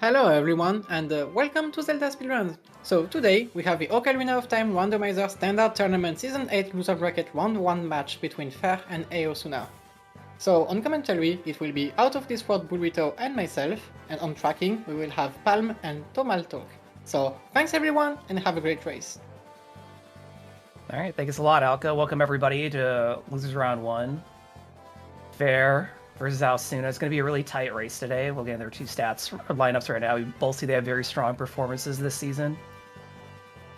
Hello everyone, and welcome to ZeldaSpeedRuns. So today we have the Ocarina of Time Randomizer Standard Tournament Season 8 loser bracket round 1 match between Fer and Aosuna. So on commentary it will be Out of This World Burrito and myself, and on tracking we will have Palm and Tomal Talk. So thanks everyone and have a great race. All right, thanks a lot, Alka. Welcome everybody to Losers Round 1. Fair versus Aosuna. It's going to be a really tight race today. We'll get into their two stats or lineups right now. We both see they have very strong performances this season.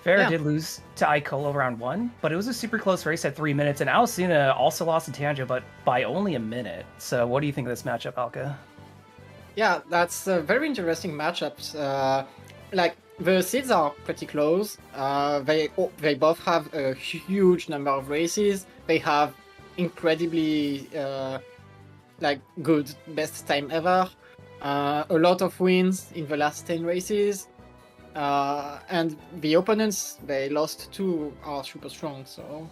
Fair did lose to Icolo round 1, but it was a super close race at 3 minutes, and Aosuna also lost to Tanjo, but by only a minute. So what do you think of this matchup, Alka? Yeah, that's very interesting matchups. The seeds are pretty close. They both have a huge number of races. They have incredibly good best time ever. A lot of wins in the last 10 races. And the opponents they lost to are super strong. So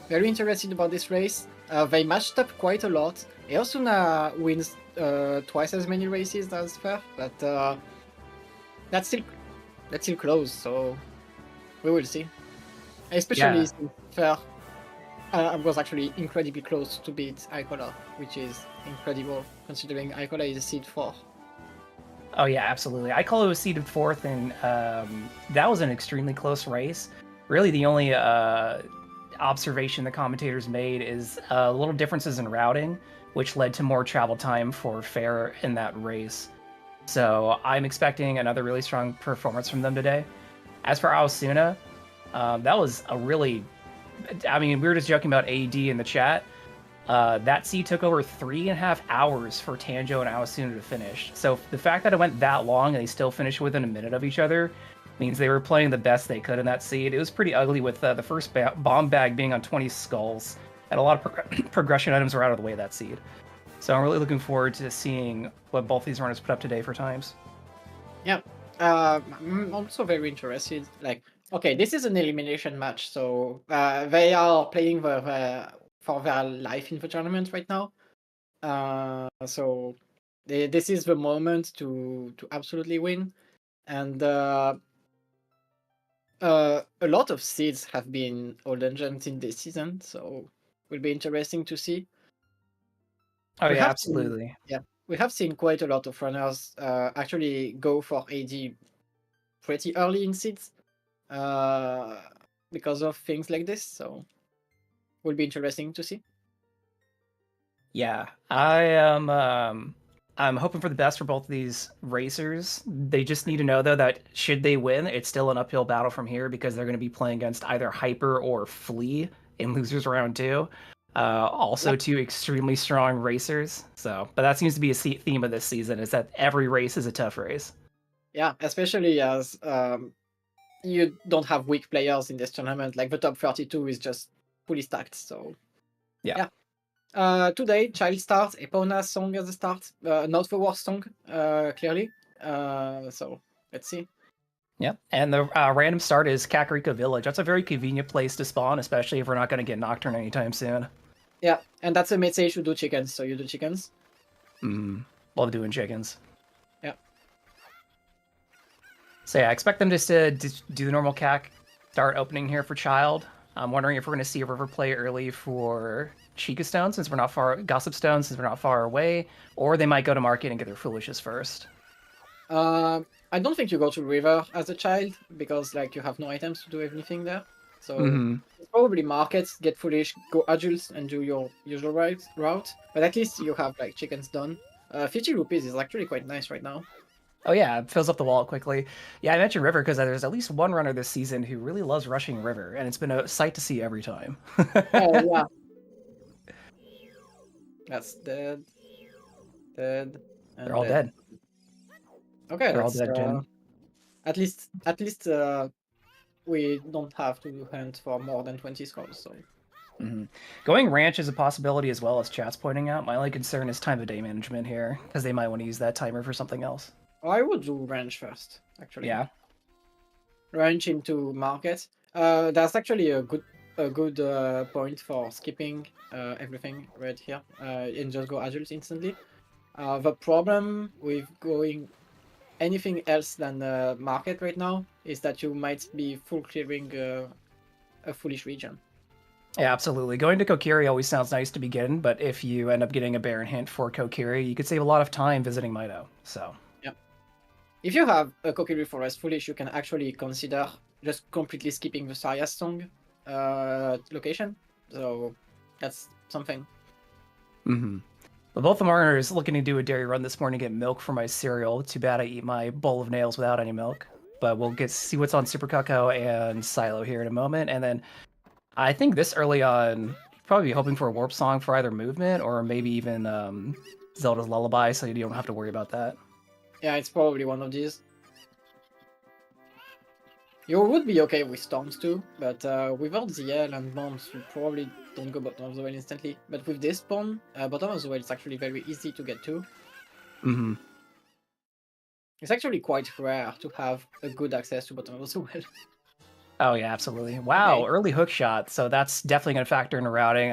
very interested about this race. They matched up quite a lot. Aosuna wins twice as many races as Fer, but that's still close, so we will see. Especially since Fer was actually incredibly close to beat Ikola, which is incredible considering Ikola is seed 4. Oh yeah, absolutely. Icolo was seeded 4th, and that was an extremely close race. Really, the only observation the commentators made is little differences in routing, which led to more travel time for Fair in that race. So I'm expecting another really strong performance from them today. As for Aosuna, that was a really... I mean, we were just joking about AD in the chat. That seed took over 3.5 hours for Tanjo and Aosuna to finish. So the fact that it went that long and they still finished within a minute of each other means they were playing the best they could in that seed. It was pretty ugly with the first bomb bag being on 20 skulls, and a lot of progression items were out of the way of that seed. So I'm really looking forward to seeing what both these runners put up today for times. Yeah, I'm also very interested. Okay, this is an elimination match, so they are playing for their life in the tournament right now. So this is the moment to absolutely win, and a lot of seeds have been old engines in this season, so will be interesting to see. Oh yeah, absolutely. We have seen quite a lot of runners actually go for AD pretty early in seeds because of things like this, so will be interesting to see. Yeah, I am. I'm hoping for the best for both of these racers. They just need to know, though, that should they win, it's still an uphill battle from here because they're going to be playing against either Hyper or Flea in losers round 2. Also, two extremely strong racers. So, but that seems to be a theme of this season: is that every race is a tough race. Yeah, especially as you don't have weak players in this tournament. Like the top 32 is just fully stacked. So yeah. Today, Child starts, Epona's song as a start. Not the worst song, clearly. So let's see. Yep, and the random start is Kakariko Village. That's a very convenient place to spawn, especially if we're not going to get Nocturne anytime soon. Yeah, and that's a message to do chickens, so you do chickens. Love doing chickens. Yeah. So yeah, I expect them just to do the normal CAC start opening here for Child. I'm wondering if we're going to see a river play early for Chica Stone, since we're not far... Gossip Stone, since we're not far away, or they might go to market and get their Foolishes first. I don't think you go to river as a child, because you have no items to do anything there. So it's probably markets, get foolish, go adults, and do your usual route. But at least you have chickens done. 50 rupees is actually quite nice right now. Oh yeah, it fills up the wallet quickly. Yeah, I mentioned river because there's at least one runner this season who really loves rushing river, and it's been a sight to see every time. Oh yeah. That's dead. Dead. They're all dead. Okay, they're all dead, Jin. At least we don't have to hunt for more than 20 skulls, so... Going ranch is a possibility as well, as chat's pointing out. My only concern is time of day management here, because they might want to use that timer for something else. I would do ranch first, actually. Yeah. Ranch into market. That's actually a good point for skipping everything right here and just go adults instantly. The problem with going anything else than market right now is that you might be full clearing a foolish region. Yeah, absolutely. Going to Kokiri always sounds nice to begin, but if you end up getting a Baron hint for Kokiri, you could save a lot of time visiting Mido. So yeah, if you have a Kokiri Forest Foolish, you can actually consider just completely skipping the Saria Song location. So that's something. Mm-hmm. But both the Mariners looking to do a dairy run this morning to get milk for my cereal. Too bad I eat my bowl of nails without any milk. But we'll see what's on Super Cucco and Silo here in a moment. And then I think this early on, probably be hoping for a warp song for either movement or maybe even Zelda's Lullaby, so you don't have to worry about that. Yeah, it's probably one of these. You would be okay with storms too, but without ZL and bombs, you probably don't go bottom of the well instantly. But with this spawn, bottom of the well is actually very easy to get to. Mm-hmm. It's actually quite rare to have a good access to bottom of the well. Oh yeah, absolutely. Wow, Okay. early hook shot. So that's definitely going to factor into routing.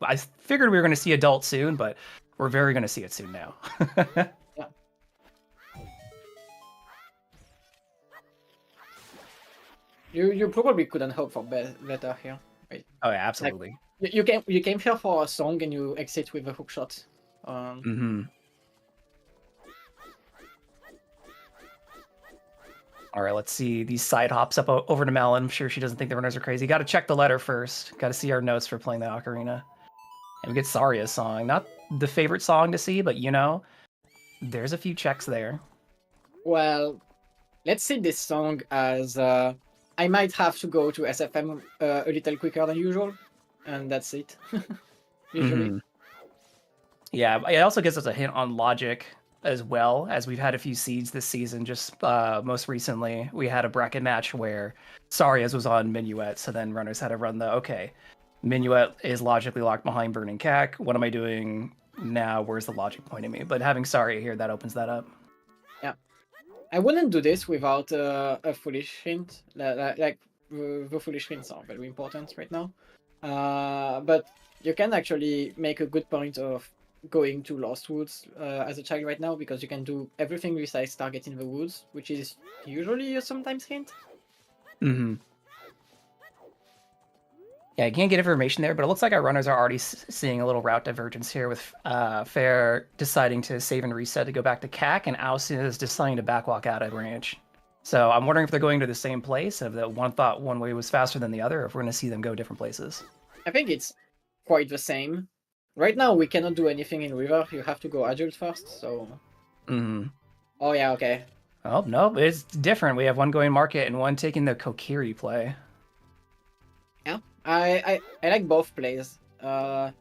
I figured we were going to see adult soon, but we're very going to see it soon now. Yeah. You probably couldn't hope for better here. Right? Oh yeah, absolutely. Like, you came here for a song and you exit with a hook shot. Mm-hmm. All right, let's see these side hops up over to Malin. I'm sure she doesn't think the runners are crazy. Got to check the letter first. Got to see our notes for playing the ocarina. And we get Saria's song. Not the favorite song to see, but you know, there's a few checks there. Well, let's see this song as I might have to go to SFM a little quicker than usual, and that's it. Usually. Mm-hmm. Yeah, it also gives us a hint on logic as well, as we've had a few seeds this season. Just most recently, we had a bracket match where Saria's was on Minuet, so then runners had to run okay, Minuet is logically locked behind Burning Cac. What am I doing now? Where's the logic pointing me? But having Saria here, that opens that up. Yeah. I wouldn't do this without a foolish hint. Like the foolish hints are very important right now. But you can actually make a good point of going to Lost Woods as a child right now, because you can do everything besides target in the woods, which is usually a sometimes hint. Mm-hmm. Yeah, I can't get information there, but it looks like our runners are already seeing a little route divergence here with Fair deciding to save and reset to go back to CAC, and Aosuna is deciding to backwalk out at range. So I'm wondering if they're going to the same place, if that one thought one way was faster than the other, or if we're going to see them go different places. I think it's quite the same. Right now, we cannot do anything in river. You have to go adult first, so... Mm-hmm. Oh, yeah, okay. Oh, no, it's different. We have one going market and one taking the Kokiri play. Yeah, I like both plays. I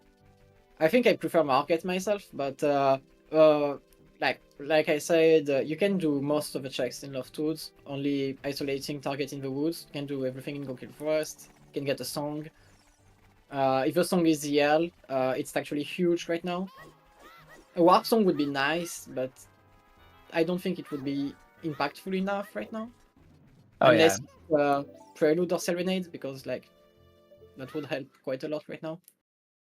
think I prefer market myself, but like I said, you can do most of the checks in Lost Woods, only isolating target in the woods. You can do everything in Gokil Forest. You can get a song. If the song is ZL, it's actually huge right now. A warp song would be nice, but I don't think it would be impactful enough right now. Oh, Unless yeah. Prelude or Serenade, because like that would help quite a lot right now.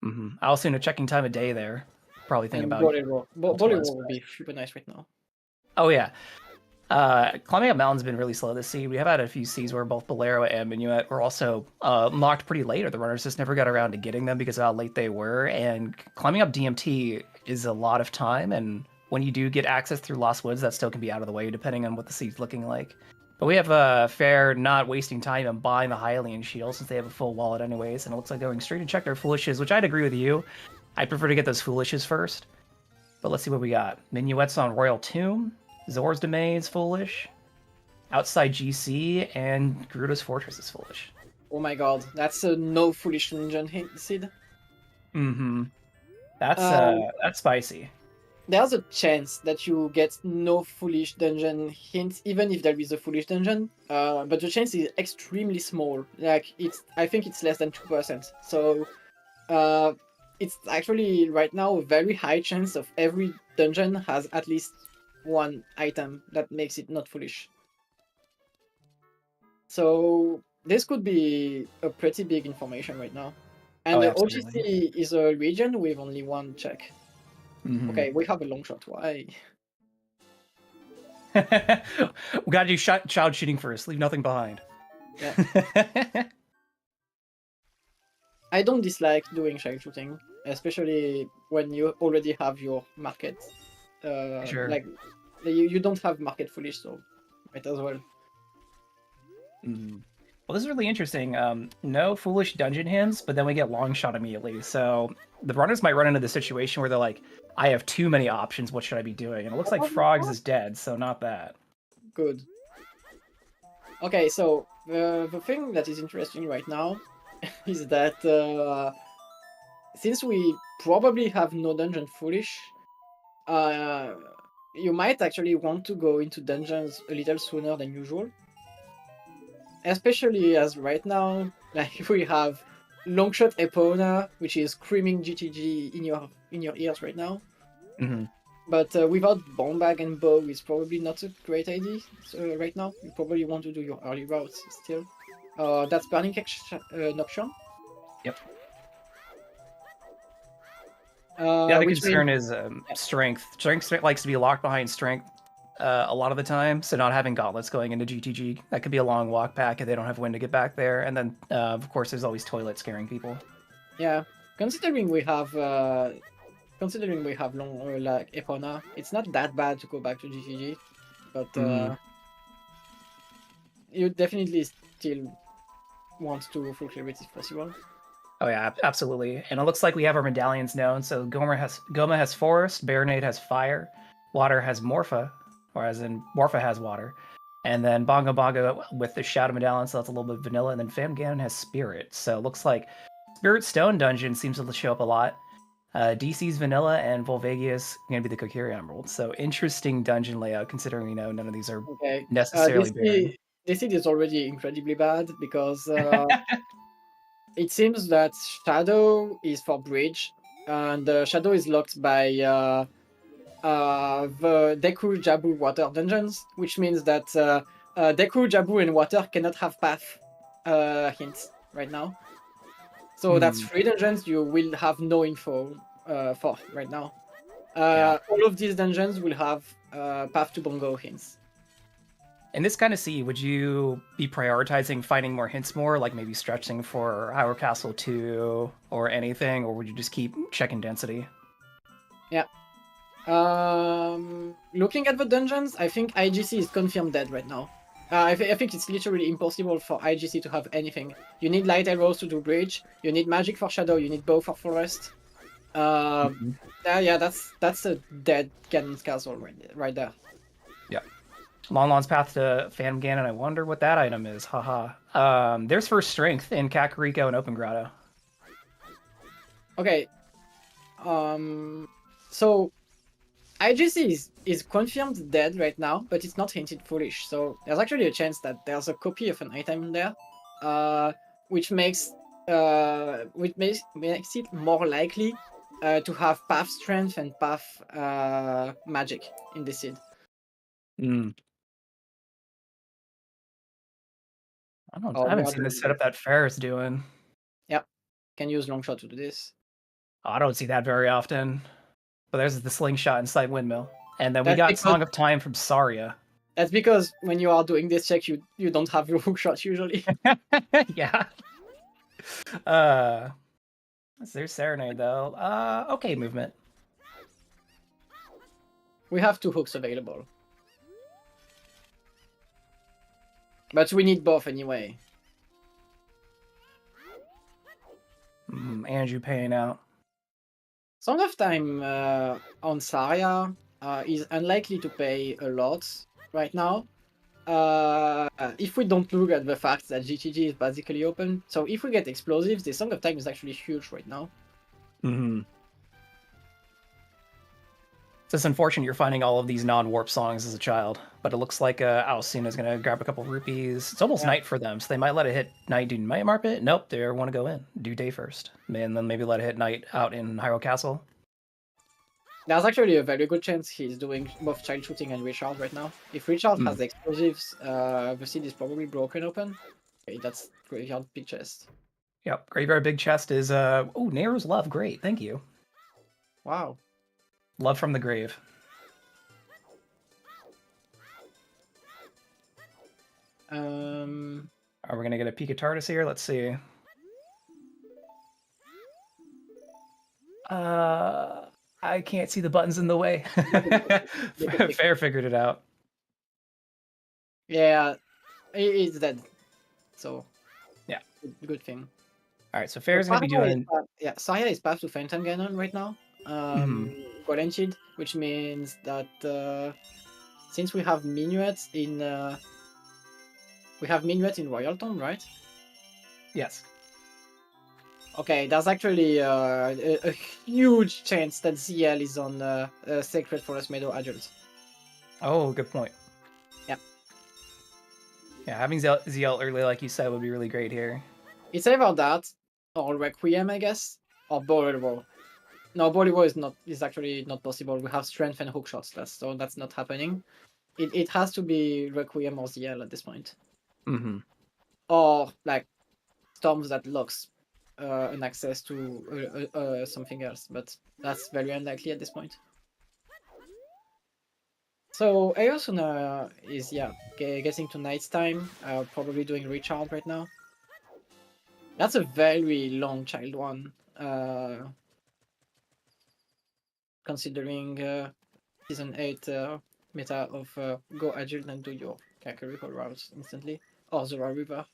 Mm-hmm. I also know checking time of day there. Probably thinking about Bollywood would be super nice right now. Oh yeah. Climbing up mountains has been really slow this seed. We have had a few seeds where both Bolero and Minuet were also locked pretty late, or the runners just never got around to getting them because of how late they were. And climbing up DMT is a lot of time, and when you do get access through Lost Woods, that still can be out of the way depending on what the seed's looking like. But we have Fair not wasting time and buying the Hylian shield since they have a full wallet anyways, and it looks like going straight to check their Foolishes, which I'd agree with you. I prefer to get those Foolishes first. But let's see what we got. Minuet's on Royal Tomb. Zor's Domain is foolish. Outside GC and Gerudo's Fortress is foolish. Oh my god, that's a no foolish dungeon hint, Sid. Mm-hmm. That's spicy. There's a chance that you get no foolish dungeon hint, even if there is a foolish dungeon. But the chance is extremely small. Like I think it's less than 2%. So, it's actually right now a very high chance of every dungeon has at least one item that makes it not foolish. So this could be a pretty big information right now. And OGC is a region with only one check. Mm-hmm. Okay, we have a long shot. Why? We gotta do child shooting first. Leave nothing behind. Yeah. I don't dislike doing child shooting, especially when you already have your market. Sure. Like you don't have market foolish, so might as well. Well, this is really interesting. No foolish dungeon hints, but then we get long shot immediately. So the runners might run into the situation where they're like, I have too many options. What should I be doing? And it looks like Frogs is dead, so not bad. Good. Okay, so the thing that is interesting right now is that since we probably have no dungeon foolish, you might actually want to go into dungeons a little sooner than usual. Especially as right now, like we have Longshot Epona, which is screaming GTG in your ears right now. Mm-hmm. But without Bombag and Bow is probably not a great idea right now. You probably want to do your early routes still. That's Burning Nocturne. Yep. The other Which concern means, is strength. Strength likes to be locked behind strength a lot of the time, so not having gauntlets going into GTG, that could be a long walk back if they don't have wind to get back there. And then, of course, there's always toilet scaring people. Yeah, considering we have like Epona, it's not that bad to go back to GTG, but you definitely still want to full clear it if possible. Oh yeah, absolutely. And it looks like we have our medallions known. So Goma has forest, Baronade has fire, water has Morpha, or as in Morpha has water, and then Bongo Bongo with the Shadow Medallion, so that's a little bit vanilla, and then Famganon has Spirit. So it looks like Spirit Stone Dungeon seems to show up a lot. DC's vanilla and Volvagia is going to be the Kokiri Emerald. So interesting dungeon layout, considering none of these are Okay. necessarily barren. This seed is already incredibly bad because it seems that Shadow is for Bridge, and Shadow is locked by the Deku, Jabu, Water dungeons, which means that Deku, Jabu, and Water cannot have path hints right now. So that's 3 dungeons you will have no info for right now. All of these dungeons will have path to Bongo hints. In this kind of sea, would you be prioritizing finding more hints more, like maybe stretching for Hyrule Castle 2 or anything, or would you just keep checking density? Yeah. Looking at the dungeons, I think IGC is confirmed dead right now. I think it's literally impossible for IGC to have anything. You need light arrows to do bridge. You need magic for shadow. You need bow for forest. Yeah, that's a dead Ganon's castle right there. Yeah. Lon Lon's path to Famganon. I wonder what that item is. Haha. There's first strength in Kakariko and Open Grotto. Okay. So IGC is confirmed dead right now, but it's not hinted foolish. So there's actually a chance that there's a copy of an item in there, which makes it more likely to have path strength and path magic in the seed. I haven't seen this setup that Fair is doing. Yep, can use long shot to do this. Oh, I don't see that very often. But there's the slingshot inside windmill, and then we got Song of Time from Saria. That's because when you are doing this check, you don't have your hook shot usually. Yeah. There's Serenade though. Okay, movement. We have 2 hooks available. But we need both anyway. Andrew paying out. Song of Time on Saria is unlikely to pay a lot right now. If we don't look at the fact that GTG is basically open. So if we get explosives, the Song of Time is actually huge right now. It's just unfortunate you're finding all of these non-warp songs as a child, but it looks like Aosuna is going to grab a couple rupees. It's almost night for them, so they might let it hit night. Do night marp it? Nope, they want to go in. Do day first. And then maybe let it hit night out in Hyrule Castle. There's actually a very good chance he's doing both child shooting and Richard right now. If Richard has the explosives, the seed is probably broken open. Okay, that's Graveyard Big Chest. Yep, Graveyard Big Chest is Nero's Love. Great, thank you. Wow. Love from the grave. Are we gonna get a Pika TARDIS here? Let's see. I can't see the buttons in the way. Fair figured it out. Yeah, it's dead. So yeah, good thing. All right, so Fair's gonna be doing. Saya is path to Phantom Ganon right now. Guaranteed, which means that since we have Minuet in Royal Tomb, right? Yes. Okay, there's actually a huge chance that ZL is on Sacred Forest Meadow Adult. Oh, good point. Yeah. Yeah, having ZL early, like you said, would be really great here. It's either that or Requiem, I guess, or Bolivar. No, Bolivar is actually not possible. We have strength and hook shots, so that's not happening. It has to be Requiem or ZL at this point. Or like Storms that locks an access to something else, but that's very unlikely at this point. So Aosuna is getting to night's time, probably doing recharge right now. That's a very long child one, considering season 8 meta of go agile and do your Kakariko routes instantly, or Zora River.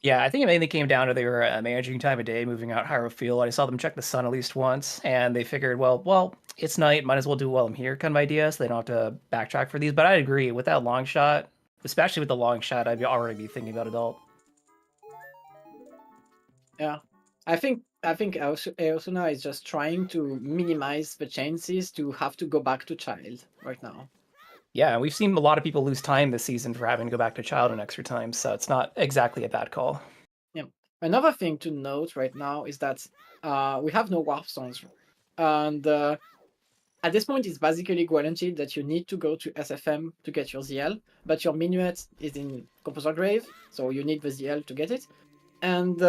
Yeah, I think it mainly came down to they were managing time of day, moving out Hyrule Field. I saw them check the sun at least once, and they figured, well, it's night, might as well do while I'm here kind of idea, so they don't have to backtrack for these. But I agree, with that long shot, especially with the long shot, I'd already be thinking about adult. Yeah, I think Aosuna is just trying to minimize the chances to have to go back to child right now. Yeah, we've seen a lot of people lose time this season for having to go back to child an extra time, so it's not exactly a bad call. Yeah. Another thing to note right now is that we have no warp stones, and at this point it's basically guaranteed that you need to go to SFM to get your ZL, but your Minuet is in Composer Grave, so you need the ZL to get it, and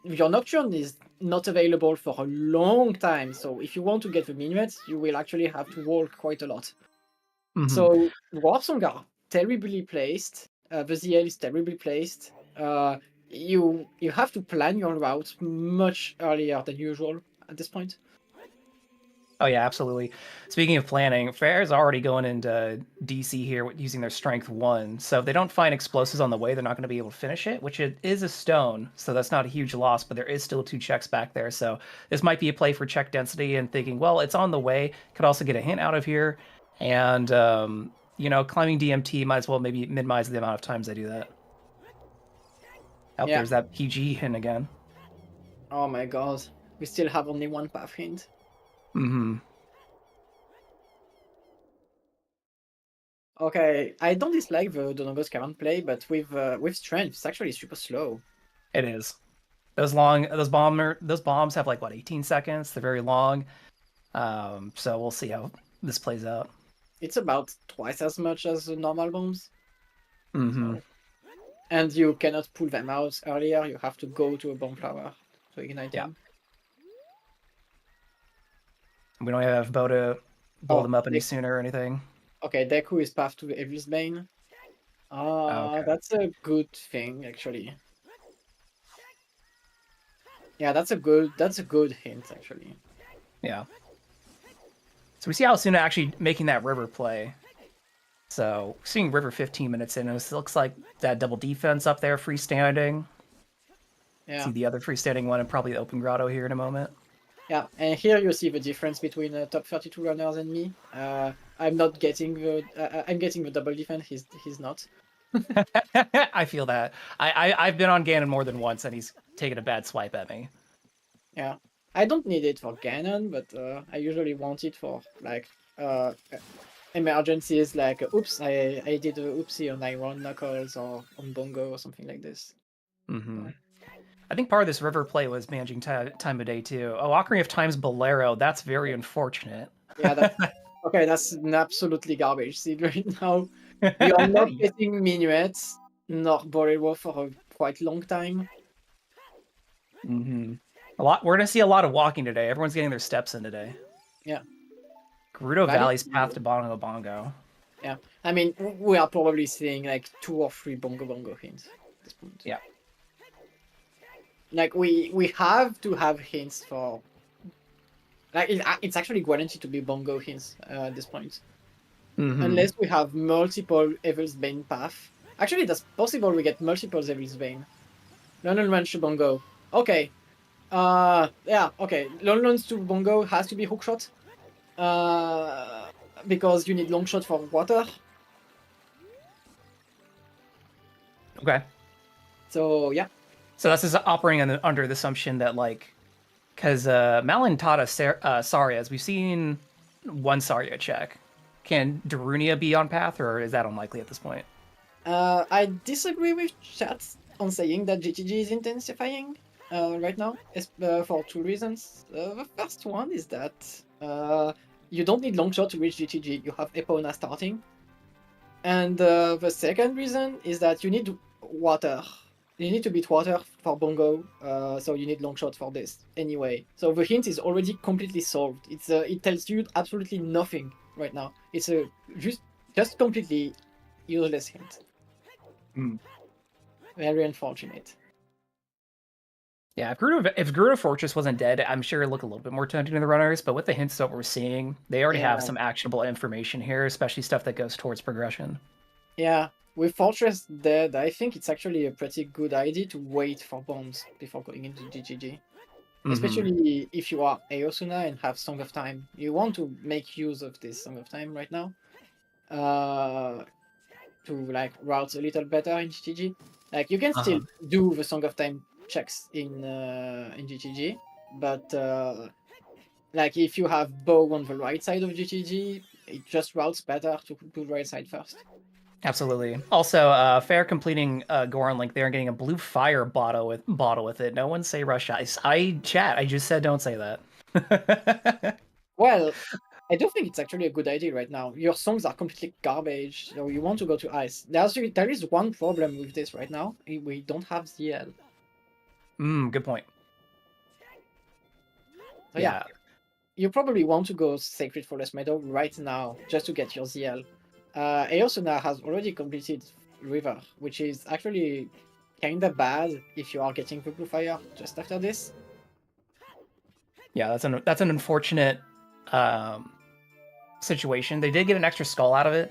your Nocturne is not available for a long time, so if you want to get the Minuet, you will actually have to walk quite a lot. So warp songs are terribly placed. The ZL is terribly placed. You have to plan your route much earlier than usual at this point. Oh yeah, absolutely. Speaking of planning, Fair's already going into DC here using their Strength 1. So if they don't find explosives on the way, they're not going to be able to finish it, which it is a stone, so that's not a huge loss, but there is still 2 checks back there. So this might be a play for check density and thinking, well, it's on the way. Could also get a hint out of here. And, climbing DMT might as well maybe minimize the amount of times they do that. There's that PG hint again. Oh my god. We still have only one path hint. Okay, I don't dislike the Donogos current play, but with strength, it's actually super slow. It is. Those bombs have like 18 seconds. They're very long. So we'll see how this plays out. It's about twice as much as the normal bombs. So, and you cannot pull them out earlier. You have to go to a bomb flower to ignite them. We don't have Bo to blow them up any sooner or anything. Okay, Deku is path to Evil's Bane. That's a good thing, actually. Yeah, that's a good hint, actually. Yeah. So we see Aosuna actually making that river play. So seeing river 15 minutes in, it looks like that double defense up there, freestanding. Yeah. See the other freestanding one and probably the open grotto here in a moment. Yeah, and here you see the difference between top 32 runners and me. I'm not getting I'm getting the double defense. He's not. I feel that. I've been on Ganon more than once, and he's taken a bad swipe at me. Yeah, I don't need it for Ganon, but I usually want it for like emergencies. Like, oops, I did a oopsie on Iron Knuckles or on Bongo or something like this. I think part of this river play was managing time of day too. Oh, Ocarina of Time's Bolero. That's very unfortunate. Yeah, that's an absolutely garbage seed right now. You are not getting Minuets nor Bolero for a quite long time. We're gonna see a lot of walking today. Everyone's getting their steps in today. Yeah. Gerudo Valley's path to Bongo Bongo. Yeah, I mean, we are probably seeing like 2 or 3 bongo hints at this point. Yeah. Like we have to have hints for like it's actually guaranteed to be bongo hints at this point, unless we have multiple Evil's Bane path. Actually, that's possible. We get multiple Evil's Bane. London Ranch to bongo. Okay. Yeah. Okay. London to bongo has to be hookshot. Because you need long shot for water. Okay. So yeah. So this is operating under the assumption that like, because Malin taught us Sarias. We've seen one Saria check. Can Darunia be on path, or is that unlikely at this point? I disagree with chat on saying that GTG is intensifying right now, for 2 reasons. The first one is that you don't need long shot to reach GTG. You have Epona starting. And the second reason is that you need water. You need to beat water for bongo, so you need long shot for this anyway. So the hint is already completely solved. It tells you absolutely nothing right now. It's a just completely useless hint. Very unfortunate. Yeah, if Gerudo Fortress wasn't dead, I'm sure it'd look a little bit more tempting to the runners. But with the hints that we're seeing, they already have some actionable information here, especially stuff that goes towards progression. Yeah, with Fortress dead, I think it's actually a pretty good idea to wait for bombs before going into GGG. Especially if you are Aosuna and have Song of Time. You want to make use of this Song of Time right now. To like route a little better in GTG. Like you can still do the Song of Time checks in GTG, but like if you have bow on the right side of GTG, it just routes better to do the right side first. Absolutely. Also, Fair completing Goron Link there and getting a blue fire bottle with it. No one say rush ice. I just said don't say that. Well, I do think it's actually a good idea right now. Your songs are completely garbage, so you want to go to ice. There is one problem with this right now. We don't have ZL. Good point. So yeah. You probably want to go Sacred Forest Meadow right now, just to get your ZL. Aosuna has already completed River, which is actually kinda bad if you are getting the Blue Fire just after this. Yeah, that's an unfortunate situation. They did get an extra skull out of it,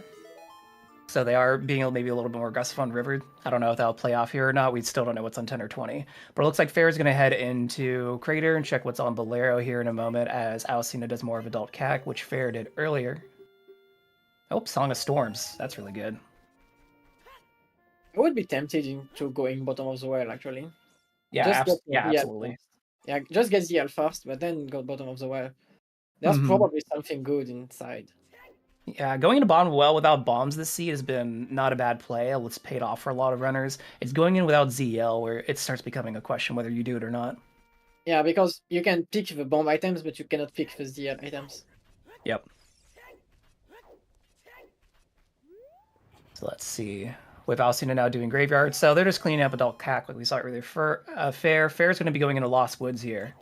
so they are being maybe a little bit more aggressive on River. I don't know if that'll play off here or not. We still don't know what's on 10 or 20. But it looks like Fair's going to head into Crater and check what's on Bolero here in a moment as Aosuna does more of Adult CAC, which Fair did earlier. Oh, Song of Storms. That's really good. I would be tempted to going bottom of the well, actually. Yeah, absolutely. Yeah, just get ZL first, but then go bottom of the well. There's probably something good inside. Yeah, going into bottom well without bombs this seed has been not a bad play. It's paid off for a lot of runners. It's going in without ZL where it starts becoming a question whether you do it or not. Yeah, because you can pick the bomb items, but you cannot pick the ZL items. Yep. So let's see. With Aosuna now doing Graveyard. So they're just cleaning up Adult CAC like we saw earlier. Fair's going to be going into Lost Woods here,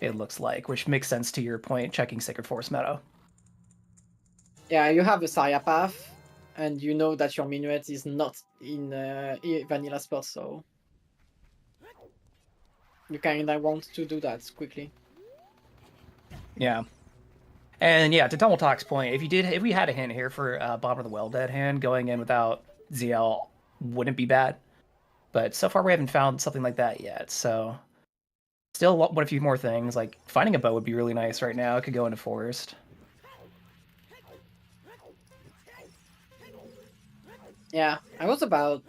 it looks like, which makes sense to your point, checking Sacred Forest Meadow. Yeah, you have a Saya path, and you know that your Minuet is not in vanilla spot, so you kinda want to do that quickly. Yeah. And yeah, to Double Talk's point, if we had a hint here for bottom of the well dead hand, going in without ZL wouldn't be bad. But so far we haven't found something like that yet, so still want a few more things. Like finding a bow would be really nice right now. It could go into forest. Yeah, I was about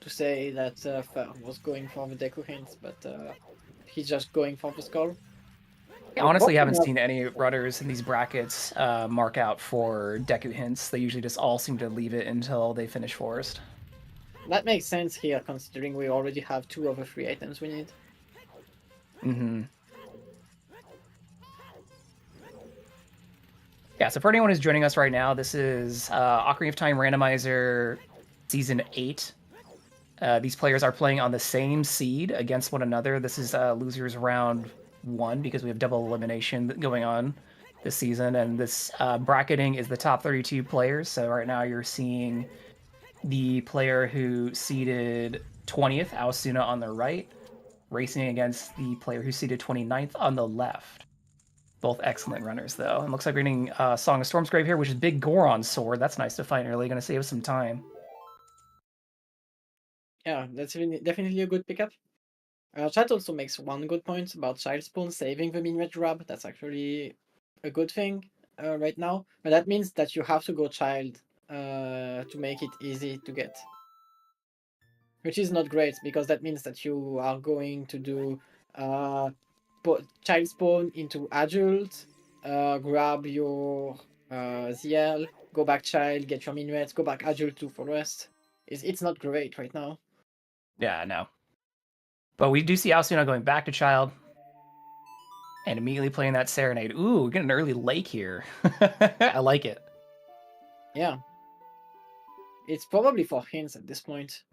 to say that Fer was going for the Deku hints, but he's just going for the skull. I honestly haven't seen any runners in these brackets mark out for Deku hints. They usually just all seem to leave it until they finish forest. That makes sense here, considering we already have 2 of the 3 items we need. Yeah, so for anyone who's joining us right now, this is Ocarina of Time Randomizer Season 8. These players are playing on the same seed against one another. This is losers round 1 because we have double elimination going on. this season, and this bracketing is the top 32 players. So right now you're seeing the player who seeded 20th, Aosuna, on the right, racing against the player who seeded 29th on the left. Both excellent runners, though. It looks like we're getting Song of Storm's Grave here, which is Big Goron's sword. That's nice to fight early. Going to save us some time. Yeah, that's definitely a good pickup. Chat also makes one good point about Child Spawn saving the minuet grab. That's actually a good thing right now. But that means that you have to go Child to make it easy to get. Which is not great, because that means that you are going to do Child Spawn into Adult, grab your ZL, go back Child, get your minuet, go back Adult to for rest. It's not great right now. Yeah, no. But we do see Aosuna going back to Child and immediately playing that Serenade. Ooh, we're getting an early Lake here. I like it. Yeah. It's probably for hints at this point.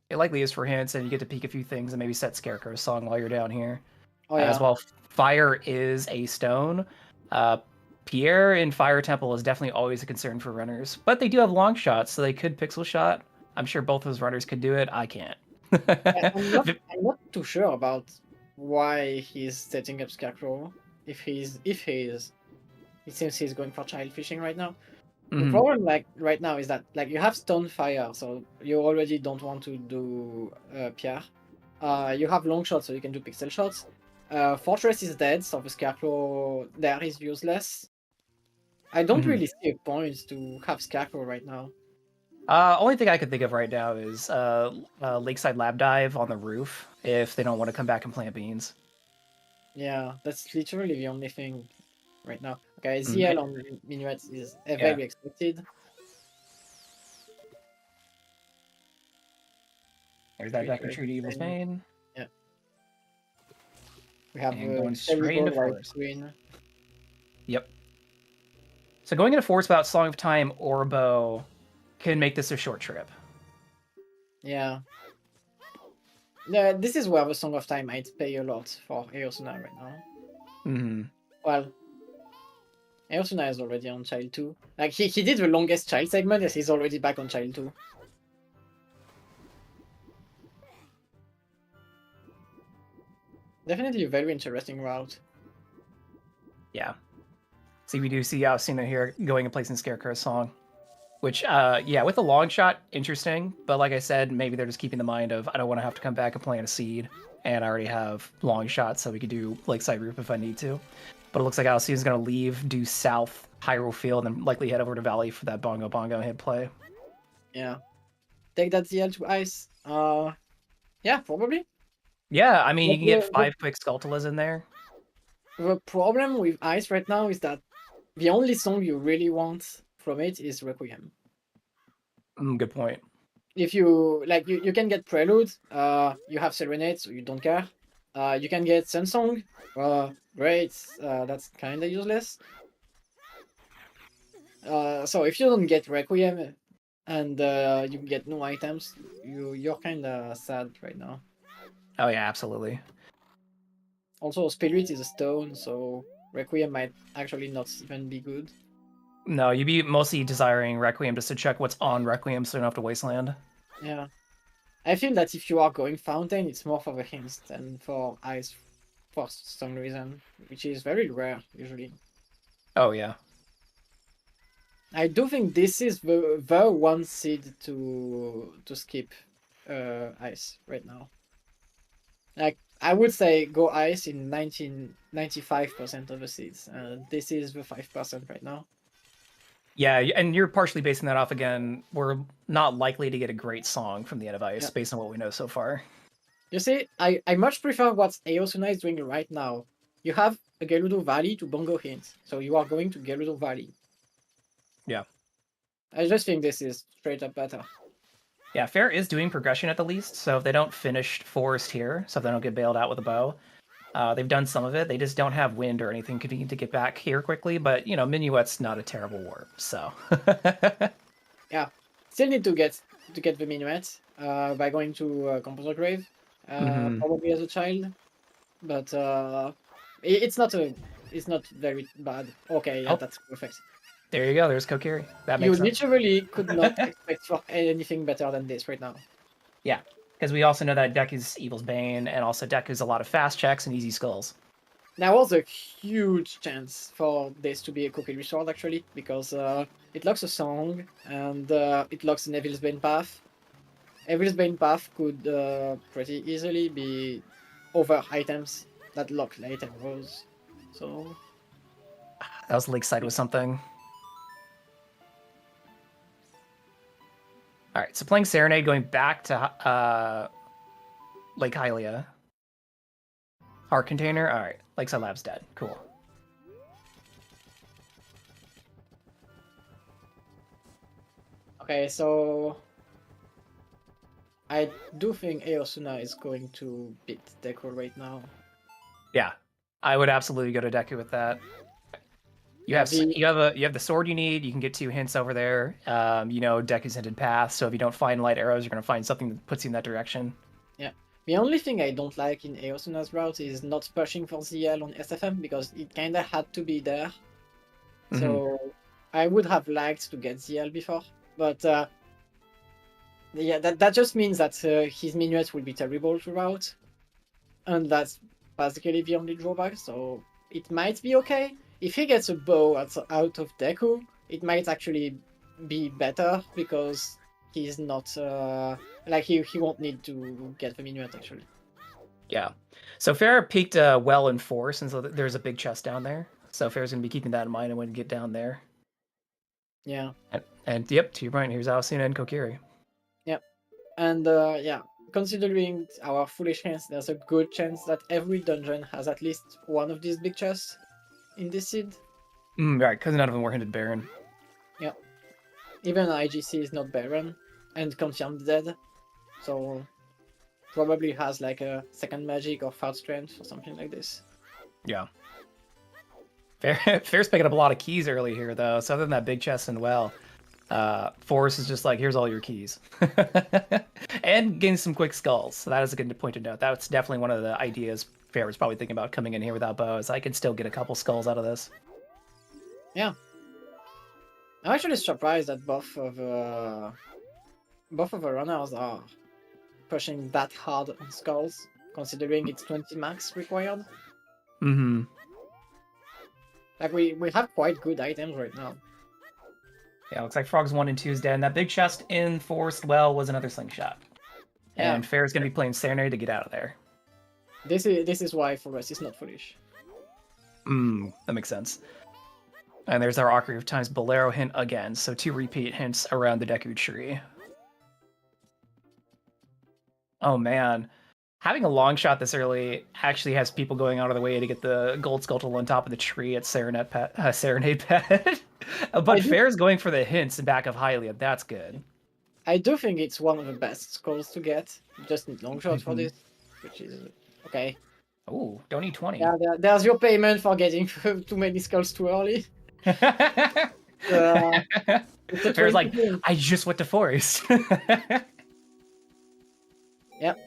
It likely is for hints, and you get to peek a few things and maybe set Scarecrow's song while you're down here. Oh, yeah. As well, fire is a stone. Pierre in Fire Temple is definitely always a concern for runners, but they do have long shots, so they could pixel shot. I'm sure both those runners could do it. I can't. I'm not too sure about why he's setting up Scarecrow. If he is, it seems he's going for child fishing right now. The problem, like right now, is that like you have stone fire, so you already don't want to do Pierre. You have long shots, so you can do pixel shots. Fortress is dead, so the Scarecrow there is useless. I don't really see a point to have Scarecrow right now. Only thing I could think of right now is Lakeside Lab Dive on the roof if they don't want to come back and plant beans. Yeah, that's literally the only thing right now. Okay, ZL on Minuet is very expected. There's that Deck of True to Evil's Bane. Yeah. We have going straight into forest. Green. Yep. So going into forest without Song of Time or Bow can make this a short trip. Yeah. Yeah, this is where the Song of Time might pay a lot for Aosuna right now. Well, Aosuna is already on Child 2. Like, he did the longest Child segment, and he's already back on Child 2. Definitely a very interesting route. Yeah. See, we do see Aosuna here going and placing Scarecrow's song. Which, yeah, with a long shot, interesting. But like I said, maybe they're just keeping the mind of, I don't want to have to come back and plant a seed. And I already have long shots, so we could do Lakeside Roof if I need to. But it looks like Aosuna's going to leave due south Hyrule Field and likely head over to Valley for that Bongo Bongo hit play. Yeah. Take that ZL to ice. Yeah, probably. Yeah, I mean, you can get 5 quick Skulltulas in there. The problem with ice right now is that the only song you really want from it is Requiem. Good point. If you like, you can get Prelude. You have Serenade, so you don't care. You can get Sun Song. Great. That's kind of useless. So if you don't get Requiem and you get no items, you're kind of sad right now. Oh yeah, absolutely. Also, Spirit is a stone, so Requiem might actually not even be good. No, you'd be mostly desiring Requiem just to check what's on Requiem so you don't have to Wasteland. Yeah. I feel that if you are going Fountain, it's more for the hints than for Ice for some reason, which is very rare, usually. Oh, yeah. I do think this is the one seed to skip Ice right now. Like, I would say go Ice in 95% of the seeds. This is the 5% right now. Yeah, and you're partially basing that off again. We're not likely to get a great song from the end of Ice based on what we know so far. You see, I much prefer what Aosuna is doing right now. You have a Gerudo Valley to Bongo hint, so you are going to Gerudo Valley. Yeah. I just think this is straight up better. Yeah, Fair is doing progression at the least, so if they don't finish Forest here, so if they don't get bailed out with a bow, they've done some of it. They just don't have wind or anything convenient to get back here quickly, but, you know, Minuet's not a terrible warp, so... Yeah. Still need to get the Minuet by going to Composer Grave, probably as a child. But it's not a it's not very bad. Okay, yeah, Oh, that's perfect. there you go. There's Kokiri. That You makes sense. literally could not expect for anything better than this right now. Yeah, because we also know that Deku's Evil's Bane, and also Deku's a lot of fast checks and easy skulls. There was a huge chance for this to be a cookie restore actually, because it locks a song and it locks an Evil's Bane path. Evil's Bane path could pretty easily be over items that lock later rows. So That was Lakeside with something. All right, so playing Serenade, going back to Lake Hylia. Heart Container. All right, Lakeside Lab's dead. Cool. okay, so I do think Aosuna is going to beat Deku right now. Yeah, I would absolutely go to Deku with that. You Yeah, have the sword you need. You can get 2 hints over there. You know Deku's hinted path, so if you don't find light arrows, you're gonna find something that puts you in that direction. Yeah. The only thing I don't like in Aosuna's route is not pushing for ZL on SFM because it kinda had to be there. So I would have liked to get ZL before, but yeah, that just means that his minuets will be terrible throughout, and that's basically the only drawback. So it might be okay if he gets a bow out of Deku. It might actually be better because he's not like he won't need to get the minuet actually. Yeah. So Farah peaked well in force, and so there's a big chest down there. So Farah's gonna be keeping that in mind and when we get down there. Yeah. And yep, to your point, here's Aosuna and Kokiri. Yep. And yeah, considering our foolish hands, there's a good chance that every dungeon has at least one of these big chests in this seed. Right, because none of them were hinted Baron. Yeah. Even IGC is not Baron and confirmed dead. So probably has like a second magic or third strength or something like this. Yeah. Fair's picking up a lot of keys early here, though. So other than that big chest and well, Forrest is just like, here's all your keys. And getting some quick skulls. So that is a good point to note. That's definitely one of the ideas Fair was probably thinking about coming in here without bows. I can still get a couple skulls out of this. Yeah. I'm actually surprised that both of the runners are pushing that hard on skulls, considering it's 20 max required. Mm-hmm. Like we have quite good items right now. Yeah, looks like Frogs 1 and 2 is dead. And that big chest in Forest Well was another slingshot. Yeah. And Fair's gonna be playing Serenade to get out of there. This is why for us it's not foolish. That makes sense. And there's our Ocarina of Time's Bolero hint again, so 2 repeat hints around the Deku tree. Oh man. Having a long shot this early actually has people going out of the way to get the gold skull on top of the tree at Serenade Pet. But Fair's going for the hints in back of Hylia. That's good. I do think it's one of the best skulls to get. Just need long shot for this, which is okay. Oh, don't need 20. Yeah, there's your payment for getting too many skulls too early. Fair's like, I just went to Forest. Yep.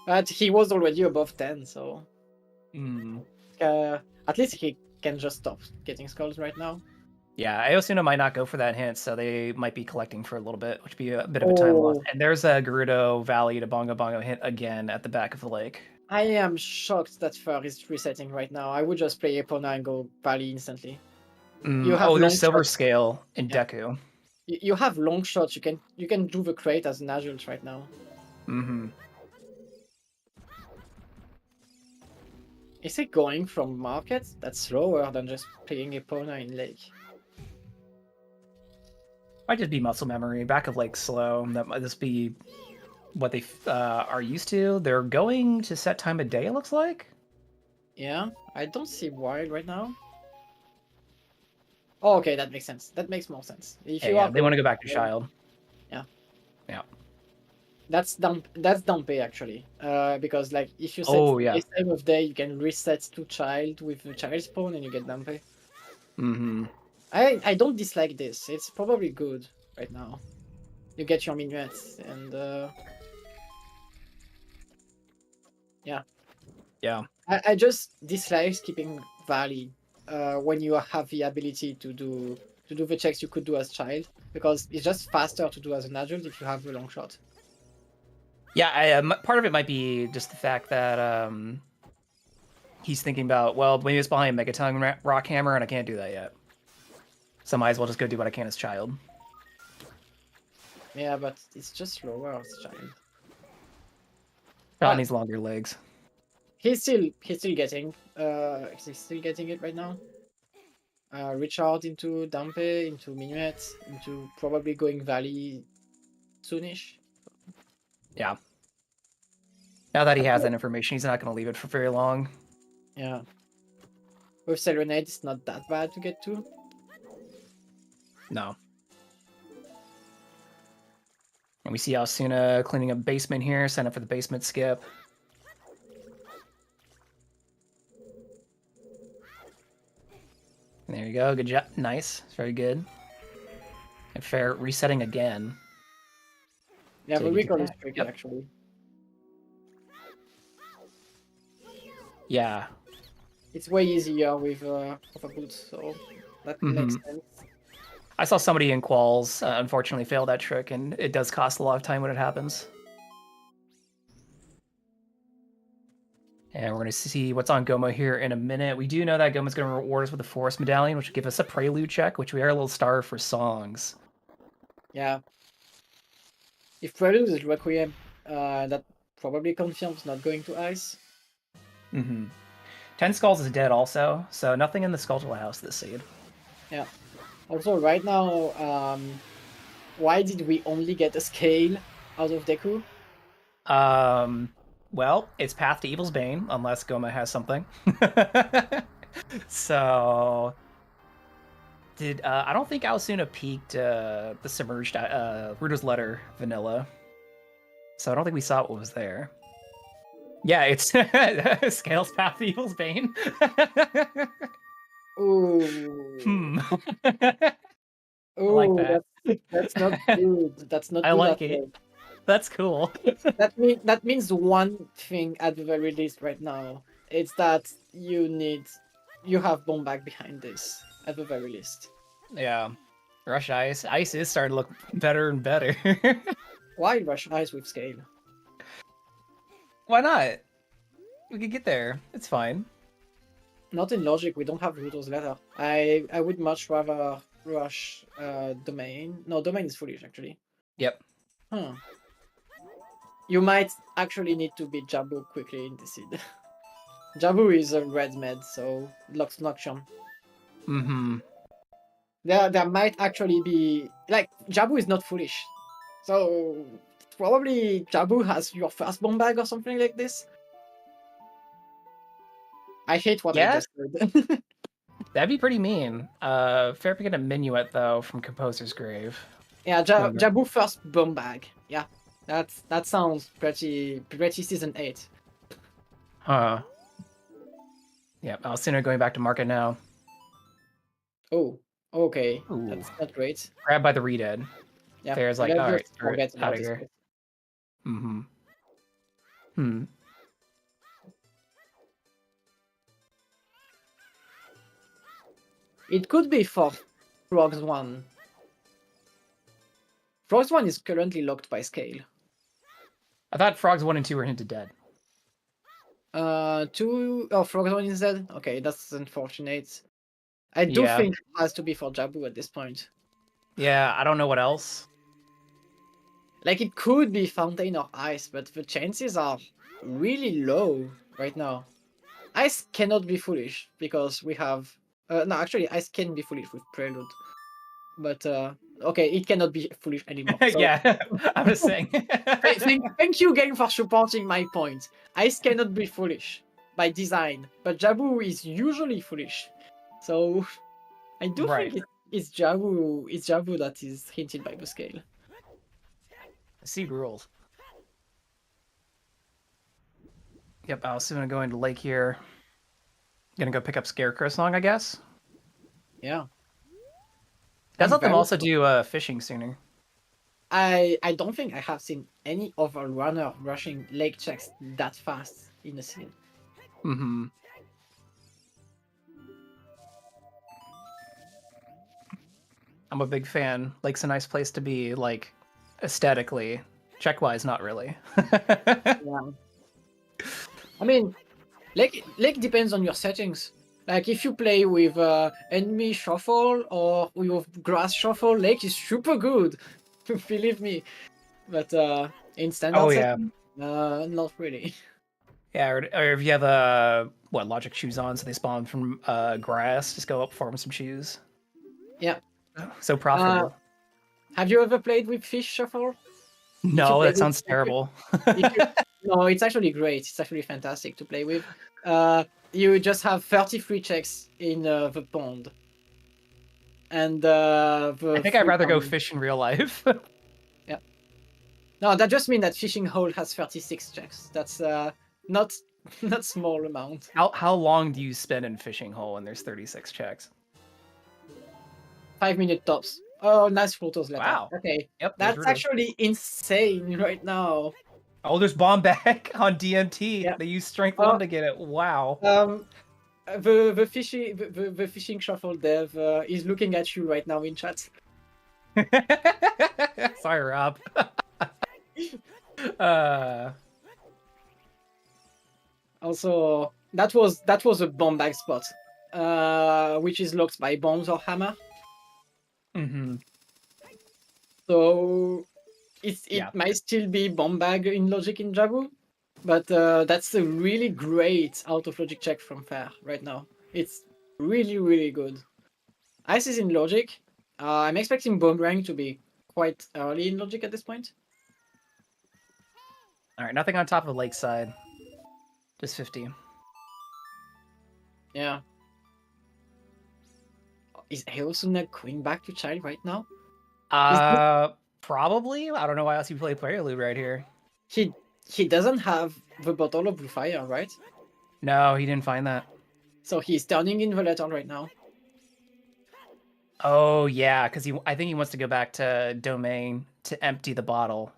But he was already above 10, so... at least he can just stop getting skulls right now. Yeah, Aosuna might not go for that hint, so they might be collecting for a little bit, which would be a bit of a time loss. And there's a Gerudo Valley to Bongo Bongo hint again at the back of the lake. I am shocked that Fur is resetting right now. I would just play Epona and go Valley instantly. There's Silver Scale in Deku. You have long shots. You can do the crate as an adult right now. Is it going from market? That's slower than just playing Epona in lake. Might just be muscle memory. Back of lake slow. That might just be what they are used to. They're going to set time of day, it looks like. Yeah, I don't see why right now. Oh, okay, that makes sense. That makes more sense. If they want to go back to Child. Yeah. Yeah. That's Dumpy actually. Because like if you set this time of day, you can reset to Child with the Child spawn and you get Dumpy. I don't dislike this. It's probably good right now. You get your minuets and yeah. I just dislike skipping Valley when you have the ability to do the checks you could do as child, because it's just faster to do as an adult if you have a long shot. Yeah, part of it might be just the fact that he's thinking about, well, maybe it's behind Megatongue Rock Hammer, and I can't do that yet. So I might as well just go do what I can as child. Yeah, but it's just slower as child. Child needs longer legs. He's still getting it right now. Richard into Dampe, into Minuet, into probably going Valley soonish. Yeah. Now that he has that information, he's not going to leave it for very long. Yeah. With Serenade, it's not that bad to get to. No. And we see Aosuna cleaning up basement here, sign up for the basement skip. There you go. Good job. Nice. Very good. And fair resetting again. Yeah, but recall is tricky actually. Yeah. It's way easier with a boot, so that makes sense. I saw somebody in quals unfortunately fail that trick, and it does cost a lot of time when it happens. And we're going to see what's on Goma here in a minute. We do know that Goma's going to reward us with a Forest Medallion, which will give us a Prelude check, which we are a little starved for songs. Yeah. If Prelude is Requiem, that probably confirms not going to Ice. 10 Skulls is dead also, so nothing in the Skulltula house this seed. Yeah. Also, right now, why did we only get a scale out of Deku? Well, it's Path to Evil's Bane, unless Goma has something. So, I don't think Aosuna peaked the submerged Ruto's Letter vanilla. So I don't think we saw what was there. Yeah, it's Scales Path to Evil's Bane. Ooh. I like that. That's not good. That's not I good like at it. all. That's cool. That means one thing at the very least right now. It's that you have Bombag behind this at the very least. Yeah. Rush Ice. Ice is starting to look better and better. Why Rush Ice with scale? Why not? We could get there. It's fine. Not in logic, we don't have Ruto's letter. I would much rather rush Domain. No, Domain is foolish actually. Yep. Huh. You might actually need to beat Jabu quickly in this seed. Jabu is a red med, so locks Nocturne. There might actually be like Jabu is not foolish. So probably Jabu has your first bomb bag or something like this. I hate what I just heard. That'd be pretty mean. Fair pick a Minuet though from Composer's Grave. Yeah, Jabu first bomb bag. Yeah. That sounds pretty season 8. Huh. Yep, Aosuna going back to market now. Oh, okay. Ooh. That's not great. Grabbed by the Redead. Yeah. Fair's like, alright, forget out about of here. Bit. It could be for Frogs 1. Frogs 1 is currently locked by scale. I thought Frogs 1 and 2 were hinted dead. 2... Oh, Frogs 1 is dead? Okay, that's unfortunate. I do think it has to be for Jabu at this point. Yeah, I don't know what else. Like, it could be Fountain or Ice, but the chances are really low right now. Ice cannot be foolish, because we have... no, actually, Ice can be foolish with Prelude. But, okay, it cannot be foolish anymore. So... Yeah, I was saying. Thank you, game, for supporting my point. Ice cannot be foolish by design, but Jabu is usually foolish. So, I do think it's Jabu that is hinted by the scale. Seed rules. Yep, Aosuna going to Lake here. Gonna go pick up Scarecrow Song, I guess. Yeah. Let's let them also do fishing sooner. I don't think I have seen any other runner rushing lake checks that fast in a scene. I'm a big fan. Lake's a nice place to be, like, aesthetically. Check-wise, not really. Yeah. I mean, Lake depends on your settings. Like if you play with enemy shuffle or with grass shuffle, Lake is super good. Believe me. But in Oh, standard yeah. setting, not really. Yeah, or if you have a logic shoes on, so they spawn from grass, just go up, farm some shoes. Yeah. So profitable. Have you ever played with fish shuffle? If you No, play that with, sounds terrible. if you, no, it's actually great. It's actually fantastic to play with. You just have 33 checks in the pond, and I the think I'd rather go freedom. fish in real life. Yeah. No, that just means that fishing hole has 36 checks. That's not not small amount. How long do you spend in fishing hole when there's 36 checks? 5 minute tops. Oh, nice photos letter. Wow. Okay, Yep, there's that's Rutos. actually insane right now. Oh, there's bomb back on DMT. Yeah. They use strength 1 to get it. Wow. The fishing shuffle dev is looking at you right now in chat. Sorry, Rob. Also, that was a bomb bag spot, which is locked by bombs or hammer. Mm-hmm. So it Yeah. might still be bomb bag in logic in Jabu, but that's a really great out of logic check from Fair right now. It's really good. Ice is in logic. I'm expecting boomerang to be quite early in logic at this point. All right, nothing on top of Lakeside. Just 50. Yeah. Is Aosuna going back to child right now? Probably. I don't know why else you play Prelude right here. He doesn't have the bottle of blue fire, right? No, he didn't find that. So he's turning in the letter right now. Oh yeah, because I think he wants to go back to Domain to empty the bottle.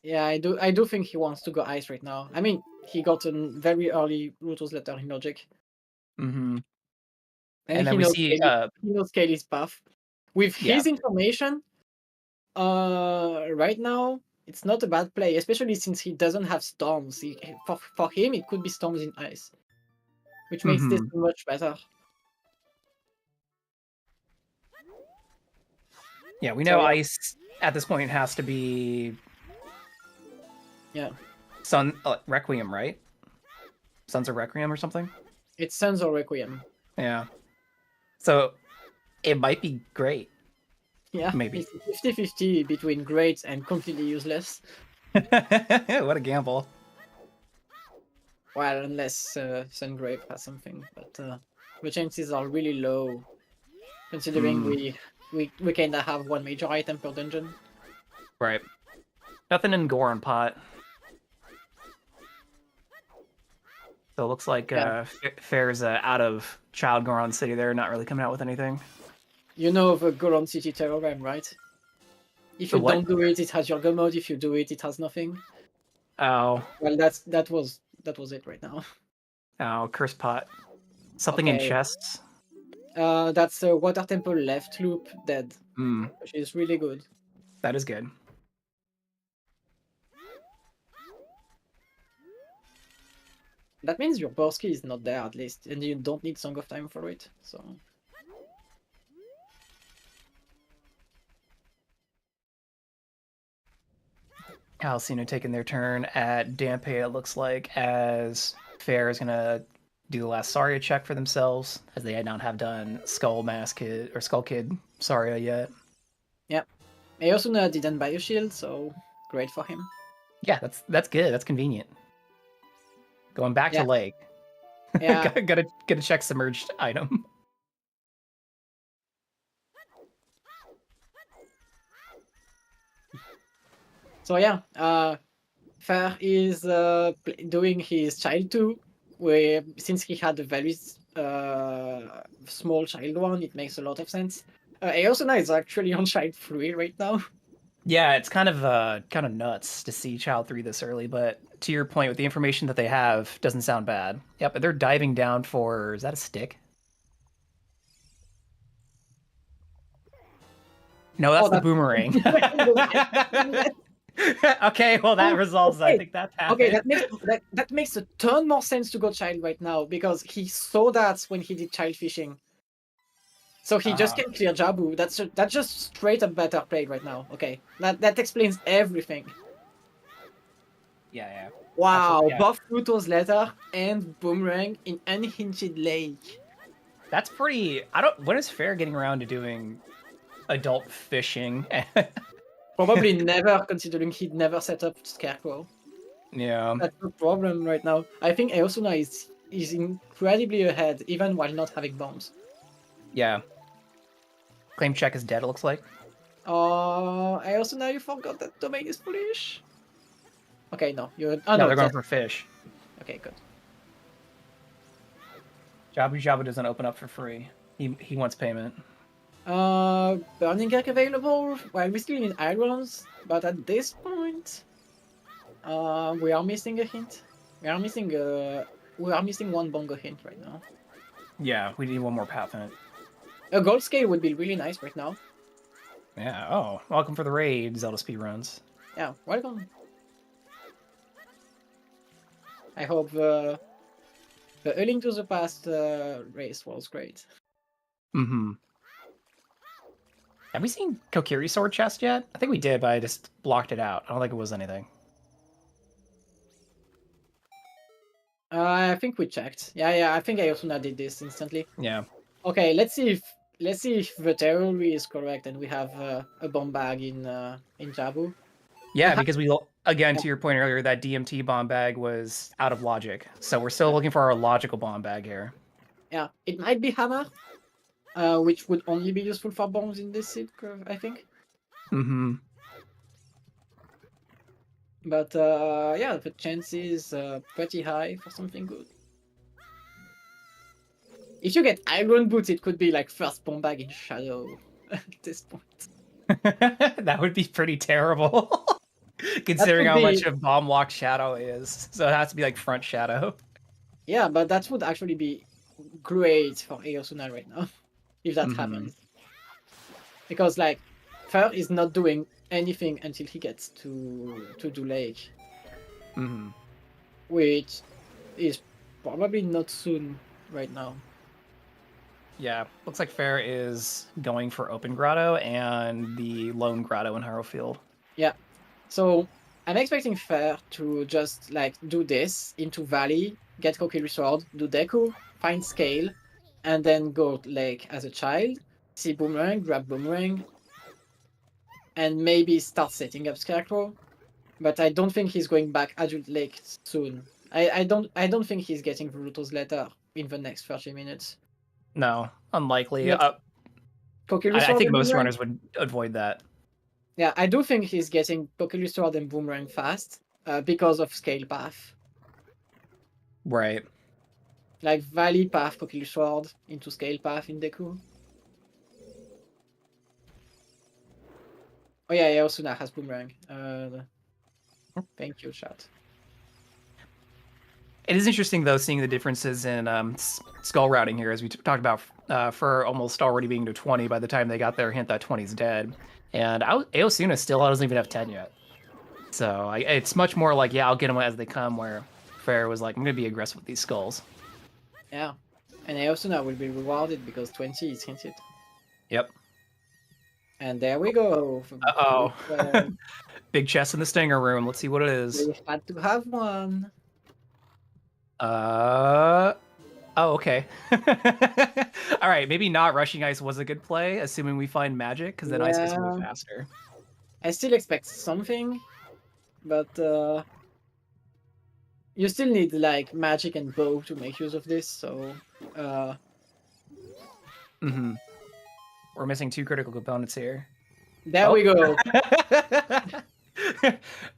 Yeah, I do think he wants to go ice right now. I mean, he got a very early Ruto's letter in logic. Mm-hmm. And then he we knows see he knows Kaylee's path. With his information, right now, it's not a bad play, especially since he doesn't have storms. For him, it could be storms in ice, which makes this much better. Yeah, we know ice at this point has to be Sun Requiem, right? Sons of Requiem or something? It's Sons of Requiem. Yeah. So it might be great. Yeah, maybe. It's 50-50 between great and completely useless. What a gamble. Well, unless Sungrave has something, but the chances are really low, considering we kinda have one major item per dungeon. Right. Nothing in Goron Pot. So it looks like Fair's out of Child Goron City. They're not really coming out with anything. You know the Goron City theorem, right? If you don't do it, it has your god mode. If you do it, it has nothing. Oh. Well, that was it right now. Oh, Curse Pot. Something in chests? That's a Water Temple left loop dead, which is really good. That is good. That means your Borsky is not there, at least, and you don't need Song of Time for it, so... Aosuna taking their turn at Dampe, it looks like, as Fair is going to do the last Saria check for themselves, as they had not have done Skull Kid Saria yet. Yep. Aosuna didn't buy a shield, so great for him. Yeah, that's good. That's convenient. Going back to Lake. Yeah. gotta check submerged item. So yeah, Fair is doing his child 2, where since he had a very small child 1, it makes a lot of sense. Aosuna is actually on child 3 right now. Yeah, it's kind of nuts to see child 3 this early, but to your point, with the information that they have, doesn't sound bad. Yep, but they're diving down for, is that a stick? No, that's Oh, the boomerang. that's Okay, well that oh, resolves. I okay. think that Okay, happened. that makes a ton more sense to go child right now because he saw that when he did child fishing. So he just Uh-huh. can clear Jabu. That's just straight up better play right now. Okay, that explains everything. Yeah, yeah. Wow, Absolutely. Yeah. buff Pluto's letter and boomerang in unhinged lake. That's pretty. I don't. When is Fair getting around to doing adult fishing? Probably never, considering he'd never set up Scarecrow. Yeah. That's the problem right now. I think Aosuna is incredibly ahead, even while not having bombs. Yeah. Claim check is dead. It looks like. Aosuna, you forgot that domain is foolish. Okay, no, you're. Oh No, no, they're going that. for fish. Okay, good. Jabu Jabu doesn't open up for free. He wants payment. Burning Egg available. Well, we still need irons, but at this point, we are missing a hint. We are missing one bongo hint right now. Yeah, we need one more path in it. A gold scale would be really nice right now. Yeah. Oh, welcome for the raid, Zelda speedruns. Yeah, welcome. I hope the A Link to the Past race was great. Mm-hmm. Have we seen Kokiri's sword chest yet? I think we did, but I just blocked it out. I don't think it was anything. I think we checked. Yeah. I think Aosuna did this instantly. Yeah. Okay, let's see if the theory is correct and we have a bomb bag in Jabu. Yeah, because we again to your point earlier, that DMT bomb bag was out of logic, so we're still looking for our logical bomb bag here. Yeah, it might be hammer, which would only be useful for bombs in this seed curve, I think. Mm-hmm. But yeah, the chance is pretty high for something good. If you get Iron Boots, it could be like first bomb bag in Shadow at this point. That would be pretty terrible, considering how much of bomb locked Shadow is. So it has to be like front Shadow. Yeah, but that would actually be great for Aosuna right now, if that happens. Because like, Fer is not doing anything until he gets to do Lake, which is probably not soon right now. Yeah, looks like Fair is going for Open Grotto and the Lone Grotto in Harrowfield. Yeah, so I'm expecting Fer to just like do this into Valley, get Kokiri Sword, do Deku, find Scale, and then go Lake as a child, see Boomerang, grab Boomerang, and maybe start setting up Scarecrow. But I don't think he's going back Adult Lake soon. I don't think he's getting Bruto's letter in the next 30 minutes. No, unlikely. I think most runners would avoid that. Yeah, I do think he's getting Kokiri Sword and Boomerang fast because of Scale Path. Right. Like Valley Path, Kokiri Sword into Scale Path in Deku. Oh yeah, Aosuna has Boomerang. Thank you, chat. It is interesting, though, seeing the differences in skull routing here, as we talked about, for almost already being to 20 by the time they got their hint that 20 is dead. And Aosuna still doesn't even have 10 yet. So it's much more like, yeah, I'll get them as they come, where Fair was like, I'm going to be aggressive with these skulls. Yeah, and Aosuna will be rewarded because 20 is hinted. Yep. And there we go. Uh-oh. Big chest in the Stinger room. Let's see what it is. We had to have one. Oh, okay. All right, maybe not rushing ice was a good play, assuming we find magic, because then ice gets move faster. I still expect something, but you still need like magic and bow to make use of this, so We're missing 2 critical components here. There we go.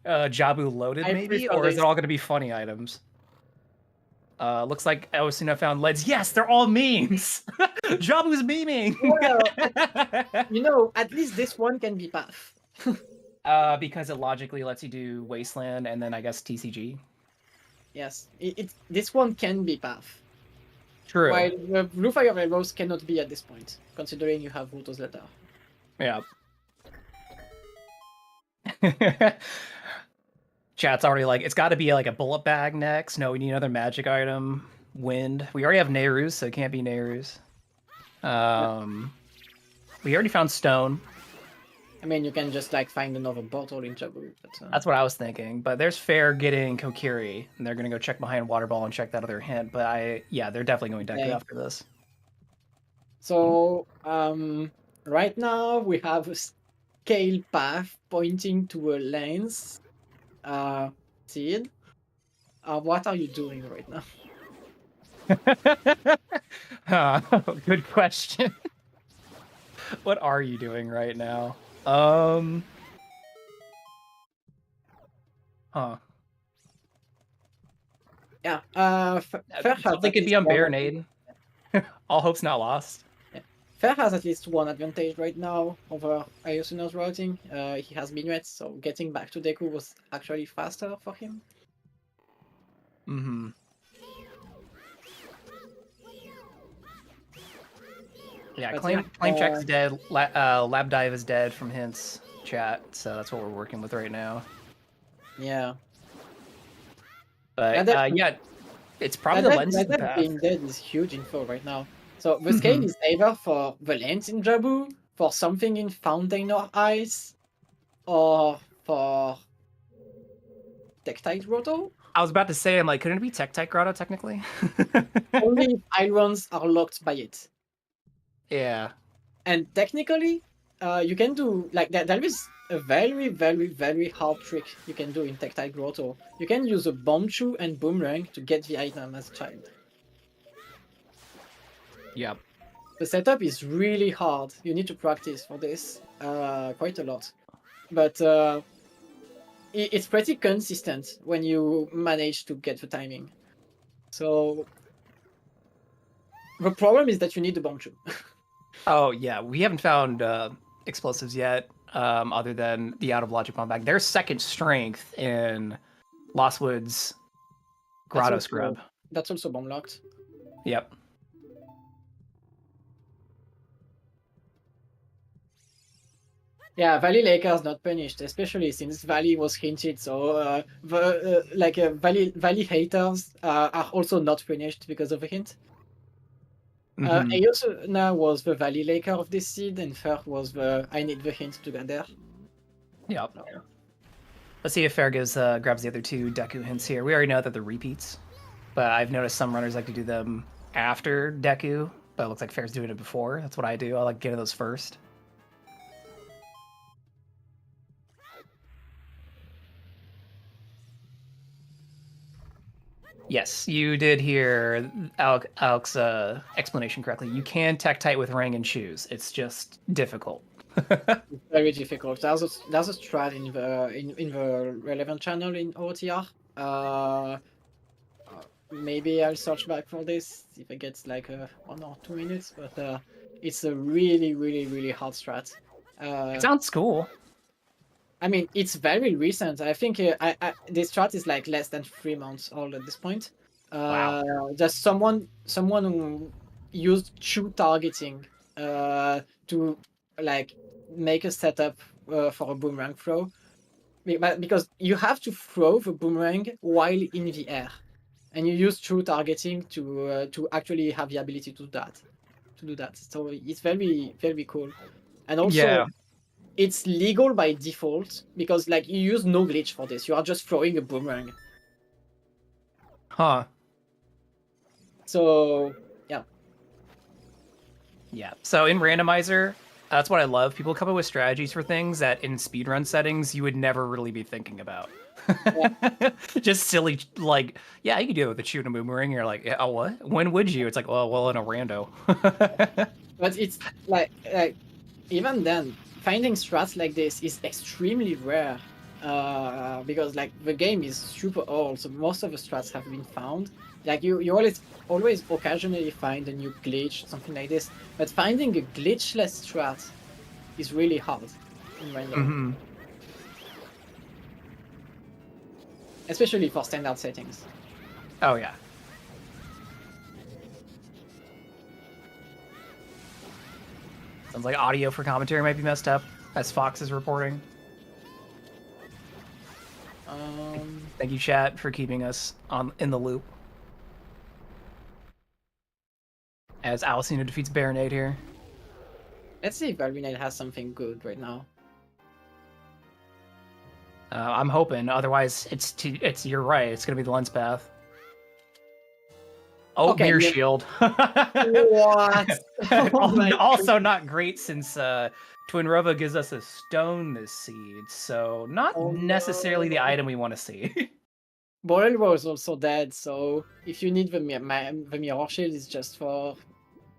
Jabu loaded, maybe? Or is it all going to be funny items? Looks like Aosuna found leads. Yes, they're all memes! Jabu's memeing! Well, at least this one can be path. Because it logically lets you do Wasteland and then I guess TCG. Yes, this one can be path. True. While Blue Fire Arrows cannot be at this point, considering you have Bruto's letter. Yeah. Chat's already like, it's got to be like a bullet bag next. No, we need another magic item. Wind. We already have Nehru's, so it can't be Nehru's. We already found stone. I mean, you can just like find another bottle in Jabu. But, That's what I was thinking. But there's Fair getting Kokiri, and they're gonna go check behind Water Ball and check that other hint. But they're definitely going Deku Okay. after this. So right now we have a scale path pointing to a lens. Seed. What are you doing right now? Good question. What are you doing right now? Huh. Yeah. Fair has Something at could be least on one Baronade. All hope's not lost. Fair has at least one advantage right now over Aosuna's routing. He has minuets, so getting back to Deku was actually faster for him. Mm-hmm. Yeah, But claim yeah, check is dead. Lab dive is dead from hints chat, so that's what we're working with right now. Yeah. But it's probably the lens That path. being dead is huge info right now. So the scale is either for the lens in Jabu, for something in Fountain or Ice, or for Tektite Grotto. I was about to say, I'm like, couldn't it be Tektite Grotto technically? Only if irons are locked by it. Yeah. And technically, you can do like that. There is a very, very, very hard trick you can do in Tektite Grotto. You can use a bomb chew and boomerang to get the item as a child. Yep. The setup is really hard. You need to practice for this quite a lot. But it's pretty consistent when you manage to get the timing. So the problem is that you need the bomb chew. Oh yeah, we haven't found explosives yet, other than the out of logic bomb bag. There's second strength in Lost Woods Grotto Scrub. That's also bomb locked. Yep. Yeah, Valley Lakers not punished, especially since Valley was hinted. So Valley haters are also not punished because of a hint. Aosuna was the Valley Laker of this seed, and Fer was the I need the hint to get there. Yep. Let's see if Fair grabs the other two Deku hints here. We already know that they're repeats, but I've noticed some runners like to do them after Deku, but it looks like Fair's doing it before. That's what I do. I like getting those first. Yes, you did hear Alex's explanation correctly. You can Tektite with Ring and Shoes. It's just difficult. It's very difficult. There's a strat in the relevant channel in OTR. Maybe I'll search back for this if it gets like 1 or 2 minutes, but it's a really, really, really hard strat. It sounds cool. I mean, it's very recent. I think this strat is like less than 3 months old at this point. Wow. Just someone who used true targeting to like make a setup for a boomerang throw, because you have to throw the boomerang while in the air, and you use true targeting to actually have the ability to do that. So it's very, very cool, and also it's legal by default because like you use no glitch for this. You are just throwing a boomerang. Huh. So yeah. Yeah. So in Randomizer, that's what I love. People come up with strategies for things that in speedrun settings you would never really be thinking about. Yeah. Just silly, like, yeah, you can do it with a shoot and boomerang. You're like, oh, what? When would you? It's like, well, in a rando. But it's like even then, finding strats like this is extremely rare because like the game is super old, so most of the strats have been found. Like you always occasionally find a new glitch, something like this, but finding a glitchless strat is really hard in random, especially for standard settings. Oh yeah. Sounds like audio for commentary might be messed up, as Fox is reporting. Thank you, chat, for keeping us in the loop. As Aosuna defeats Baronade here. Let's see if Baronade has something good right now. I'm hoping. Otherwise, you're right. It's gonna be the lens path. Oh, Okay, Mirror yeah. Shield. What? Oh my Also goodness. not great since Twin Rova gives us a stone this seed, so not necessarily the item we want to see. Borrelwa is also dead, so if you need the mirror shield, it's just for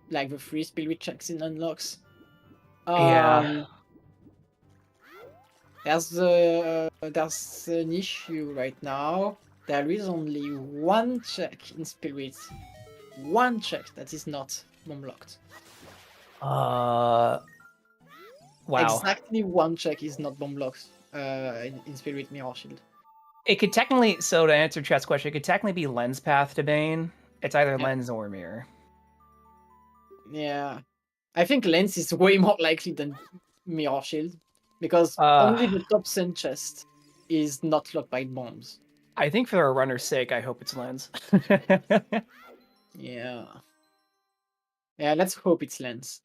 like the free spirit checks in unlocks. Yeah. There's an issue right now. There is only one check in spirit. One check that is not bomb locked. Wow. Exactly one check is not bomb locked in spirit mirror shield. It could technically, so to answer chat's question, it could technically be lens path to Bane. It's either lens or mirror. Yeah. I think lens is way more likely than mirror shield because only the top cent chest is not locked by bombs. I think for a runner's sake, I hope it's lens. Yeah. Yeah, let's hope it's lens.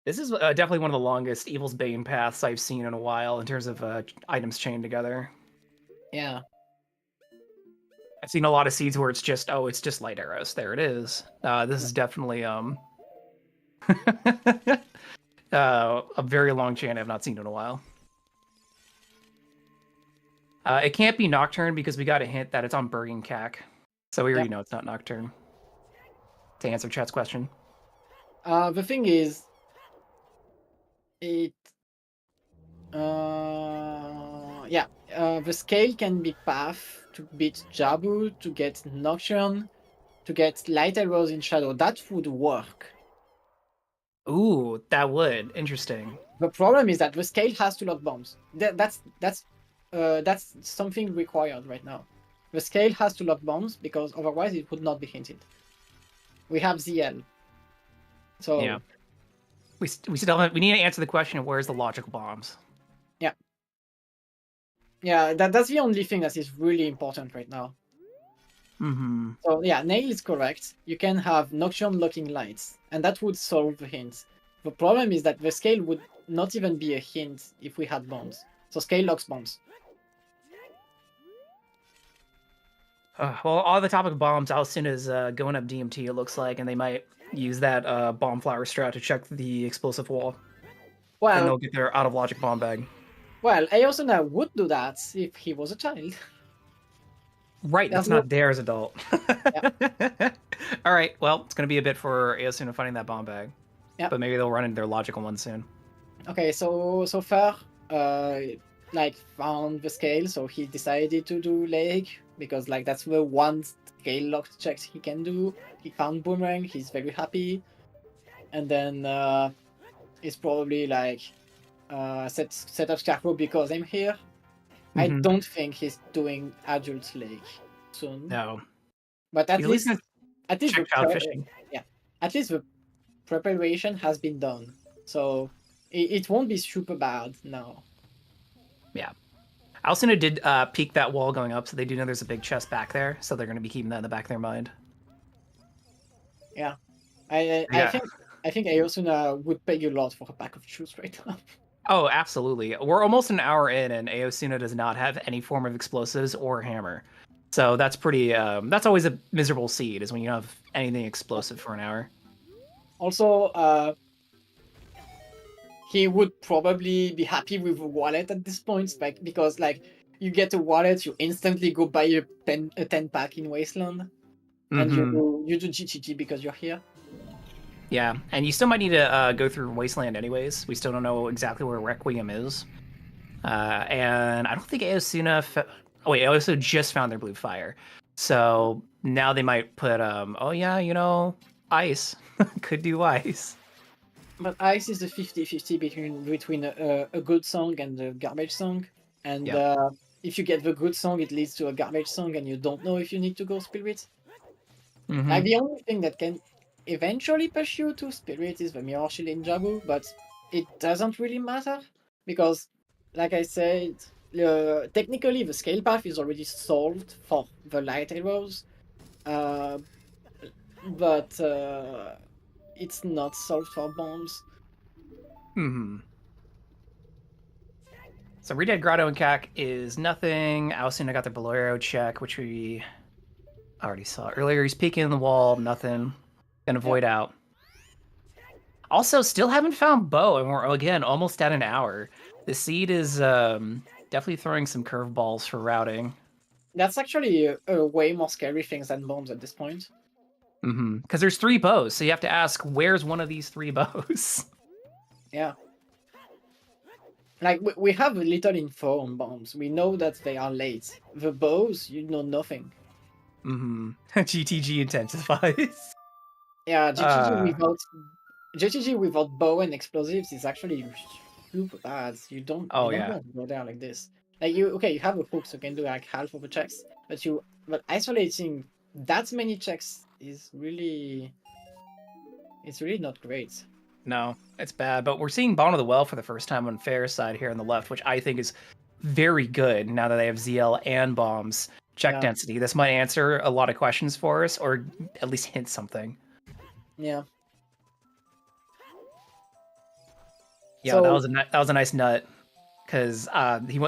This is definitely one of the longest Evil's Bane paths I've seen in a while in terms of items chained together. Yeah. I've seen a lot of seeds where it's just light arrows. There it is. This is definitely a very long chain I've not seen in a while. It can't be Nocturne because we got a hint that it's on Bergen Cac. So we already know it's not Nocturne. To answer chat's question. The thing is, the scale can be path to beat Jabu, to get Nocturne, to get light arrows in shadow. That would work. Ooh, that would. Interesting. The problem is that the scale has to lock bombs. That's something required right now. The scale has to lock bombs because otherwise it would not be hinted. We have ZL. So yeah, we still have, we need to answer the question of where's the logical bombs. Yeah, that's the only thing that is really important right now. Mm-hmm. So yeah, Nail is correct. You can have Nocturne locking lights, and that would solve the hint. The problem is that the scale would not even be a hint if we had bombs. So scale locks bombs. Well, on the topic of bombs, Aosuna is going up DMT, it looks like, and they might use that bomb flower strat to check the explosive wall. Well, and they'll get their out of logic bomb bag. Well, Aosuna would do that if he was a child. Right, that's not there as adult. All right, well, it's going to be a bit for Aosuna finding that bomb bag. Yeah. But maybe they'll run into their logical one soon. Okay, so far, like, found the scale, so he decided to do leg, because, like, that's the one scale locked checks he can do. He found Boomerang, he's very happy. And then, it's probably, like, set up Scarecrow because I'm here. Mm-hmm. I don't think he's doing adult leg soon. No. But at least the preparation has been done. So it won't be super bad now. Yeah. Aosuna did peek that wall going up, so they do know there's a big chest back there, so they're going to be keeping that in the back of their mind. Yeah. I think Aosuna would pay you a lot for a pack of shoes right now. Oh, absolutely. We're almost an hour in, and Aosuna does not have any form of explosives or hammer. So that's pretty, that's always a miserable seed, is when you don't have anything explosive for an hour. Also, he would probably be happy with a wallet at this point, like, because, like, you get a wallet, you instantly go buy a 10 pack in Wasteland, and you do GGG because you're here. Yeah, and you still might need to go through Wasteland anyways. We still don't know exactly where Requiem is. And I don't think Aosuna... Aosuna just found their blue fire. So now they might put, ice. Could do ice. But ice is a 50-50 between a good song and a garbage song. And if you get the good song, it leads to a garbage song, and you don't know if you need to go Spirit. Mm-hmm. Like, the only thing that can eventually push you to Spirit is the Mirror Shield in Jabu, but it doesn't really matter because, like I said, technically the scale path is already solved for the light arrows, uh, but it's not solved for bombs. Hmm. So Redead Grotto and Cac is nothing. Aosuna got the Bolero check, which we already saw earlier. He's peeking in the wall, nothing. Gonna void out. Also, still haven't found Bo, and we're again almost at an hour. The seed is definitely throwing some curveballs for routing. That's actually a way more scary thing than bombs at this point. Because there's 3 bows, so you have to ask, where's one of these 3 bows? Yeah. Like, we have little info on bombs. We know that they are late. The bows, you know nothing. GTG intensifies. Yeah, GTG without bow and explosives is actually super bad. You don't want to go there like this. Like, you have a hook, so you can do like half of the checks, but isolating that many checks is really, it's really not great. No, it's bad, but we're seeing Bond of the Well for the first time on Fair's side here on the left, which I think is very good now that they have ZL and bombs. Check density. This might answer a lot of questions for us, or at least hint something. Yeah. Yeah, so, that was a nice nut, because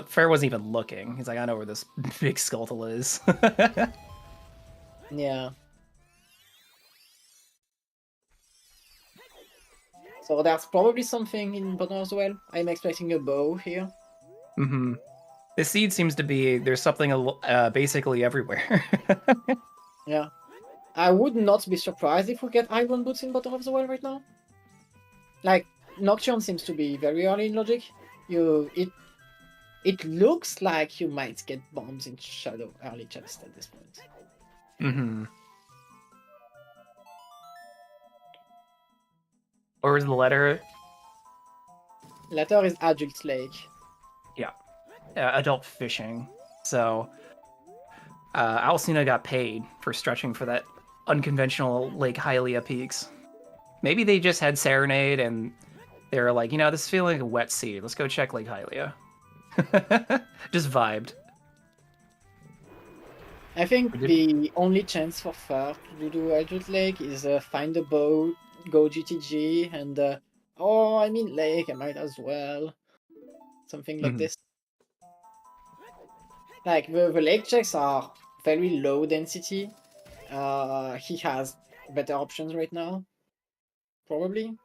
Fair wasn't even looking. He's like, I know where this big Skulltule is. Yeah. So there's probably something in bottom as well. I'm expecting a bow here. This seed seems to be, there's something basically everywhere. Yeah. I would not be surprised if we get Iron Boots in bottom of the well right now. Like, Nocturne seems to be very early in logic. It looks like you might get bombs in Shadow early chest at this point. Or was the letter? Letter is Adult Lake. Yeah. Adult fishing. So, Aosuna got paid for stretching for that unconventional Lake Hylia peaks. Maybe they just had Serenade and they were like, this is feeling like a wet seed. Let's go check Lake Hylia. Just vibed. I think the only chance for Fur to do Adult Lake is find a bow, go GTG, and Lake, I might as well. Something like this. Like, the lake checks are very low density. He has better options right now. Probably.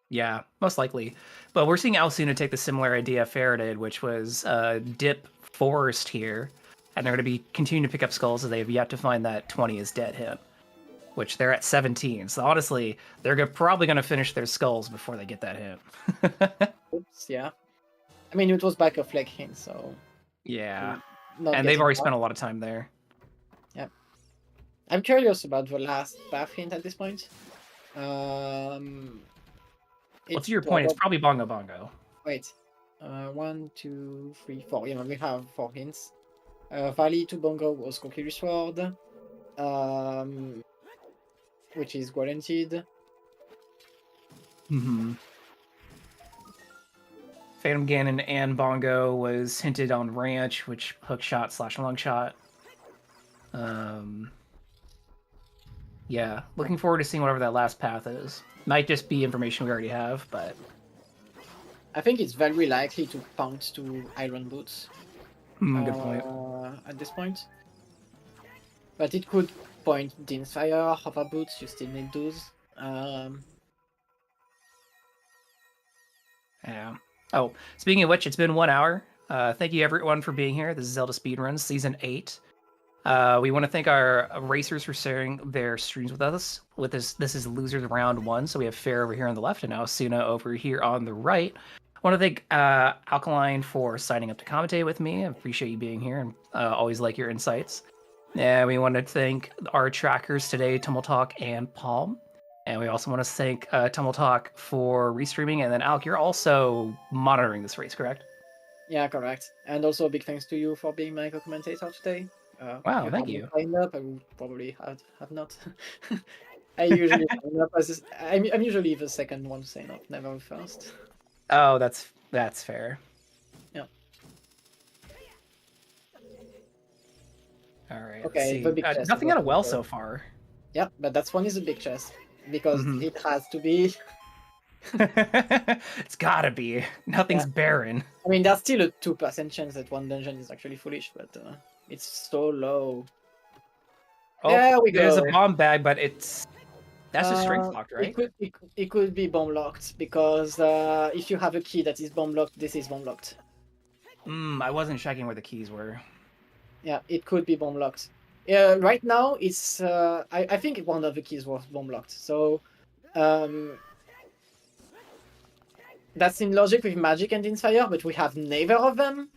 Yeah, most likely. But we're seeing Aosuna take the similar idea Fair did, which was dip forest here, and they're going to be continuing to pick up skulls as they have yet to find that 20 is dead hit, which they're at 17. So honestly, they're probably going to finish their skulls before they get that hit. Oops, yeah. I mean, it was back of leg hint, so... Yeah, and they've already spent a lot of time there. Yeah. I'm curious about the last path hint at this point. What's your point? It's probably Bongo Bongo. Wait. 1, 2, 3, 4. Yeah, we have 4 hints. Valley to Bongo was Kokiri Sword. Which is guaranteed. Phantom Ganon and Bongo was hinted on Ranch, which hook shot / long shot. Yeah, looking forward to seeing whatever that last path is. Might just be information we already have, but... I think it's very likely to point to Iron Boots. Good point. At this point. But it could point Din's Fire, Hover Boots, you still need those. Yeah. Oh, speaking of which, it's been 1 hour. Thank you everyone for being here. This is Zelda Speedruns, Season 8. We want to thank our racers for sharing their streams with us. This is Losers Round 1, so we have Fair over here on the left and Aosuna over here on the right. I want to thank Alkaline for signing up to commentate with me. I appreciate you being here and always like your insights. And we want to thank our trackers today, Tummeltalk and Palm. And we also want to thank Tummeltalk for restreaming. And then, Alk, you're also monitoring this race, correct? Yeah, correct. And also a big thanks to you for being my co-commentator today. Wow, thank you. Signed up, I would probably have not. I usually sign up as I'm usually the second one to sign up, never the first. Oh, that's fair. Yeah. All right, let's Okay, the see. big chest. Nothing out of well so far. Yeah, but that's one is a big chest because Mhm. it has to be. It's gotta be. Nothing's barren. I mean, there's still a 2% chance that one dungeon is actually foolish, but it's so low. Oh, There we there's go. a bomb bag, but that's just strength locked, It right? could it could be bomb locked because if you have a key that is bomb locked, this is bomb locked. I wasn't checking where the keys were. Yeah, it could be bomb locked. Right now it's I think one of the keys was bomb locked. So um, that's in logic with magic and inspire, but we have neither of them.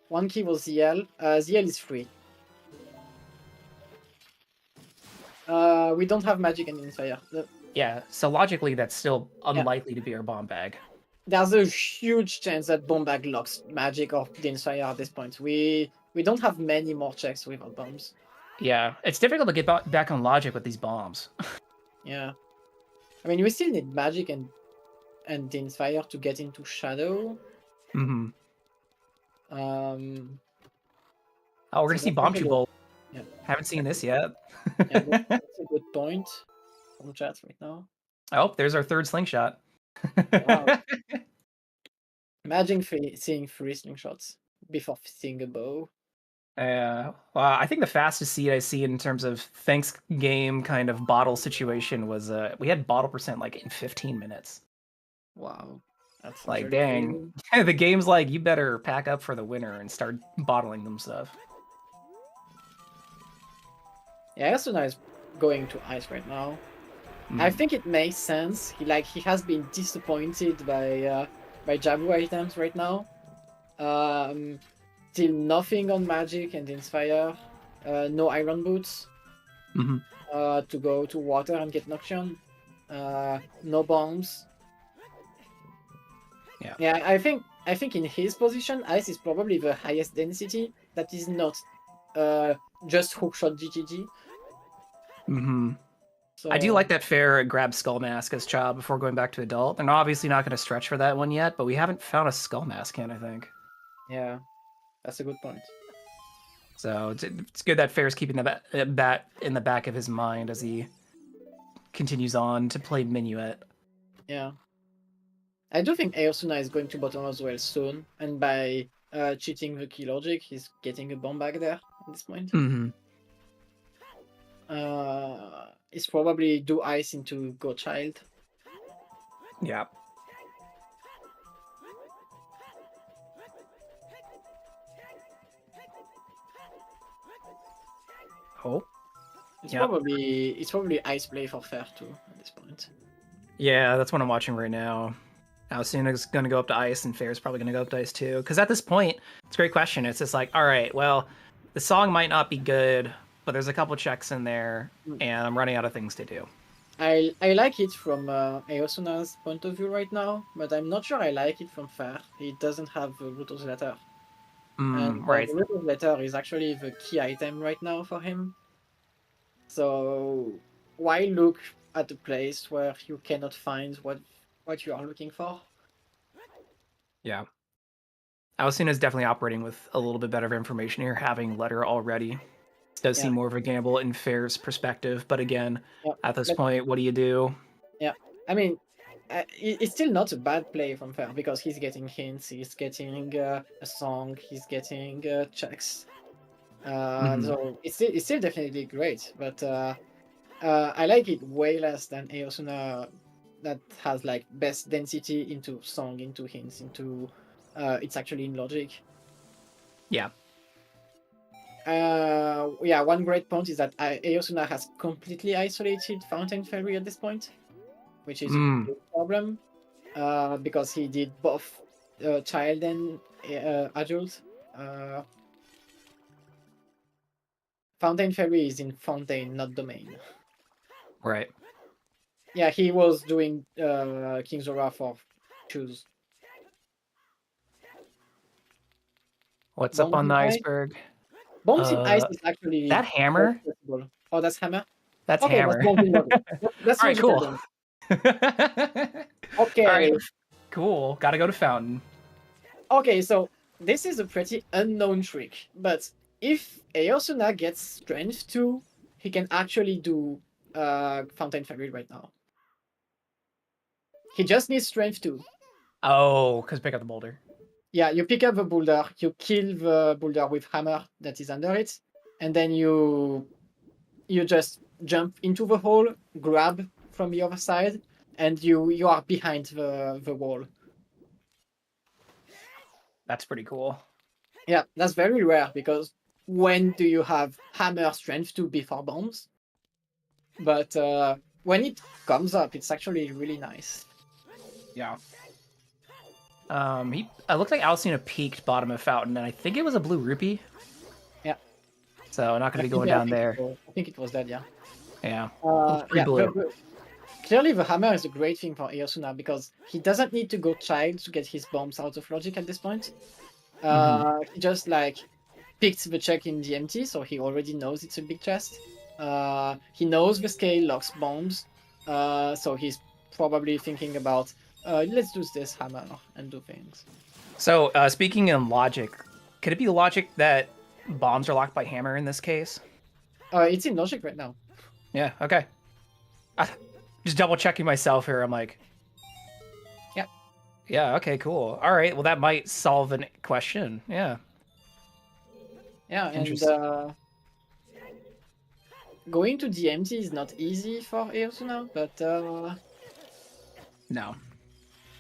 One key was ZL. ZL is free. We don't have magic and inspire. Yeah, so logically, that's still unlikely to be our bomb bag. There's a huge chance that bomb bag locks magic or the inspire at this point. We don't have many more checks without bombs. Yeah, it's difficult to get back on logic with these bombs. Yeah, I mean we still need magic and the inspire to get into shadow. Mm-hmm. Um. Oh, we're gonna see bomb bolt. Yeah. Haven't seen this yet. Yeah, that's a good point from chat right now. Oh, there's our third slingshot. Wow. Imagine seeing 3 slingshots before seeing a bow. Well, I think the fastest seed I see in terms of thanks game kind of bottle situation was we had bottle percent like in 15 minutes. Wow, that's like dang. The game's like you better pack up for the winter and start bottling them stuff. Yeah, Aosuna is going to ice right now. I think it makes sense. He has been disappointed by Jabu items right now. Still nothing on magic and inspire. No iron boots. To go to water and get Nocturne. No bombs. Yeah. Yeah, I think in his position, ice is probably the highest density. That is not just hookshot GGG. So... I do like that Fair grab Skull Mask as child before going back to adult. They're obviously not going to stretch for that one yet, but we haven't found a Skull Mask yet, I think. Yeah, that's a good point. So it's good that Fair's keeping that in the back of his mind as he continues on to play Minuet. Yeah. I do think Aosuna is going to bottom as well soon, and by cheating the key logic, he's getting a bomb back there at this point. It's probably do ice into Go Child. Yeah. Oh. It's probably ice play for Fair too at this point. Yeah, that's what I'm watching right now. Aosuna's going to go up to ice, and Fair's probably going to go up to ice too. Because at this point, it's a great question. It's just like, all right, well, the song might not be good, but there's a couple checks in there, and I'm running out of things to do. I like it from Aosuna's point of view right now, but I'm not sure I like it from Fair. He doesn't have the Brutus letter. And right. the Brutus letter is actually the key item right now for him. So why look at a place where you cannot find what you are looking for? Yeah. Aosuna is definitely operating with a little bit better information here, having letter already. It does seem more of a gamble in Fair's perspective, but again, at this point, what do you do? Yeah, I mean, it's still not a bad play from Fair because he's getting hints, he's getting a song, he's getting checks. So it's still definitely great, but I like it way less than Aosuna that has like best density into song, into hints, into it's actually in logic. Yeah. One great point is that Aosuna has completely isolated Fountain Fairy at this point, which is a big problem because he did both child and adult. Fountain Fairy is in Fontaine, not Domain. Right. Yeah, he was doing King Zora for Choose. What's up on the iceberg? Bombs in Ice is actually... That hammer? Oh, that's hammer? That's hammer. That's all right, cool. Okay. All right, cool. Gotta go to Fountain. Okay, so this is a pretty unknown trick, but if Aosuna gets strength 2, he can actually do Fountain Fairy right now. He just needs strength 2. Oh, because pick up the boulder. Yeah, you pick up the boulder, you kill the boulder with hammer that is under it, and then you just jump into the hole, grab from the other side, and you are behind the wall. That's pretty cool. Yeah, that's very rare because when do you have hammer strength 2 before bombs? But when it comes up, it's actually really nice. Yeah. He looked like Aosuna peaked bottom of fountain, and I think it was a blue rupee. Yeah. So not gonna be going down there. I think it was that, yeah. Yeah. Yeah, blue. Clearly the hammer is a great thing for Aosuna because he doesn't need to go child to get his bombs out of logic at this point. He just like picked the check in DMT, so he already knows it's a big chest. He knows the scale locks bombs, so he's probably thinking about let's use this hammer and do things. So speaking in logic, could it be logic that bombs are locked by hammer in this case? It's in logic right now. Yeah. Okay. Just double checking myself here. I'm like, yeah. Yeah. Okay. Cool. All right. Well, that might solve a question. Yeah. Yeah, and going to DMT is not easy for Aosuna, but no.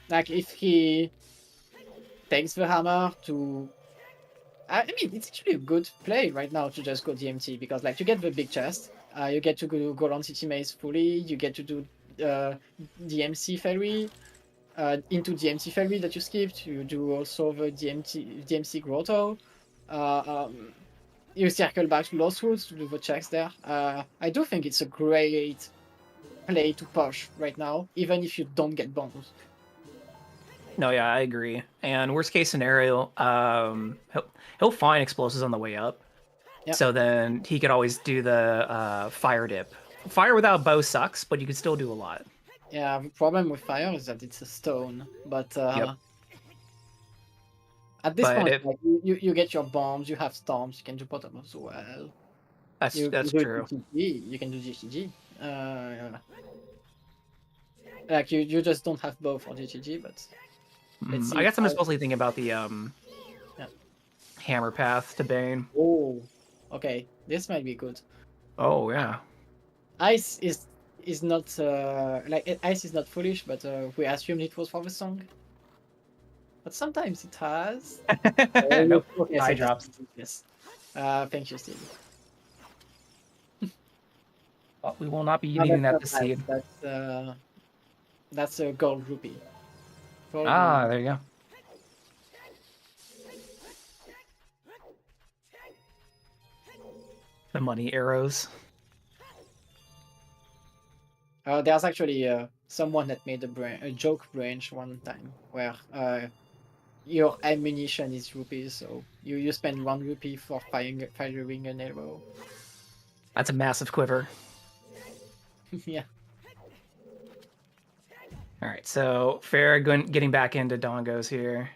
Like if he takes the hammer to, I mean, it's actually a good play right now to just go DMT because like you get the big chest, you get to go on City Maze fully, you get to do DMC ferry. Into DMC ferry that you skipped, you do also the DMC grotto. You circle back to Lost Woods to do the checks there. I do think it's a great play to push right now, even if you don't get bombs. No, yeah, I agree. And worst case scenario, he'll find explosives on the way up. Yep. So then he could always do the fire dip. Fire without bow sucks, but you can still do a lot. Yeah, the problem with fire is that it's a stone, but at this point, like, you get your bombs, you have storms, you can do bottom as well. That's true. You can do GTG. Like you just don't have bow for GTG, but I guess I'm especially thinking about the hammer path to Bane. Oh, okay, this might be good. Oh yeah. Ice is not like ice is not foolish, but we assumed it was for the song. But sometimes it has. Nope. Okay, eye drops. Yes. Thank you, Steve. Well, we will not be needing that this seed. That's a gold rupee. There you go. The money arrows. There's actually someone that made a joke branch one time where your ammunition is rupees, so you spend 1 rupee for firing an arrow. That's a massive quiver. Yeah. All right, so Fair getting back into Dongos here,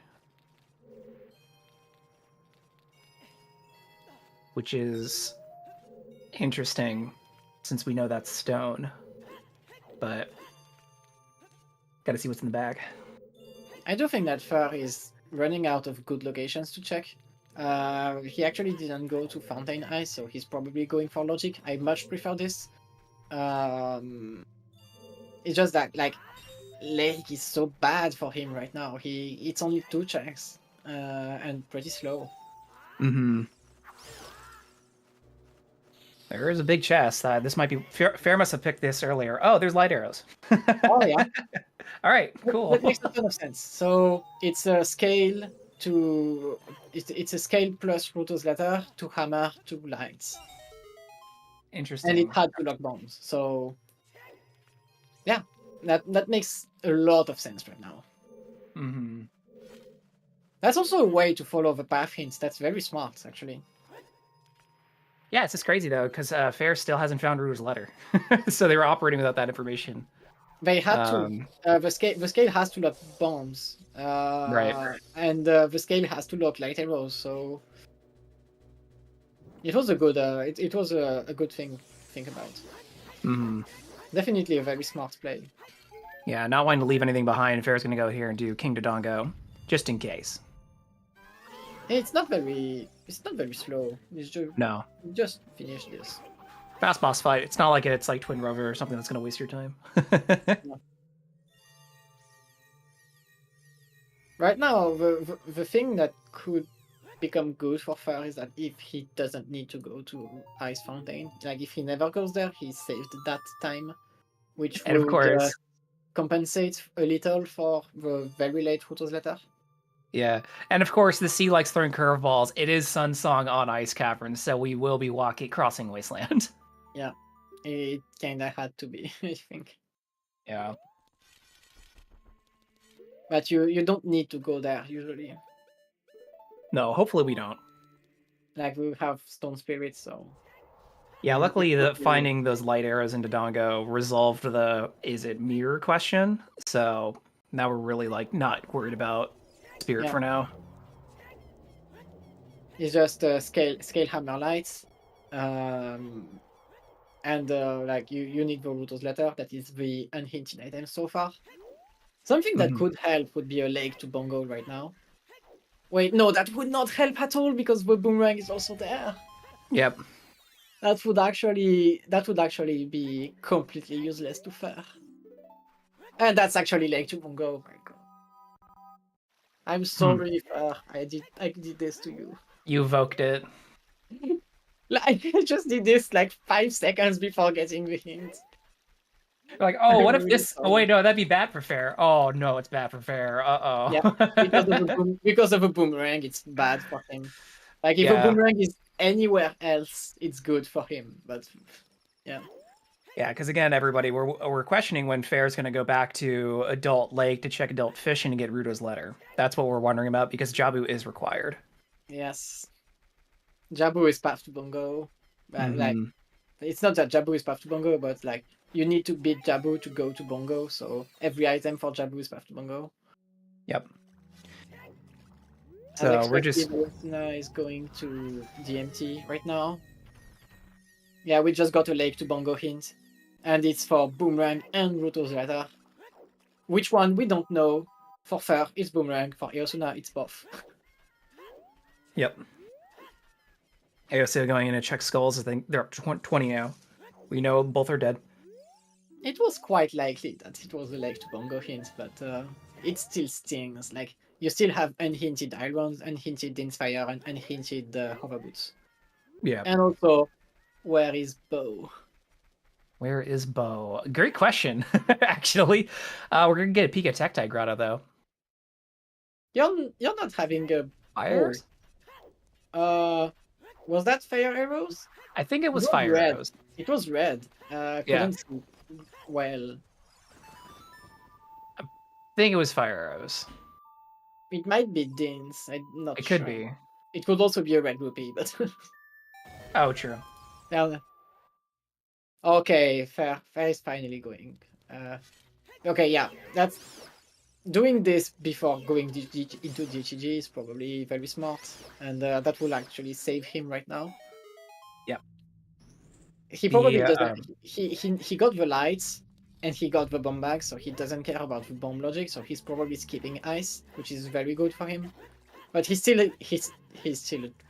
which is interesting since we know that's stone, but gotta see what's in the bag. I do think that Fair is running out of good locations to check. He actually didn't go to Fountain Ice, so he's probably going for Logic. I much prefer this. It's just that like Lake is so bad for him right now. It's only 2 checks and pretty slow. There is a big chest. This might be Fair must have picked this earlier. Oh, there's light arrows. Oh yeah. All right, cool. That makes a ton of sense. So it's a scale to it's a scale plus Roto's letter to hammer to lights. Interesting. And it had to lock bombs. So yeah, that makes a lot of sense right now. That's also a way to follow the path hints. That's very smart, actually. Yeah, it's just crazy though, because Fair still hasn't found Ruru's letter, so they were operating without that information. They had to. The scale has to lock bombs. Right. And the scale has to lock light arrows. So It was a good. It was a good thing to think about. Mm-hmm. Definitely a very smart play. Yeah, not wanting to leave anything behind. Fair's gonna go here and do King Dodongo, just in case. It's not very. It's not very slow. It's No. just finish this. Fast boss fight. It's not like it's like Twin Rover or something that's gonna waste your time. Yeah. Right now, the thing that could become good for Fer is that if he doesn't need to go to Ice Fountain, like if he never goes there, he saved that time, which And of would course, compensate a little for the very late photos letter. yeah. And of course, the sea likes throwing curveballs. It is Sun Song on Ice Cavern, so we will be crossing Wasteland. Yeah, it kinda had to be, I think. Yeah. But you don't need to go there usually. No, hopefully we don't. Like we have Stone Spirits, so Yeah, it luckily would be... finding those light arrows in Dodongo resolved the is it mirror question. So now we're really like not worried about spirit Yeah. for now. It's just scale hammer lights, and like you need the Ruto's letter. That is the unhinted item so far. Something that could help would be a lake to Bongo right now. Wait, no, that would not help at all because the boomerang is also there. Yep. That would actually be completely useless to Fer. And that's actually lake to Bongo. Oh my god. I'm sorry, Fer. I did this to you. You evoked it. Like I just did this like 5 seconds before getting the hint. Like, oh, what if really this? Oh, wait, no, that'd be bad for Fair. Oh no, it's bad for Fair. Yeah, because of a boomerang, it's bad for him. Like if a Yeah. boomerang is anywhere else, it's good for him. But yeah, Yeah, because again, everybody, we're questioning when Fair's going to go back to Adult Lake to check Adult Fishing and get Ruto's letter. That's what we're wondering about because Jabu is required. yes, Jabu is path to Bongo. But like, it's not that Jabu is path to Bongo, but like you need to beat Jabu to go to Bongo. So every item for Jabu is path to Bongo. Yep. As So we're just expected, Aosuna is going to DMT right now. Yeah, we just got a lake to Bongo hint, and it's for Boomerang and Ruto's letter. Which one we don't know. For Fer, it's Boomerang. For Aosuna, it's both. Yep. AOC going in to check skulls. I think they're up to 20 now. We know both are dead. It was quite likely that it was a lake to Bongo hint, but it still stings. Like, you still have unhinted Irons, unhinted Dinspire, and unhinted Hoverboots. Yeah. And also, where is Bo? Where is Bo? Great question, actually. We're going to get a peek at Tectite Grotto, though. You're not having a... Fire arrows? Was that fire arrows? I think it was fire arrows. It was red. Couldn't see well. I think it was fire arrows. It might be Dins. I'm not sure. It could be. It could also be a red rupee, but... Oh, true. Yeah. Okay, Fair is finally going. Okay, yeah, that's... Doing this before going into DGG is probably very smart, and that will actually save him right now. Yep. He probably doesn't... He got the lights, and he got the bomb bag, so he doesn't care about the bomb logic, so he's probably skipping ice, which is very good for him. But he's still a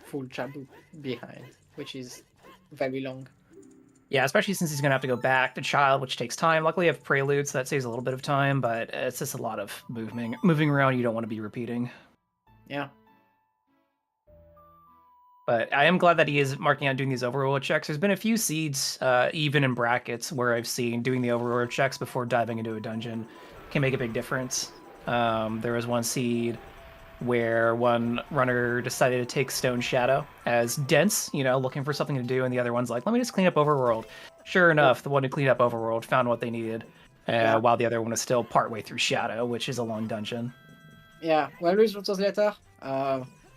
full Chabu behind, which is very long. Yeah, especially since he's going to have to go back to Child, which takes time. Luckily, I have Prelude, so that saves a little bit of time, but it's just a lot of moving around you don't want to be repeating. Yeah. But I am glad that he is marking out doing these overworld checks. There's been a few seeds, even in brackets, where I've seen doing the overworld checks before diving into a dungeon can make a big difference. There was one seed where one runner decided to take Stone Shadow as dense, looking for something to do, and the other one's like, let me just clean up Overworld. Sure enough, the one who cleaned up Overworld found what they needed, while the other one was still partway through Shadow, which is a long dungeon. Yeah, well, Luis Rutos later.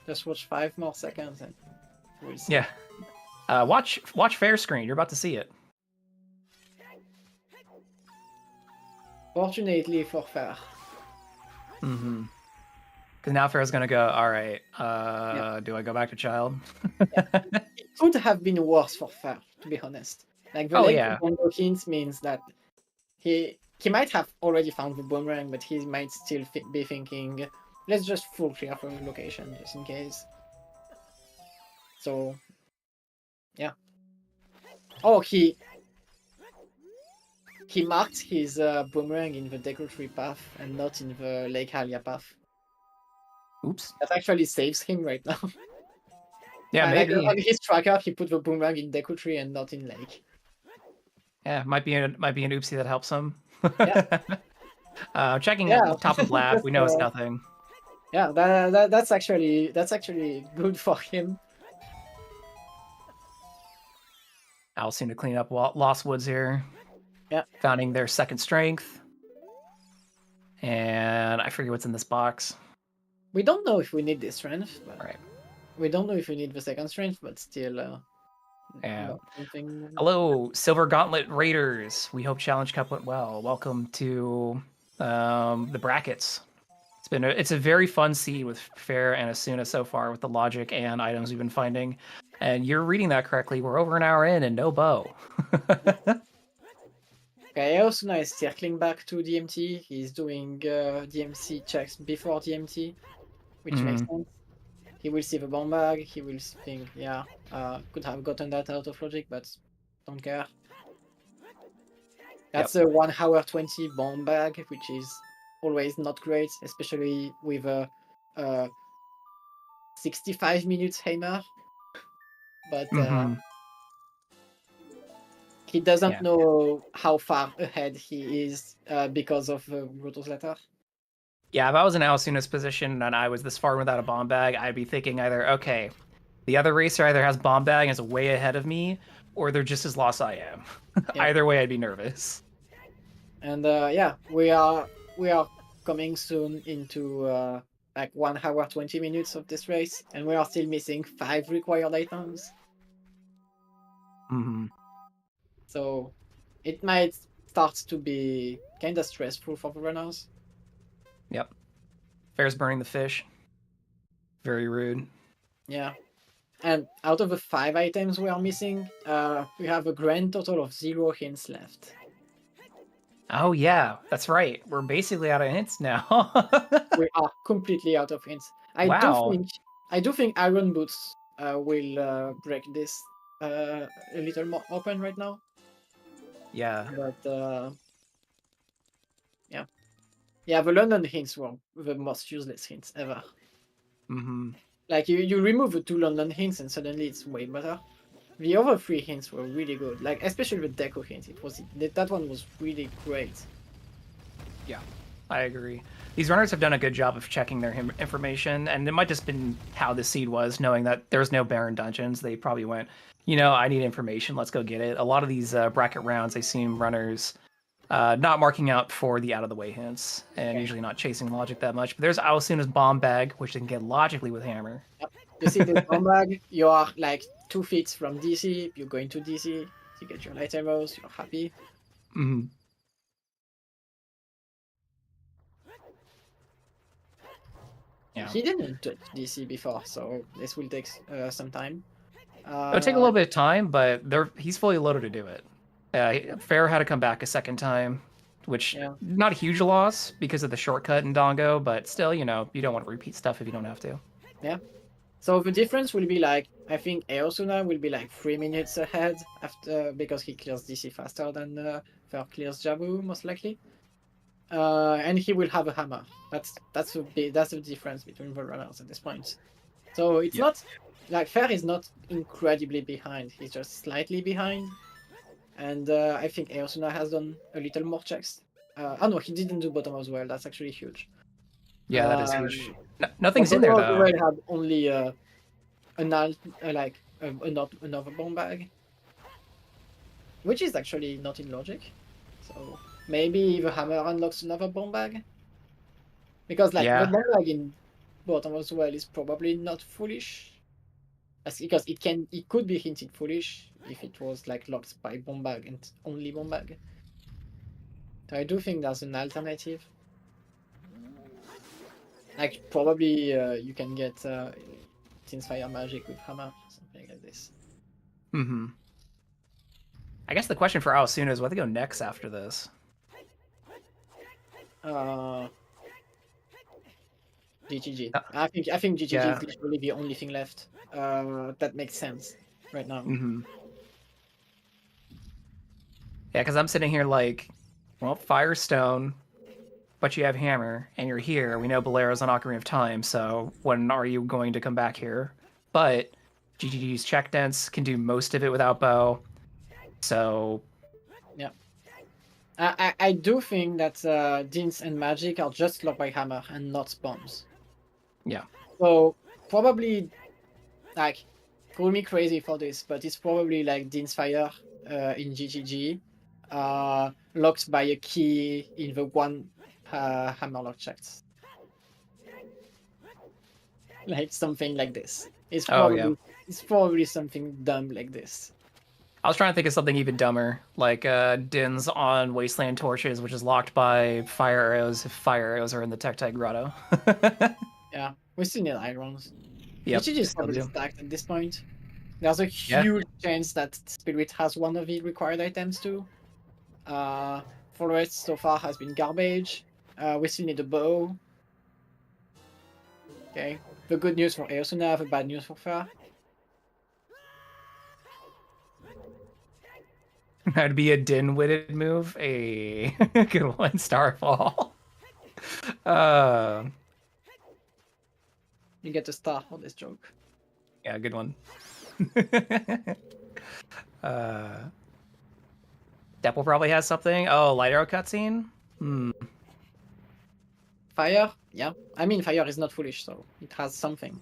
Just watch 5 more seconds and we'll see. Yeah. Watch Fair Screen, you're about to see it. Fortunately for Fair. Mm-hmm. Because now Fair's gonna go, all right, do I go back to Child? could have been worse for Fer, to be honest. Like the Oh leg yeah, combo hint means that he might have already found the boomerang, but he might still be thinking, let's just full clear from the location just in case. So yeah. Oh, he marked his boomerang in the Deku Tree path and not in the Lake Hylia path. oops. That actually saves him right now. Yeah, Like maybe. on his tracker, he put the boomerang in Deku Tree and not in Lake. Yeah, might be an oopsie that helps him. Yeah. Checking Yeah. top of lab, Just, we know it's nothing. yeah, that's actually good for him. Aosuna to clean up Lost Woods here. Yeah. Founding their second strength. And I forget what's in this box. We don't know if we need this strength, but All right. we don't know if we need the second strength, but still, Yeah. not something. Hello, Silver Gauntlet Raiders. We hope Challenge Cup went well. Welcome to the brackets. It's a very fun seed with Fair and Asuna so far with the logic and items we've been finding. And you're reading that correctly. We're over an hour in and no bow. Okay, Aosuna is circling back to DMT. He's doing DMC checks before DMT, which makes sense. He will see the bomb bag. He will think, yeah, could have gotten that out of logic, but don't care. That's a 1 hour 20 bomb bag, which is always not great, especially with a 65 minutes hammer. But he doesn't know how far ahead he is because of Grotto's letter. Yeah, if I was in Aosuna's position and I was this far without a bomb bag, I'd be thinking either, okay, the other racer either has bomb bag and is way ahead of me, or they're just as lost I am. Yeah. Either way, I'd be nervous. And yeah, we are coming soon into like 1 hour 20 minutes of this race, and we are still missing 5 required items. So it might start to be kind of stressful for the runners. Yep. Fair's burning the fish. Very rude. Yeah. And out of the 5 items we are missing, we have a grand total of 0 hints left. Oh yeah, that's right. We're basically out of hints now. We are completely out of hints. I do think Iron Boots will break this a little more open right now. Yeah. But yeah, the London hints were the most useless hints ever. Like you remove the 2 London hints and suddenly it's way better. The other 3 hints were really good, like especially the Deco hint. That one was really great. Yeah, I agree. These runners have done a good job of checking their information, and it might just been how the seed was, knowing that there's no Baron dungeons. They probably went, I need information. Let's go get it. A lot of these bracket rounds, I seen runners not marking out for the out-of-the-way hints, and usually not chasing logic that much. But there's Aosuna's bomb bag, which they can get logically with hammer. Yep. You see this bomb bag, you are like 2 feet from DC, you go into DC, you get your light arrows, you're happy. Yeah. He didn't touch DC before, so this will take some time. It'll take a little bit of time, but he's fully loaded to do it. Fair had to come back a second time, which not a huge loss because of the shortcut in Dongo, but still, you don't want to repeat stuff if you don't have to. Yeah. So the difference will be like, I think Aosuna will be like 3 minutes ahead after because he clears DC faster than Fair clears Jabu, most likely. And he will have a hammer. That's the difference between the runners at this point. So it's not like Fair is not incredibly behind. He's just slightly behind. And I think Aosuna has done a little more checks. Oh no, he didn't do bottom as well. That's actually huge. Yeah, that is huge. Nothing's in there though. Bottom had only another bomb bag, which is actually not in logic. So maybe the hammer unlocks another bomb bag. Because the bomb bag in bottom as well is probably not foolish. Because it could be hinted foolish if it was like locked by bomb bag and only bomb bag. So I do think there's an alternative. Like probably you can get Tin's Fire Magic with hammer, something like this. Mm-hmm. I guess the question for Aosuna is what they go next after this. GGG. Uh, I think GGG yeah. is literally the only thing left. That makes sense right now. Mm-hmm. Yeah, because I'm sitting here like, well, Firestone, but you have Hammer, and you're here. We know Bolero's on Ocarina of Time, so when are you going to come back here? But GGG's check dents can do most of it without bow, so Yeah. I do think that Dins and Magic are just locked by Hammer and not bombs. yeah. So probably like call me crazy for this, but it's probably like Din's Fire in GGG, locked by a key in the one Hammerlock checks. Like something like this. Oh yeah. It's probably something dumb like this. I was trying to think of something even dumber, like Din's on Wasteland Torches, which is locked by fire arrows if fire arrows are in the Tectite Grotto. Yeah, we still need irons. Yep, GGG we is still probably do. stacked at this point. There's a Yeah. huge chance that Spirit has one of the required items too. For the rest, so far has been garbage. We still need a bow. Okay. The good news for Aosuna, the bad news for Fer. That'd be a Din-witted move. A good one, Starfall. Uh, You get a star for this joke. yeah, good one. Deppel probably has something. Oh, light arrow cutscene. Hmm. Fire? Yeah. I mean, fire is not foolish, so it has something.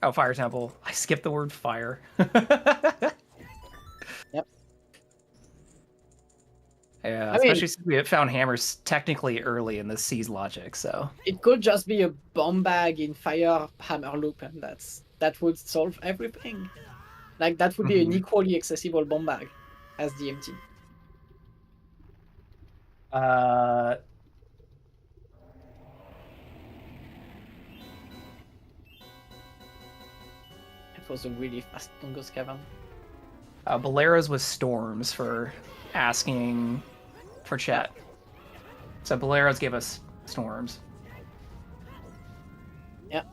Oh, Fire Temple. I skipped the word fire. Yep. Yeah, I especially mean, since we had found hammers technically early in the C's logic, so. it could just be a bomb bag in fire hammer loop, and that would solve everything. Like, that would be an equally accessible bomb bag as DMT. Uh, It was a really fast Tungus Cavern. Bolero's with storms for asking for chat. So Bolero's gave us storms. Yeah.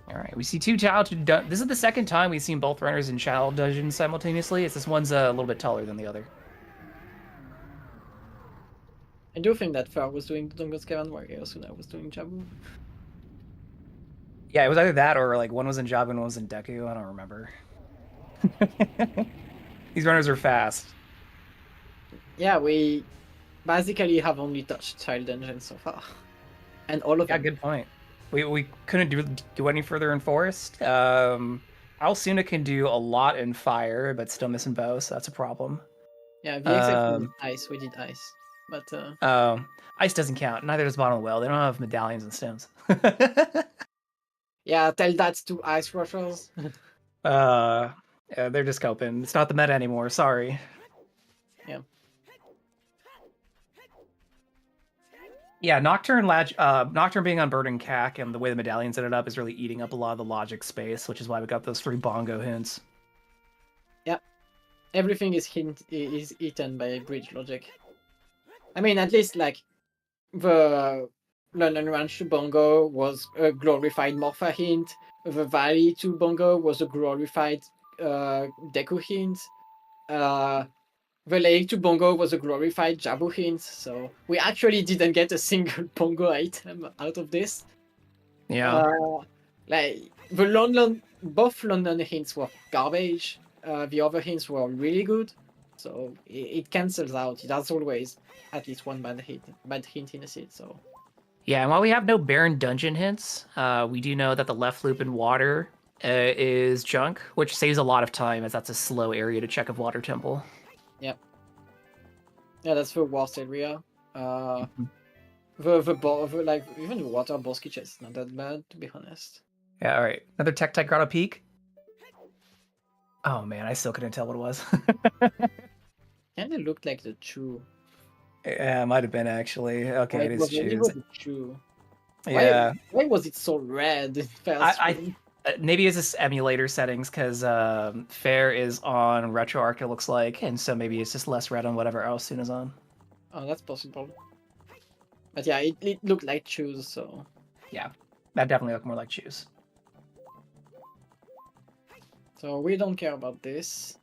All right, we see two childhood. This is the second time we've seen both runners in child dungeons simultaneously. It's this one's a little bit taller than the other. I do think that Fer was doing the Tungus Cavern while Aosuna was doing Jabu. Yeah, it was either that or like one was in Jabu and one was in Deku. I don't remember. These runners are fast. Yeah, we basically have only touched child dungeons so far. And all of Yeah, them. good point. We couldn't do any further in forest. Aosuna can do a lot in fire, but still missing bow, so that's a problem. Yeah, the exception is ice. We did ice. But Ice doesn't count. Neither does bottom of the well. They don't have medallions and stones. yeah, tell that to ice rushers. Yeah, they're just coping. It's not the meta anymore. Sorry. Yeah. Yeah, Nocturne being on Bird and Cack and the way the medallions ended up is really eating up a lot of the logic space, which is why we got those 3 bongo hints. Yep. Everything is eaten by bridge logic. I mean, at least like the London Ranch to Bongo was a glorified Morpha hint. The Valley to Bongo was a glorified Deku hint. The Lake to Bongo was a glorified Jabu hint. So we actually didn't get a single Bongo item out of this. Yeah. Like both London hints were garbage. The other hints were really good. So it cancels out. It has always at least one bad hint in a seed. So Yeah, and while we have no barren dungeon hints, we do know that the left loop in water is junk, which saves a lot of time as that's a slow area to check of Water Temple. Yep. Yeah, that's the worst area. Like even the water boss kitchen is not that bad, to be honest. Yeah, all right. Another Tectite Grotto Peak. Oh man, I still couldn't tell what it was. Kinda looked like the Chew. Yeah, it might have been actually. Okay, it is It Choose. was a Chew. Yeah, Why was it so red in first I screen? maybe it's just emulator settings because Fair is on RetroArch, it looks like, and so maybe it's just less red on whatever Aosuna's on. Oh, that's possible. But yeah, it looked like shoes, so Yeah, that definitely looked more like shoes. we don't care about this.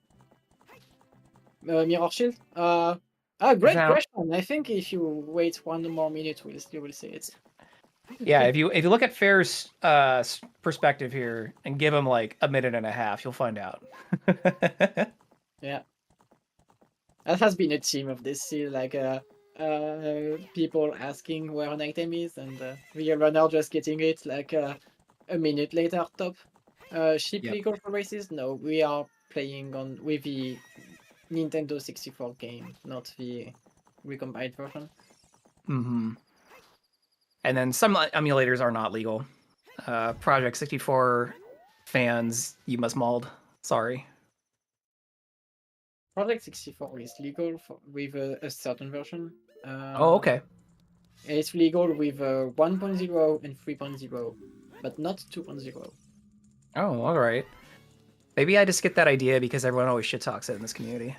Mirror shield. Is Great that question. I think if you wait 1 more minute, you will see it. yeah, if you look at Fair's perspective here and give him like a minute and a half, you'll find out. Yeah, that has been a theme of this series, like people asking where an item is, and the runner just getting it like a minute later top. Ship Yep. legal for races? No, we are playing on with the Nintendo 64 game, not the recombined version. Mm-hmm. And then some emulators are not legal. Project 64 fans, you must mold. Sorry. Project 64 is legal with a certain version. Oh, okay. It's legal with 1.0 and 3.0, but not 2.0. Oh, all right. Maybe I just get that idea because everyone always shit talks it in this community.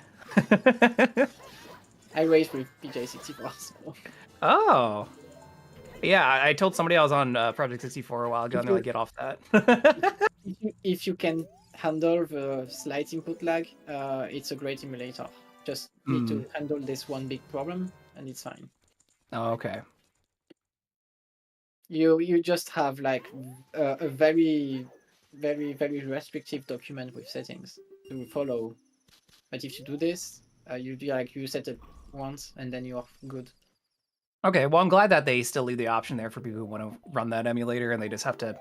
I raced with PJ64, so. Oh. Yeah, I told somebody I was on Project 64 a while ago, and they're like, get off that. If you can handle the slight input lag, it's a great emulator. Just need to handle this one big problem, and it's fine. Oh, okay. You just have like a very restrictive document with settings to follow. But if you do this, you set it once and then you are good. Okay, well, I'm glad that they still leave the option there for people who want to run that emulator and they just have to,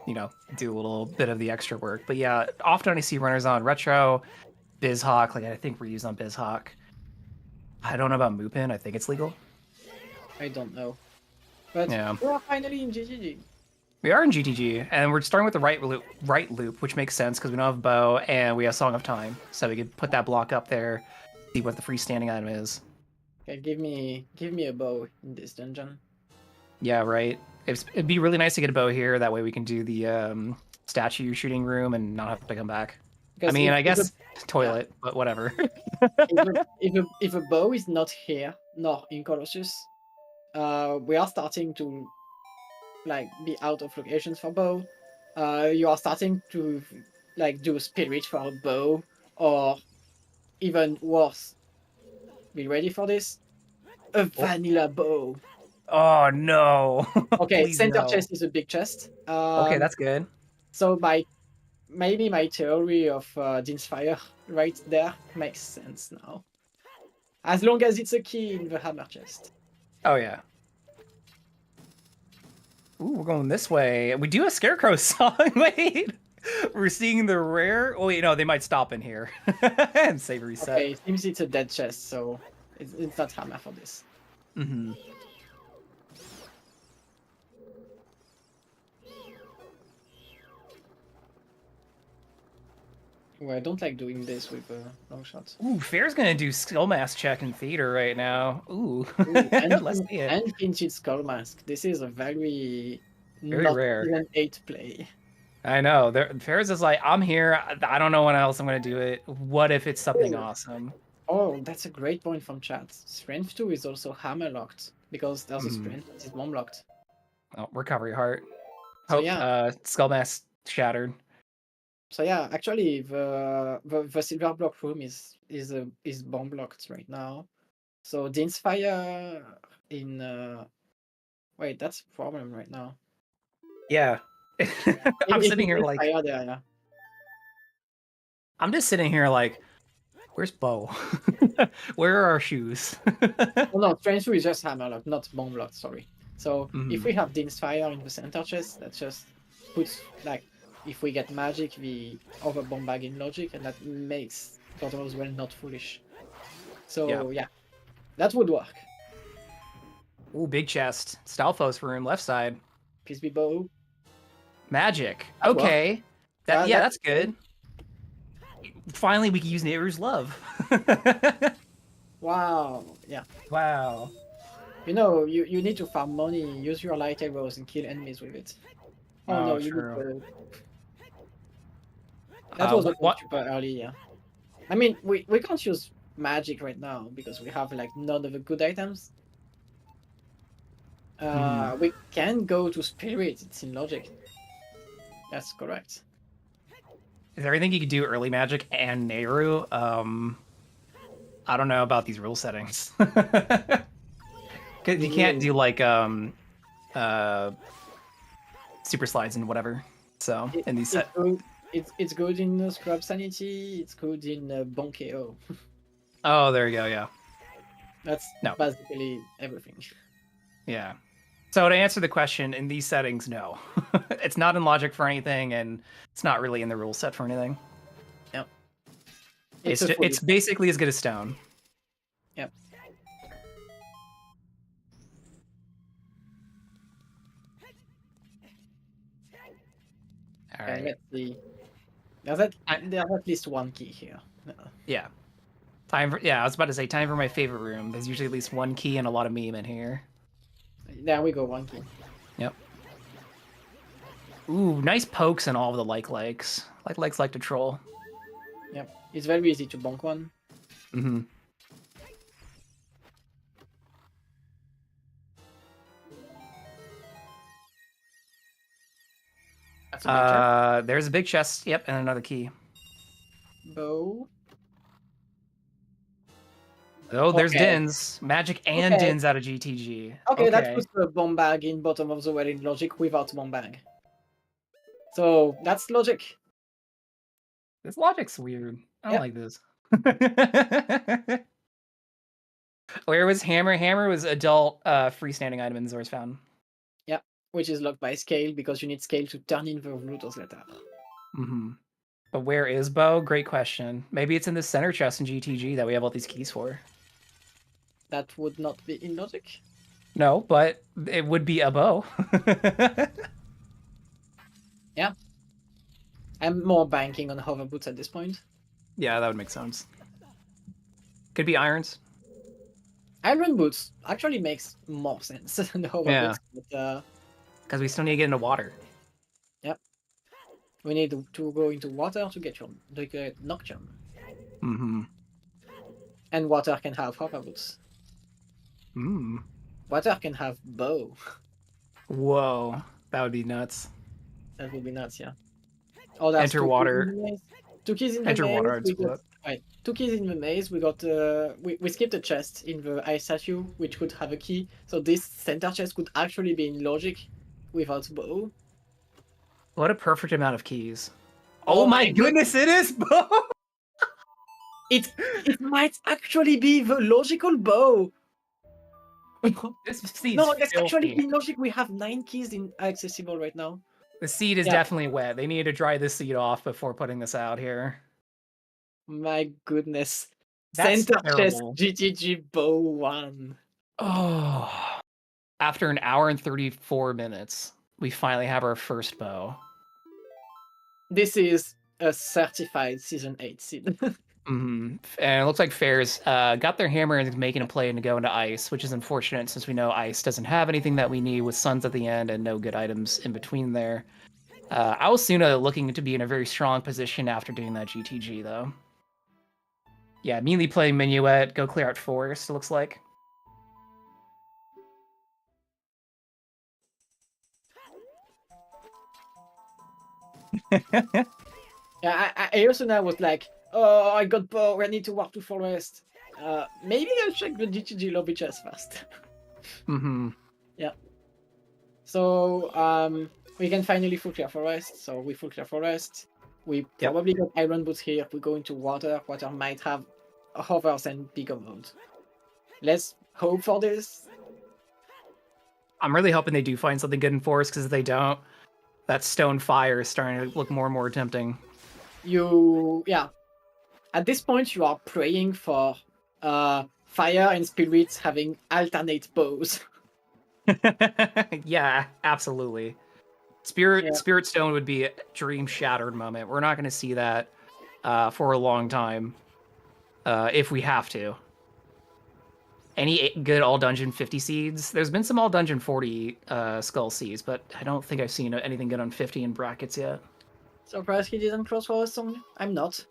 do a little bit of the extra work. But yeah, often I see runners on Retro, BizHawk, like I think we're used on BizHawk. I don't know about Mupin, I think it's legal. I don't know. But yeah. we are finally in GGG. We are in GTG, and we're starting with the right loop, which makes sense because we don't have bow and we have Song of Time, so we could put that block up there, see what the freestanding item is. Okay, give me a bow in this dungeon. Yeah, right. It'd be really nice to get a bow here. That way we can do the statue shooting room and not have to come back. Because I mean, I guess toilet, but whatever. if a bow is not here, nor in Colossus, we are starting to like be out of locations for bow. You are starting to like do spirit for a bow, or even worse. Be ready for this? A vanilla bow. Oh no. Okay, Please, center no. chest is a big chest. Okay, that's good. So maybe my theory of Din's Fire right there makes sense now. As long as it's a key in the hammer chest. Oh yeah. Ooh, we're going this way. We do a Scarecrow song. Wait. We're seeing the rare. Oh wait, no, they might stop in here and save reset. Okay, it seems it's a dead chest, so it's not hammer for this. Mm-hmm. Well, I don't like doing this with long shots. Ooh, Fair's gonna do Skull Mask check in theater right now. Ooh. Let's see it. And Pinch's Skull Mask. This is a very rare. Even 8 play. I know. Fair's is like, I'm here. I don't know when else I'm gonna do it. What if it's something awesome? Oh, that's a great point from chat. Strength 2 is also hammer locked because there's a strength that is bomb locked. Oh, recovery heart. So yeah. Skull Mask shattered. So yeah, actually the silver block room is bomb blocked right now. So Din's Fire in wait, that's a problem right now. Yeah. I'm sitting here like fire there, yeah. I'm just sitting here like, where's Bo? Where are our shoes? Oh no, Strength 2 is just hammer locked, not bomb locked, sorry. So if we have Din's Fire in the center chest, that just puts like if we get magic, we over bomb bag in logic, and that makes God of Well not foolish. So yeah, that would work. Ooh, big chest. Stalfos room, left side. Peace be bow. Magic. Okay. That's good. Finally, we can use Neighbor's Love. Wow. Yeah. Wow. You know, you need to farm money. Use your light arrows and kill enemies with it. Oh no, Oh, you need true. to. That was a bit What? super early. Yeah. I mean, we can't use magic right now because we have like none of the good items. We can go to spirit. It's in logic. That's correct. Is there anything you could do early magic and Nehru? I don't know about these rule settings. Cause you can't do like super slides and whatever. So in these It's good. It's good in Scrub Sanity. It's good in Bonkeo. Oh, there you go. Yeah. That's No. basically everything. Yeah. So to answer the question, in these settings, no. It's not in logic for anything, and it's not really in the rule set for anything. Yep. It's basically as good as stone. Yep. All right. Let's see. There's at least one key here. Yeah. I was about to say time for my favorite room. There's usually at least one key and a lot of meme in here. There we go, one key. Yep. Ooh, nice pokes and all of the likes. Likes like to troll. Yep. It's very easy to bonk one. Mm-hmm. That's a big chest. There's a big chest. Yep, and another key. Bow. Oh, there's Dins. Magic and Dins out of GTG. Okay, that puts the bomb bag in bottom of the well in logic without bomb bag. So that's logic. This logic's weird. I don't like this. Where was Hammer? Hammer was adult freestanding item in Zor's Fountain. Yeah, which is locked by scale because you need scale to turn in the looters letter. Mm-hmm. But where is Bow? Great question. Maybe it's in the center chest in GTG that we have all these keys for. That would not be in logic. No, but it would be a bow. Yeah. I'm more banking on hover boots at this point. Yeah, that would make sense. Could be irons. Iron boots actually makes more sense than hover boots. Because we still need to get into water. Yep. We need to go into water to get Nocturne. Mm-hmm. And water can have hover boots. Mm. Water can have bow. Whoa, that would be nuts. That would be nuts, yeah. Oh, that's enter water. 2 keys in the enter maze. Water. Right, 2 keys in the maze. We got we skipped a chest in the ice statue, which could have a key. So this center chest could actually be in logic without bow. What a perfect amount of keys. Oh my goodness, it is bow. It might actually be the logical bow. This seed's no, that's filthy. actually in logic. We have 9 keys accessible right now. The seed is definitely wet. They need to dry this seed off before putting this out here. My goodness. That's center chest terrible. GTG bow 1. Oh. After an hour and 34 minutes, we finally have our first bow. This is a certified season 8 seed. Mm-hmm. And it looks like Fair's got their hammer and is making a play to go into ice, which is unfortunate since we know ice doesn't have anything that we need with suns at the end and no good items in between there. Aosuna looking to be in a very strong position after doing that GTG, though. Yeah, immediately playing Minuet, go clear out Forest, it looks like. Yeah, Aosuna was like, oh, I got bow, I need to walk to Forest. Maybe I'll check the GTG lobby chest first. Mm-hmm. Yeah. So, we can finally full clear Forest. So we full clear Forest. We probably got iron boots here. We go into water. Water might have hovers and bigger mode. Let's hope for this. I'm really hoping they do find something good in Forest, because if they don't, that stone fire is starting to look more and more tempting. At this point, you are praying for fire and spirits having alternate bows. Yeah, absolutely. Spirit Stone would be a dream shattered moment. We're not going to see that for a long time, if we have to. Any good all dungeon 50 seeds? There's been some all dungeon 40 skull seeds, but I don't think I've seen anything good on 50 in brackets yet. Surprised he didn't close for a song. I'm not.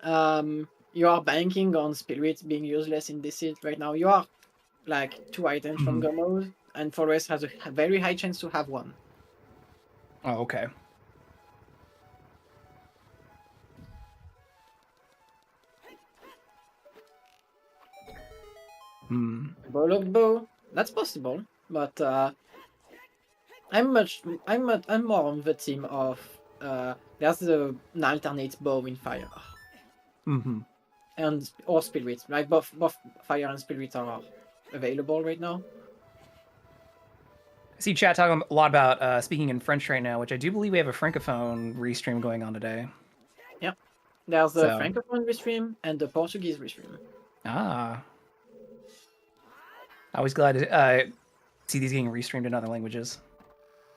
You are banking on Spirit being useless in this seed right now. You are like 2 items from go mode, and Forest has a very high chance to have one. Oh, okay. Bowlock bow, that's possible, but I'm more on the team of there's an alternate bow in fire. And or spirit, like both fire and spirit are available right now. I see chat talking a lot about speaking in French right now, which I do believe we have a francophone restream going on today. Yep, there's the francophone restream and the Portuguese restream. Ah, always glad to see these getting restreamed in other languages.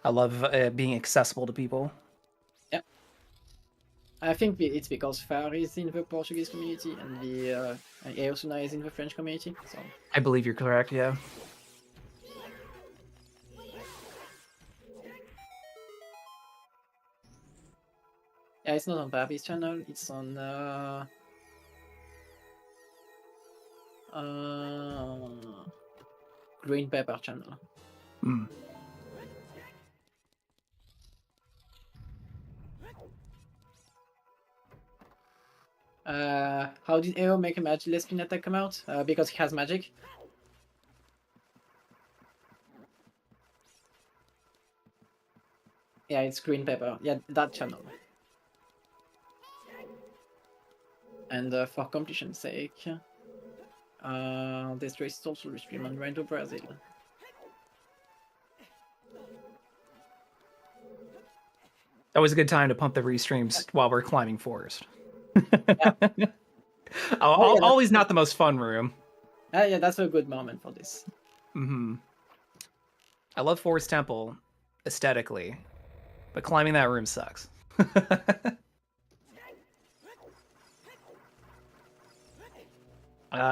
I love being accessible to people. Yeah, I think it's because Far is in the Portuguese community and the Aosuna is in the French community. So I believe you're correct. Yeah. Yeah, it's not on Babi's channel. It's on Green Pepper channel. How did AO make a magicless spin attack come out? Because he has magic. Yeah, it's Green Pepper. Yeah, that channel. And for completion's sake, this race is also restreamed on Rando Brazil. Always a good time to pump the restreams while we're climbing forest. Yeah. Always not the most fun room. Yeah, that's a good moment for this. I love Forest Temple aesthetically, but climbing that room sucks.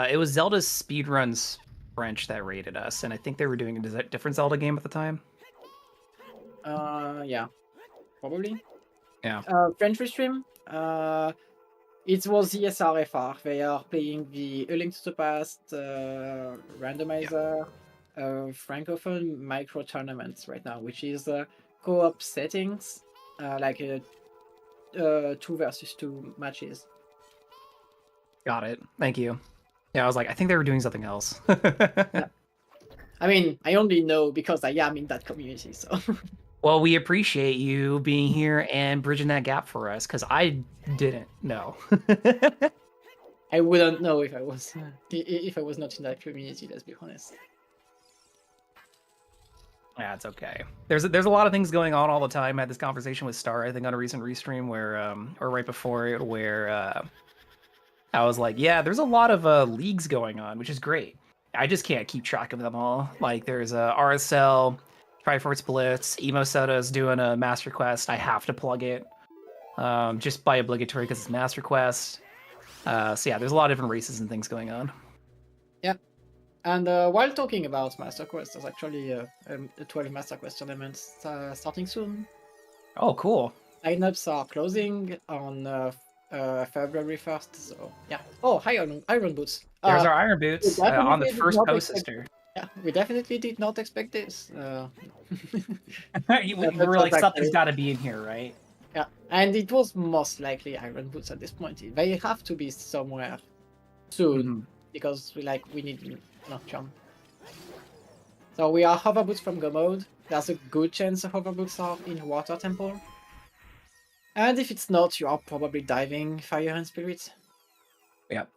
It was ZeldaSpeedRuns French that rated us, and I think they were doing a different Zelda game at the time. Yeah, probably. Yeah. French restream. It was the SRFR. They are playing the A Link to the Past Randomizer Francophone micro tournaments right now, which is co-op settings, like 2 versus 2 matches. Got it. Thank you. Yeah, I was like, I think they were doing something else. Yeah. I mean, I only know because I am in that community, so. Well, we appreciate you being here and bridging that gap for us, because I didn't know. I wouldn't know if I was not in that community. Let's be honest. Yeah, it's okay. There's a lot of things going on all the time. I had this conversation with Star, I think, on a recent restream where, or right before it, where I was like, yeah, there's a lot of leagues going on, which is great. I just can't keep track of them all. Like, there's RSL, Triforce Blitz, Emo Soda's doing a Master Quest. I have to plug it, just by obligatory because it's Master Quest. So yeah, there's a lot of different races and things going on. Yeah, and while talking about Master Quest, there's actually a 12 Master Quest tournaments starting soon. Oh, cool. Lineups are closing on February 1st, so yeah. Oh, hi, Iron Boots. There's our Iron Boots on the first post, sister. Yeah, we definitely did not expect this. we were like, something's got to be in here, right? Yeah, and it was most likely Iron Boots at this point. They have to be somewhere soon because we need Nocturne. So we are Hover Boots from Go mode. There's a good chance the Hover Boots are in Water Temple. And if it's not, you are probably diving Fire and Spirit. Yep.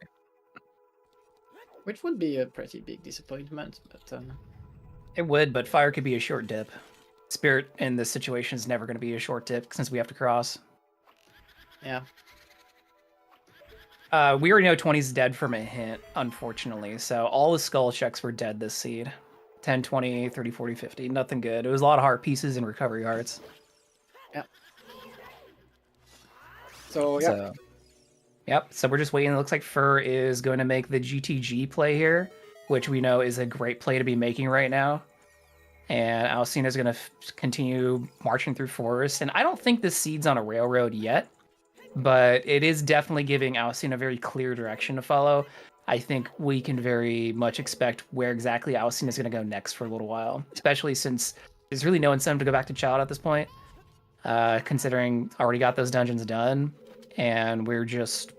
Which would be a pretty big disappointment, but... It would, but Fire could be a short dip. Spirit in this situation is never going to be a short dip since we have to cross. Yeah. We already know 20's dead from a hint, unfortunately. So all the skull checks were dead this seed. 10, 20, 30, 40, 50. Nothing good. It was a lot of heart pieces and recovery hearts. Yeah. So, yeah. Yep, so we're just waiting. It looks like Fur is going to make the GTG play here. which we know is a great play to be making right now. And Aosuna is going to continue marching through forest. And I don't think the seed's on a railroad yet, but it is definitely giving Aosuna a very clear direction to follow. I think we can very much expect where exactly Aosuna is going to go next for a little while, especially since there's really no incentive to go back to Child at this point, considering already got those dungeons done, and we're just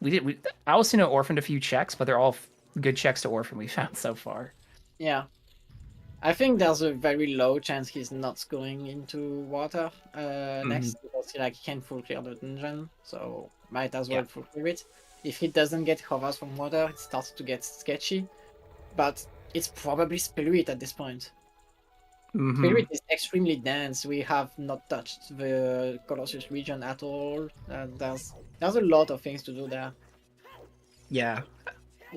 Aosuna orphaned a few checks, but they're all good checks to orphan we found so far. Yeah. I think there's a very low chance he's not going into water next, because he can't full clear the dungeon, so might as well full clear it. If he doesn't get covers from water, it starts to get sketchy, but it's probably Spirit at this point. Spirit is extremely dense. We have not touched the Colossus region at all. There's a lot of things to do there. Yeah.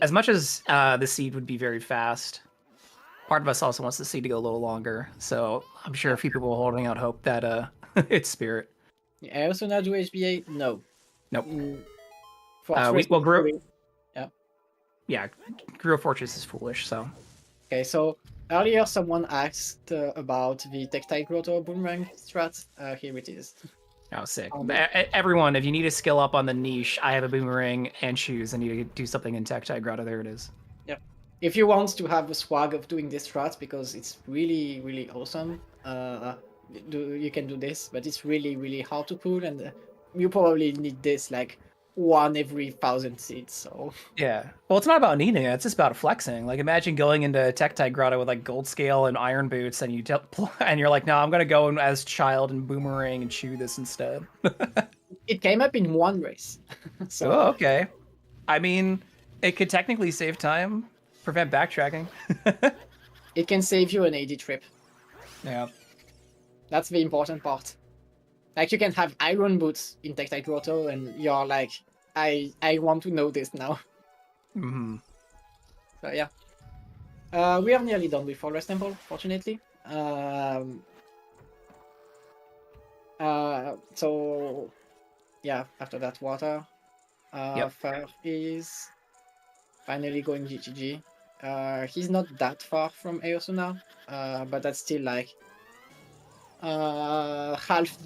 As much as the seed would be very fast, part of us also wants the seed to go a little longer. So I'm sure a few people are holding out hope that it's Spirit. Yeah, Aosuna do HBA? No. Nope. Well, yeah, Grew of Fortress is foolish, so. Okay, so earlier someone asked about the Tactile Grotto Boomerang strat. Here it is. Oh, sick. Everyone, if you need to skill up on the niche, I have a Boomerang and shoes. I need to do something in Tactile Grotto. There it is. Yep. If you want to have the swag of doing this strat, because it's really, really awesome, you can do this, but it's really, really hard to pull, and you probably need this like 1 every 1,000 seeds. So yeah, well, it's not about needing it; it's just about flexing. Like, imagine going into Tektite Grotto with like gold scale and iron boots, and and you're like, no, I'm gonna go as Child and Boomerang and chew this instead. It came up in 1 race. So oh, okay. I mean, it could technically save time, prevent backtracking. It can save you an AD trip. Yeah, that's the important part. Like, you can have iron boots in Tactile Grotto, and you're like, I want to know this now. So yeah. We are nearly done with Forest Temple, fortunately. So yeah, after that water. Far is finally going GTG. He's not that far from Aosuna, but that's still like half,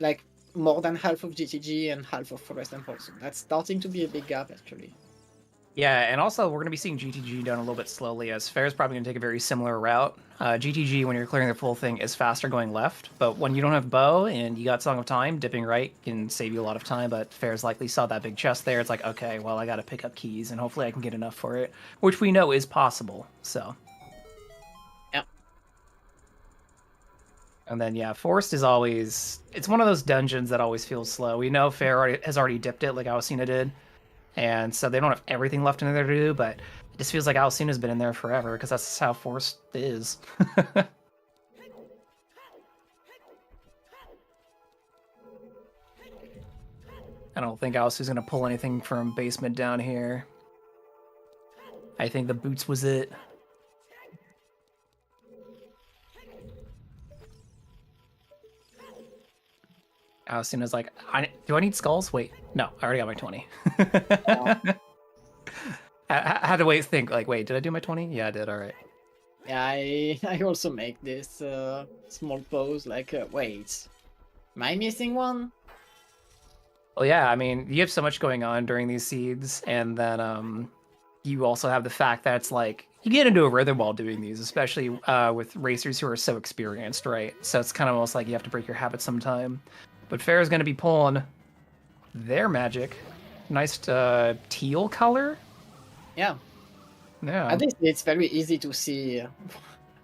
like more than half of GTG and half of Forest Temple. So that's starting to be a big gap, actually. Yeah, and also we're going to be seeing GTG done a little bit slowly, as Fair's probably going to take a very similar route. GTG, when you're clearing the full thing, is faster going left, but when you don't have bow and you got Song of Time, dipping right can save you a lot of time, but Fair's likely saw that big chest there. It's like, okay, well, I got to pick up keys, and hopefully I can get enough for it, which we know is possible, so. Yeah. And then, yeah, Forest is always... It's one of those dungeons that always feels slow. We know Fair has already dipped it, like Aosuna did. And so they don't have everything left in there to do, but it just feels like Aosuna's been in there forever, because that's how Forest is. I don't think Aosuna's going to pull anything from basement down here. I think the boots was it. Aosuna's like, do I need skulls? Wait, no, I already got my 20. I had to think, like, wait, did I do my 20? Yeah, I did, all right. Yeah, I also make this small pose, like, wait, am I missing one? Well, yeah, I mean, you have so much going on during these seeds, and then you also have the fact that it's like, you get into a rhythm while doing these, especially with racers who are so experienced, right? So it's kind of almost like you have to break your habit sometime. But Fair is going to be pulling their magic. Nice teal color. Yeah. Yeah. I think it's very easy to see.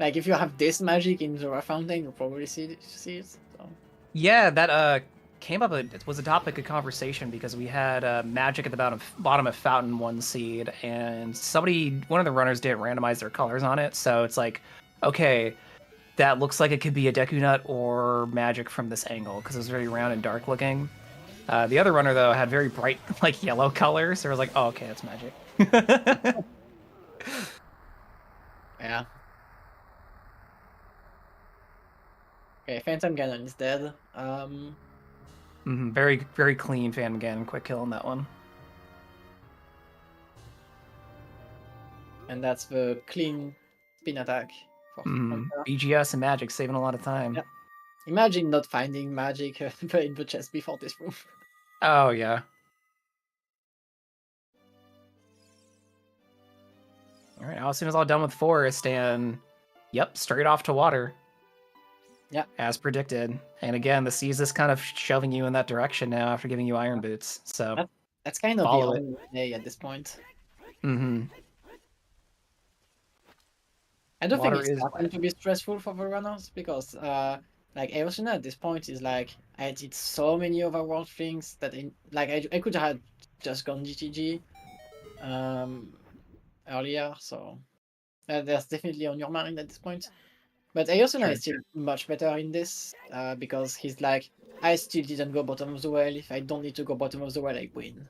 Like, if you have this magic in the Fountain, you'll probably see it. So. Yeah, that came up. It was a topic of conversation because we had magic at the bottom of Fountain 1 seed, and one of the runners didn't randomize their colors on it. So it's like, okay, that looks like it could be a Deku Nut or magic from this angle because it was very round and dark looking. The other runner, though, had very bright, like, yellow colors, so I was like, oh, okay, that's magic. Yeah. Okay, Phantom Ganon is dead. Very, very clean Phantom Ganon, quick kill on that one. And that's the clean spin attack. From her. BGS and magic saving a lot of time. Yeah. Imagine not finding magic in the chest before this move. Oh yeah. All right, Aosuna's all done with forest, and yep, straight off to water. Yeah. As predicted. And again, the sea's just kind of shoving you in that direction now after giving you iron boots. So That's kind of the follow it. only way at this point. Mm-hmm. I don't Water think it's is starting wet. to be stressful for the runners because like Aosuna at this point is like I did so many overworld things that I could have just gone GTG earlier, so there's definitely on your mind at this point. But Aosuna is still much better in this because he's like, I still didn't go bottom of the well. If I don't need to go bottom of the well, I win.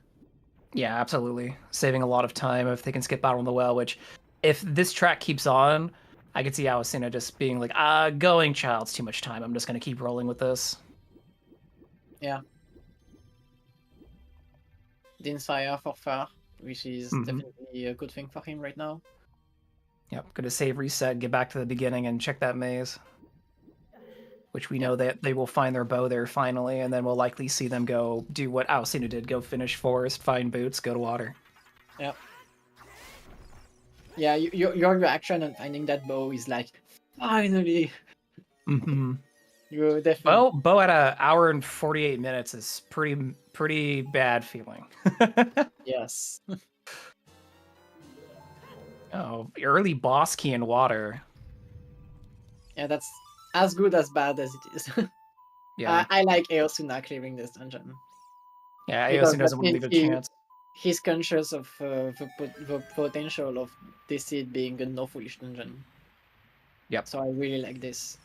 Yeah, absolutely. Saving a lot of time if they can skip out on the well, which if this track keeps on, I could see Aosuna just being like, going child's too much time. I'm just going to keep rolling with this. Yeah. Din's fire for far, which is definitely a good thing for him right now. Yep, going to save, reset, get back to the beginning, and check that maze. Which we know that they will find their bow there finally, and then we'll likely see them go do what Aosuna did, go finish forest, find boots, go to water. Yep. Yeah, your reaction on finding that bow is like, finally! Mm-hmm. You definitely... Bow at an hour and 48 minutes is pretty bad feeling. Yes. Oh, early boss key in water. Yeah, that's as good as bad as it is. Yeah. I like Aosuna clearing this dungeon. Yeah, Because Aosuna that doesn't want to means leave a chance. he's conscious of the potential of this seed being a no foolish dungeon. Yep. So I really like this.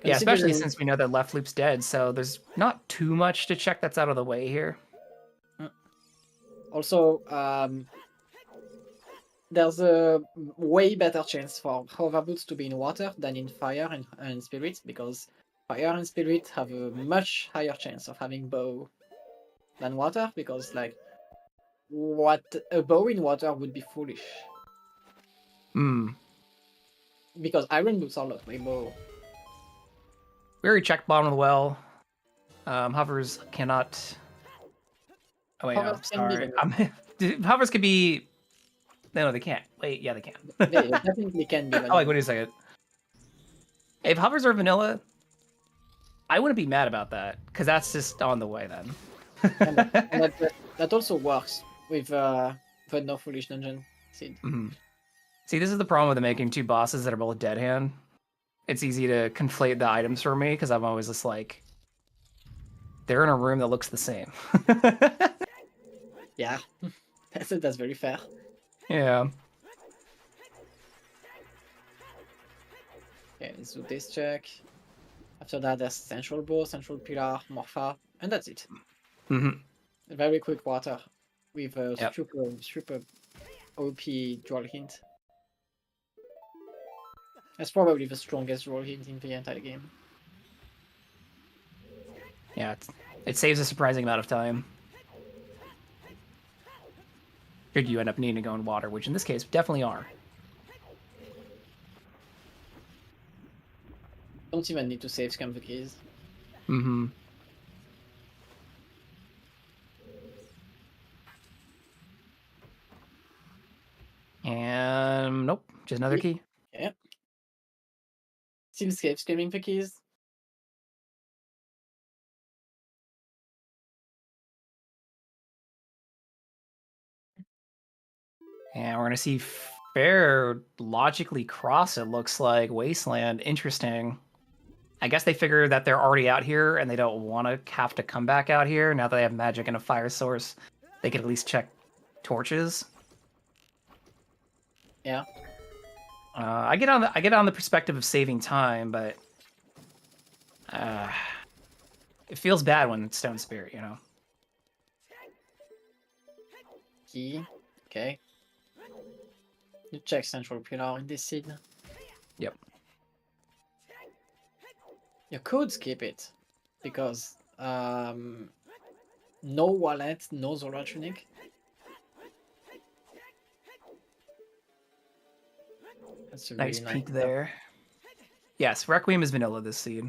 Yeah, especially since we know that left loop's dead, so there's not too much to check that's out of the way here. Also, there's a way better chance for hover boots to be in water than in fire and spirit, because fire and spirit have a much higher chance of having bow than water, because like what a bow in water would be foolish. Because iron boots are not my bow. We already checked bottom of the well. Hovers cannot. Oh wait, no, sorry. Hovers could be. No, they can't. Wait, yeah, they can. They definitely can be. Oh, wait, wait a second. If hovers are vanilla, I wouldn't be mad about that, because that's just on the way then. and that also works with the No Foolish Dungeon seed. See, this is the problem with making two bosses that are both dead hand. It's easy to conflate the items for me, because I'm always just like, they're in a room that looks the same. Yeah, that's very fair. Yeah. Okay, let's do this check. After that, there's Central Bow, Central Pillar, Morpha, and that's it. Very quick water with a super OP draw hint. That's probably the strongest draw hint in the entire game. Yeah, it saves a surprising amount of time. Should you end up needing to go in water, which in this case, definitely are. Don't even need to save scam the keys. And nope, just another key. Yeah. Still save scamming the keys. And we're gonna see Fair logically cross, it looks like. Wasteland, interesting. I guess they figure that they're already out here and they don't want to have to come back out here. Now that they have magic and a fire source, they could at least check torches. Yeah. I get on the perspective of saving time, but it feels bad when it's Stone Spirit, you know. Key. Okay. You check Central Pillar in this seed. Yep. You could skip it because no wallet, no Zola tunic. That's a Nice really peek nice. there. Yes, Requiem is vanilla this seed.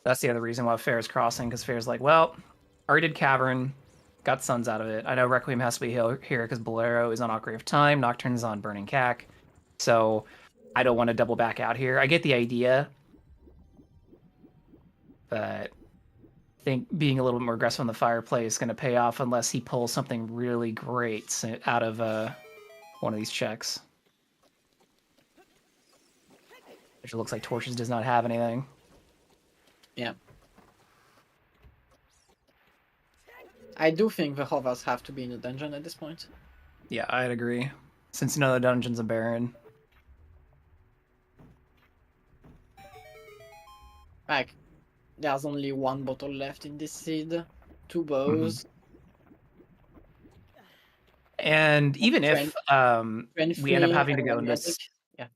That's the other reason why Fair's crossing, because Fair's like, well, already did Cavern, got Suns out of it. I know Requiem has to be here because Bolero is on Octave of Time, Nocturne is on Burning Cack, so I don't want to double back out here. I get the idea, but I think being a little bit more aggressive on the fire play is going to pay off unless he pulls something really great out of one of these checks. Which looks like Torches does not have anything. Yeah. I do think the hovers have to be in the dungeon at this point. Yeah, I'd agree. Since none of the dungeons are barren. Like, there's only one bottle left in this seed, 2 bows. And even if we end up having to go into magic. Yeah.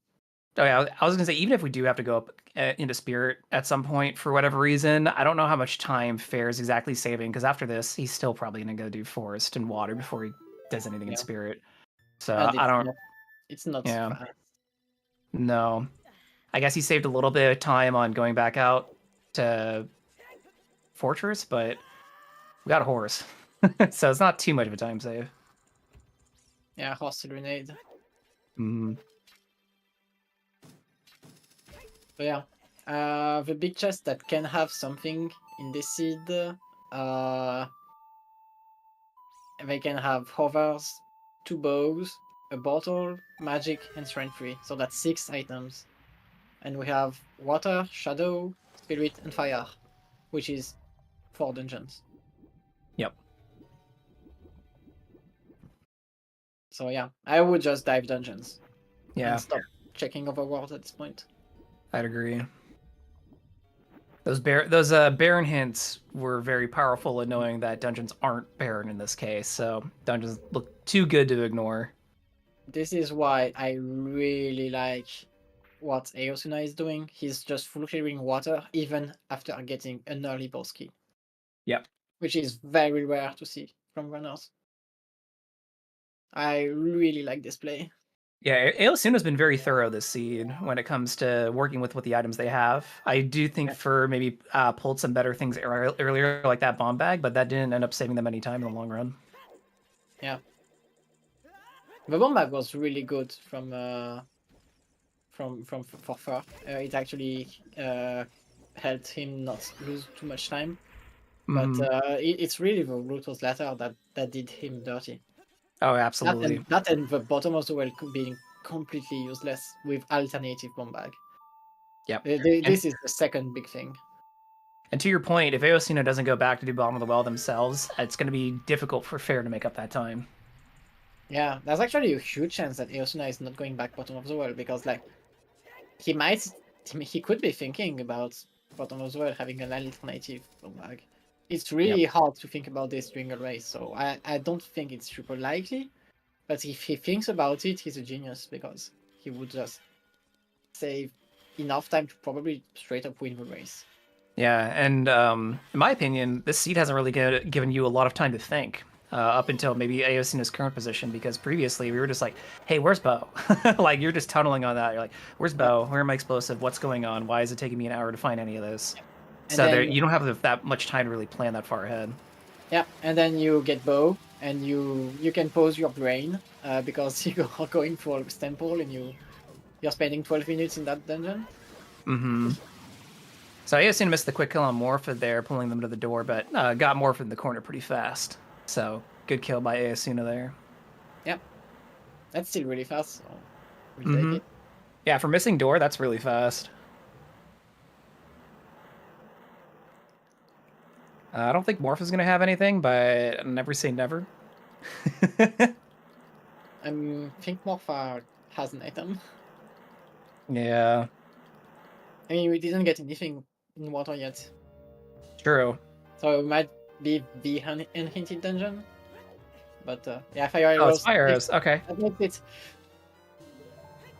Oh yeah, I was gonna say even if we do have to go up into Spirit at some point for whatever reason, I don't know how much time Fair is exactly saving because after this he's still probably gonna go do Forest and Water before he does anything in Spirit. So And I don't. It's not Yeah. fast. No, I guess he saved a little bit of time on going back out to Fortress, but we got a horse, so it's not too much of a time save. Yeah, hostile grenade. Mm. But yeah, the big chest that can have something in this seed, they can have hovers, 2 bows, a bottle, magic, and strength 3. So that's 6 items. And we have water, shadow, spirit, and fire, which is 4 dungeons. Yep. So yeah, I would just dive dungeons. Yeah. And stop checking overworld at this point. I'd agree. Those Baron hints were very powerful in knowing that dungeons aren't Baron in this case, so dungeons look too good to ignore. This is why I really like what Aosuna is doing. He's just full clearing water even after getting an early boss key. Yep. Which is very rare to see from runners. I really like this play. Yeah, Aosuna's been very thorough this seed when it comes to working with what the items they have. I do think Fur maybe pulled some better things earlier, like that bomb bag, but that didn't end up saving them any time in the long run. Yeah. The bomb bag was really good for Fur. It actually helped him not lose too much time. But it's really the Brutus Ladder that did him dirty. Oh, absolutely. That and the bottom of the well being completely useless with alternative bomb bag. Yep. This is the second big thing. And to your point, if Aosuna doesn't go back to do bottom of the well themselves, it's going to be difficult for Fair to make up that time. Yeah, there's actually a huge chance that Aosuna is not going back bottom of the well because, like, he could be thinking about bottom of the well having an alternative bomb bag. It's really hard to think about this during a race, so I don't think it's super likely. But if he thinks about it, he's a genius because he would just save enough time to probably straight up win the race. Yeah, and in my opinion, this seed hasn't really given you a lot of time to think up until maybe Aosuna's current position, because previously we were just like, hey, where's Bo? Like, you're just tunneling on that. You're like, where's Bo? Where am I explosive? What's going on? Why is it taking me an hour to find any of this? So then, you don't have that much time to really plan that far ahead. Yeah, and then you get Bo, and you can pause your brain because you are going for a temple and you're spending 12 minutes in that dungeon. Mm-hmm. So Aosuna missed the quick kill on Morpha there, pulling them to the door, but got Morpha in the corner pretty fast. So good kill by Aosuna there. Yep. That's still really fast, so we'll take it. Yeah, for missing door, that's really fast. I don't think Morph is going to have anything, but never say never. I think Morpha has an item. Yeah. I mean, we didn't get anything in water yet. True. So it might be the unhinted dungeon. But yeah, fire arrows. Oh, it's fire arrows. Okay. That makes it.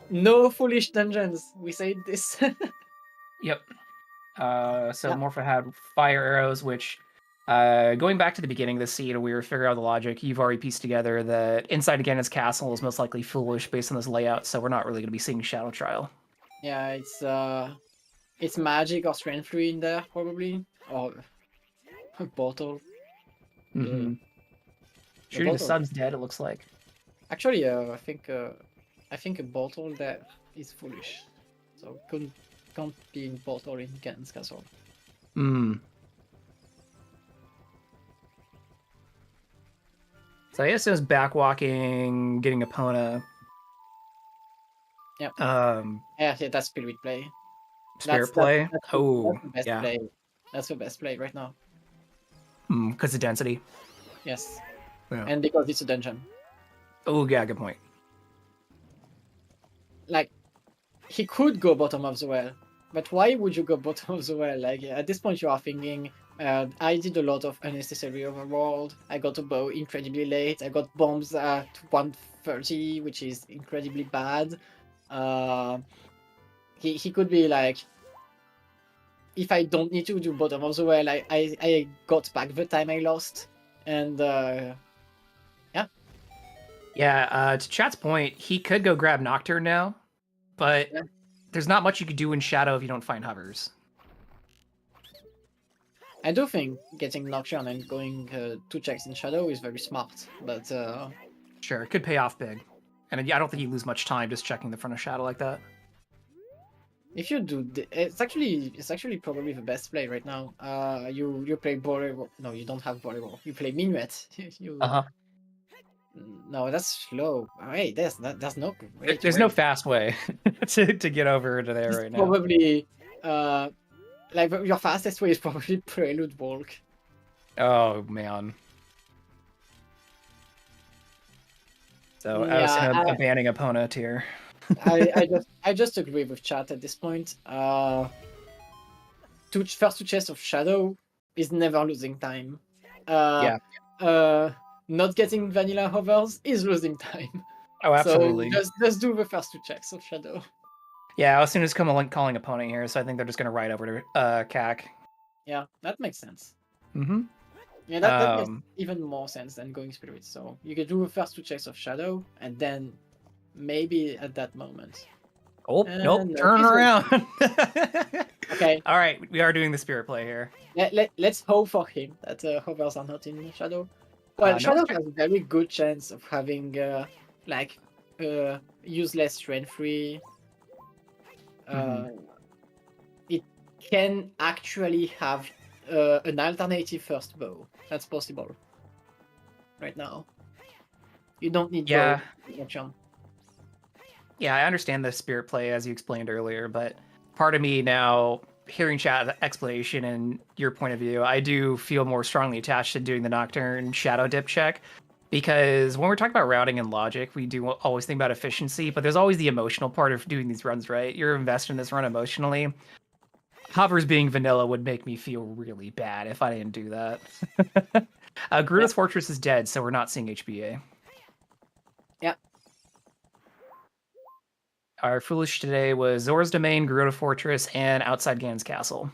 No foolish dungeons. We said this. Yep. So Morpha had fire arrows, which Going back to the beginning of the scene, we were figuring out the logic. You've already pieced together that inside Ganon's castle is most likely foolish based on this layout, so we're not really going to be seeing Shadow Trial. Yeah, it's magic or strength fluid in there probably, or a bottle. Mm-hmm. The Shooting the bottle. sun's dead, it looks like. Actually, I think a bottle there is foolish, so can't be in bottle in Ganon's castle. Hmm. So I guess it was backwalking, getting Epona. Yeah. Um, Yeah, that's spirit play. Spirit play. That's Oh, the best yeah. play. That's the best play right now. Because of density. Yes, Yeah. and because it's a dungeon. Oh, yeah, good point. Like, he could go bottom of the well, but why would you go bottom of the well? Like, at this point, you are thinking, I did a lot of unnecessary overworld. I got a bow incredibly late. I got bombs at 130, which is incredibly bad. He could be like, if I don't need to do bottom of the well, I got back the time I lost, and yeah. Yeah, to Chat's point, he could go grab Nocturne now, but Yeah. there's not much you could do in Shadow if you don't find hovers. I do think getting Nocturne and going 2 checks in Shadow is very smart, but Sure, it could pay off big. And I don't think you lose much time just checking the front of Shadow like that. if you do, it's actually probably the best play right now. You play volleyball. No, you don't have volleyball. You play minuet. you Uh-huh. No, that's slow. Wait, there's no way to There's no wait. fast way to get over to there It's right now. probably like your fastest way is probably Prelude Walk. Oh, man. So Yeah, Aosuna banning Epona here. I just agree with chat at this point. First 2 chests of Shadow is never losing time. Yeah. Not getting vanilla hovers is losing time. Oh, absolutely. So just do the first 2 checks of Shadow. Yeah, Aosuna's calling Epona here, so I think they're just going to ride over to CAC. Yeah, that makes sense. Mm-hmm. Yeah, that makes even more sense than going Spirit. So you can do the first 2 checks of Shadow, and then maybe at that moment. Oh, nope, No, turn around. Okay. All right, we are doing the spirit play here. Let's hope for him that hovers are not in Shadow. Well, Shadow has a very good chance of having like useless strength free. It can actually have an alternative first bow. That's possible. Right now, you don't need bow. Yeah, I understand the spirit play as you explained earlier, but part of me now, hearing chat explanation and your point of view, I do feel more strongly attached to doing the Nocturne Shadow Dip check. Because when we're talking about routing and logic, we do always think about efficiency, but there's always the emotional part of doing these runs, right? You're invested in this run emotionally. Hovers being vanilla would make me feel really bad if I didn't do that. Gerudo's Fortress is dead, so we're not seeing HBA. Yeah. Our Foolish today was Zora's Domain, Gerudo Fortress, and Outside Ganon's Castle.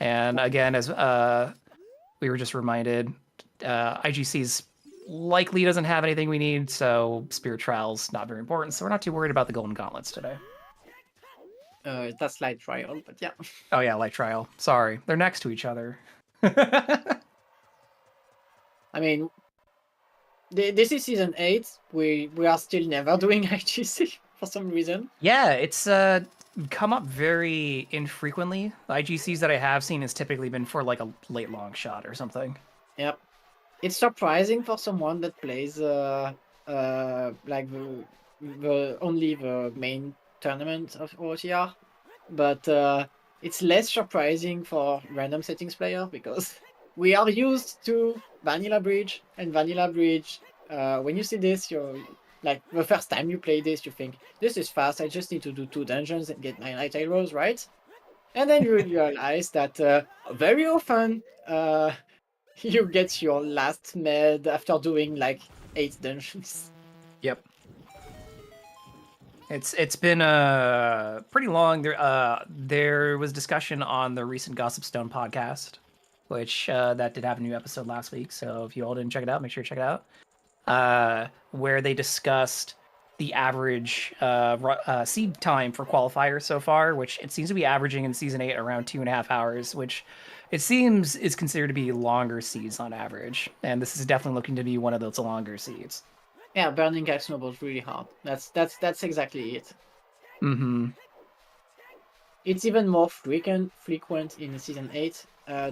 And again, as we were just reminded, IGC's likely doesn't have anything we need, so Spirit Trial's not very important, so we're not too worried about the Golden Gauntlets today. That's Light Trial, but yeah. Oh yeah, Light Trial. Sorry, they're next to each other. I mean, this is season 8. We are still never doing IGC for some reason. Yeah, it's come up very infrequently. The IGCs that I have seen has typically been for like a late long shot or something. Yep. It's surprising for someone that plays like the only the main tournament of OTR, but it's less surprising for random settings player because we are used to Vanilla Bridge, and Vanilla Bridge, when you see this, you're like, the first time you play this, you think, this is fast, I just need to do 2 dungeons and get my Night Arrows, right? And then you realize that very often you get your last med after doing like 8 dungeons. Yep. It's been pretty long. There was discussion on the recent Gossip Stone podcast which that did have a new episode last week. So if you all didn't check it out, make sure you check it out. Where they discussed the average seed time for qualifiers so far, which it seems to be averaging in season 8 around 2.5 hours, which it seems is considered to be longer seeds on average. And this is definitely looking to be one of those longer seeds. Yeah, burning gas snowballs really hard. That's exactly it. Mm-hmm. It's even more frequent in season 8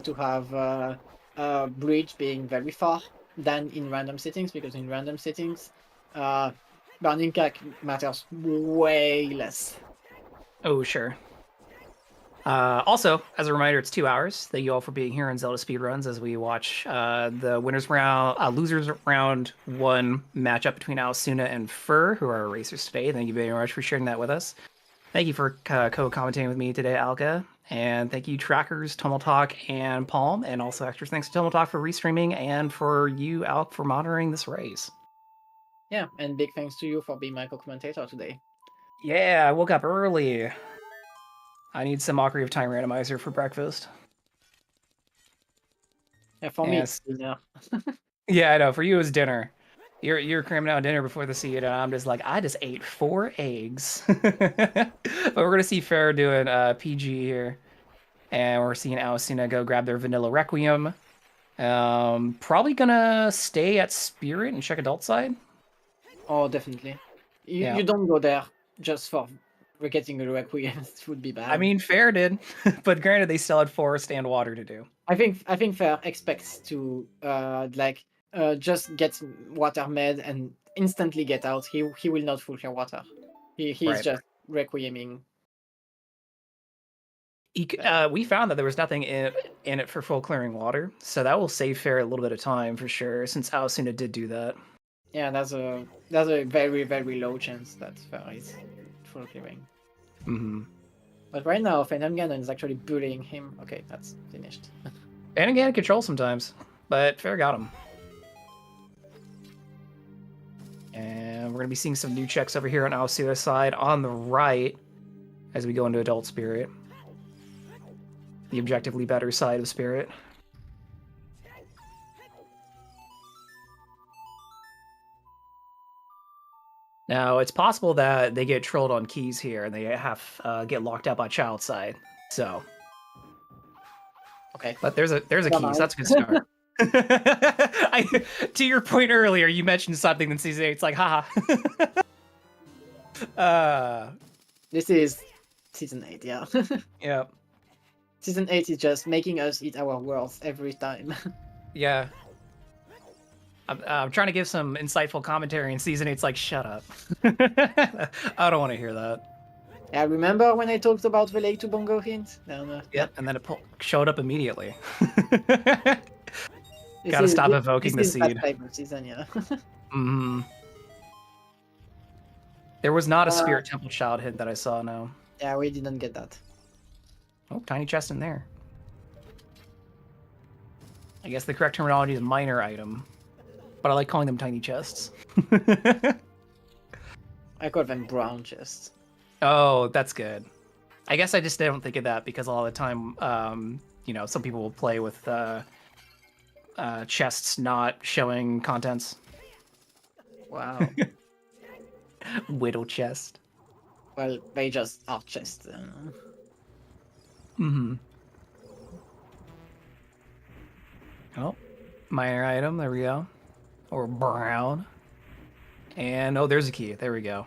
to have a bridge being very far than in random settings, because in random settings, burning gas matters way less. Oh, sure. Also, as a reminder, it's 2 hours. Thank you all for being here on Zelda Speedruns as we watch the losers round 1 matchup between Aosuna and Fur, who are our racers today. Thank you very much for sharing that with us. Thank you for co-commentating with me today, Alka. And thank you, Trackers, Tumultalk, and Palm. And also extra thanks to Tumultalk for restreaming and for you, Alk, for monitoring this race. Yeah, and big thanks to you for being my co-commentator today. Yeah, I woke up early. I need some Mockery of Time Randomizer for breakfast. Yeah, for me, it's dinner. Yeah, I know. For you, it's dinner. You're cramming out dinner before the seed, and I'm just like, I just ate 4 eggs. But we're gonna see Farrah doing PG here, and we're seeing Aosuna go grab their Vanilla Requiem. Probably gonna stay at Spirit and check adult side. Oh, definitely. Yeah. You don't go there just for getting a Requiem. It would be bad. I mean, Fair did, but granted, they still had Forest and Water to do. I think Fair expects to just get water made and instantly get out. He will not fulfill water. He's Right. just requieming. We found that there was nothing in it for full clearing water, so that will save Fair a little bit of time for sure, since Aosuna did do that. Yeah, that's a very very low chance that Fair is full clearing. Mm-hmm. But right now, Phantom Ganon is actually bullying him. Okay, that's finished. And again, control sometimes, but Fair got him. And we're going to be seeing some new checks over here on Aosuna's side on the right as we go into Adult Spirit. The objectively better side of Spirit. Now, it's possible that they get trolled on keys here and they have get locked out by Child side. So, Okay. but there's a key, so that's a good start. To your point earlier, you mentioned something in season 8. It's like, haha. This is season 8, yeah. Yep. Season 8 is just making us eat our words every time. Yeah. I'm trying to give some insightful commentary, and season 8's like, shut up. I don't want to hear that. Yeah, remember when I talked about the Lake to Bongo hint? No. Yep, and then it showed up immediately. Gotta stop evoking the seed. Season, yeah. Mm-hmm. There was not a Spirit Temple Child hint that I saw, no. Yeah, we didn't get that. Oh, tiny chest in there. I guess the correct terminology is minor item, but I like calling them tiny chests. I call them brown chests. Oh, that's good. I guess I just don't think of that because a lot of the time, some people will play with chests not showing contents. Wow. Whittle chest. Well, they just are chests. Mm-hmm. Oh, minor item. There we go. Or brown. And, oh, there's a key. There we go.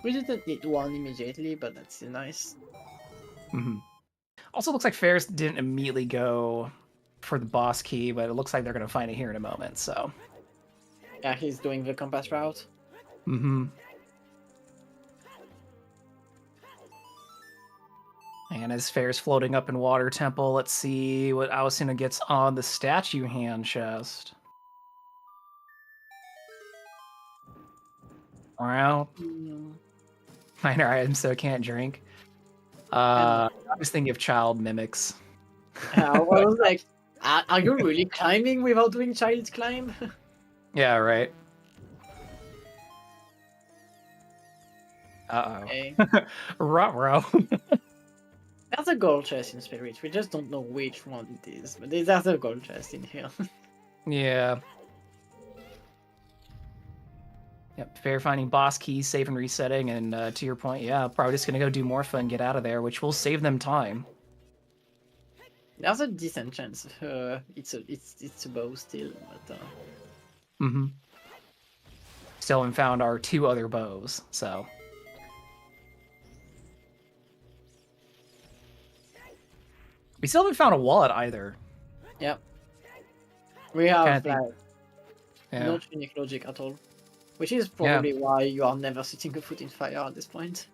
We didn't need one immediately, but that's still nice. Mm-hmm. Also looks like Ferris didn't immediately go for the boss key, but it looks like they're going to find it here in a moment, so. Yeah, he's doing the compass route. Mm-hmm. And as Fair's floating up in Water Temple, let's see what Aosuna gets on the statue hand chest. Wow. Minor item, so can't drink. I was thinking of child mimics. I was like, are you really climbing without doing child climb? Yeah, right. Uh-oh. Okay. Ruh-roh. There's a gold chest in Spirit. We just don't know which one it is, but there's a gold chest in here. Yeah. Yep, fair finding boss keys, save and resetting, and to your point, yeah, probably just gonna go do Morpha and get out of there, which will save them time. There's a decent chance it's a bow still, but Mm-hmm. Still haven't found our 2 other bows, so. We still haven't found a wallet either. Yep. We have Kinda like Yeah. no tunic logic at all. Which is probably why you are never setting a foot in fire at this point.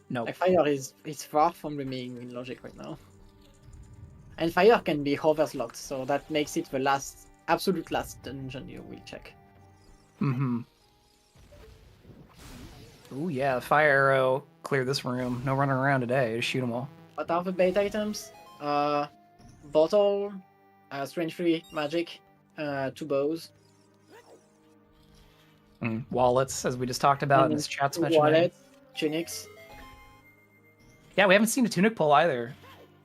Nope. Like fire is far from being in logic right now. And fire can be hoverslocked, so that makes it the absolute last dungeon you will check. Mm-hmm. Ooh, yeah, fire arrow, clear this room. No running around today, just shoot them all. What are the bait items? Bottle, strange free magic, 2 bows. Wallets, as we just talked about, and this chat's mentioned. Wallets, tunics. Yeah, we haven't seen a tunic pull either.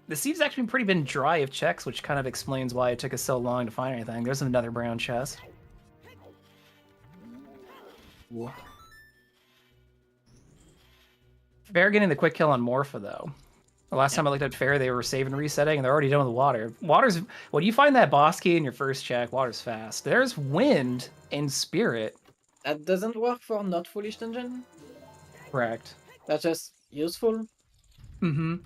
The sea's actually pretty been dry of checks, which kind of explains why it took us so long to find anything. There's another brown chest. Ooh. Fair getting the quick kill on Morpha, though. The last time I looked at Fair, they were saving and resetting, and they're already done with the water. Water's... When you find that boss key in your first check, water's fast. There's Wind and Spirit. That doesn't work for not foolish dungeon? Correct. That's just useful? Mm-hmm.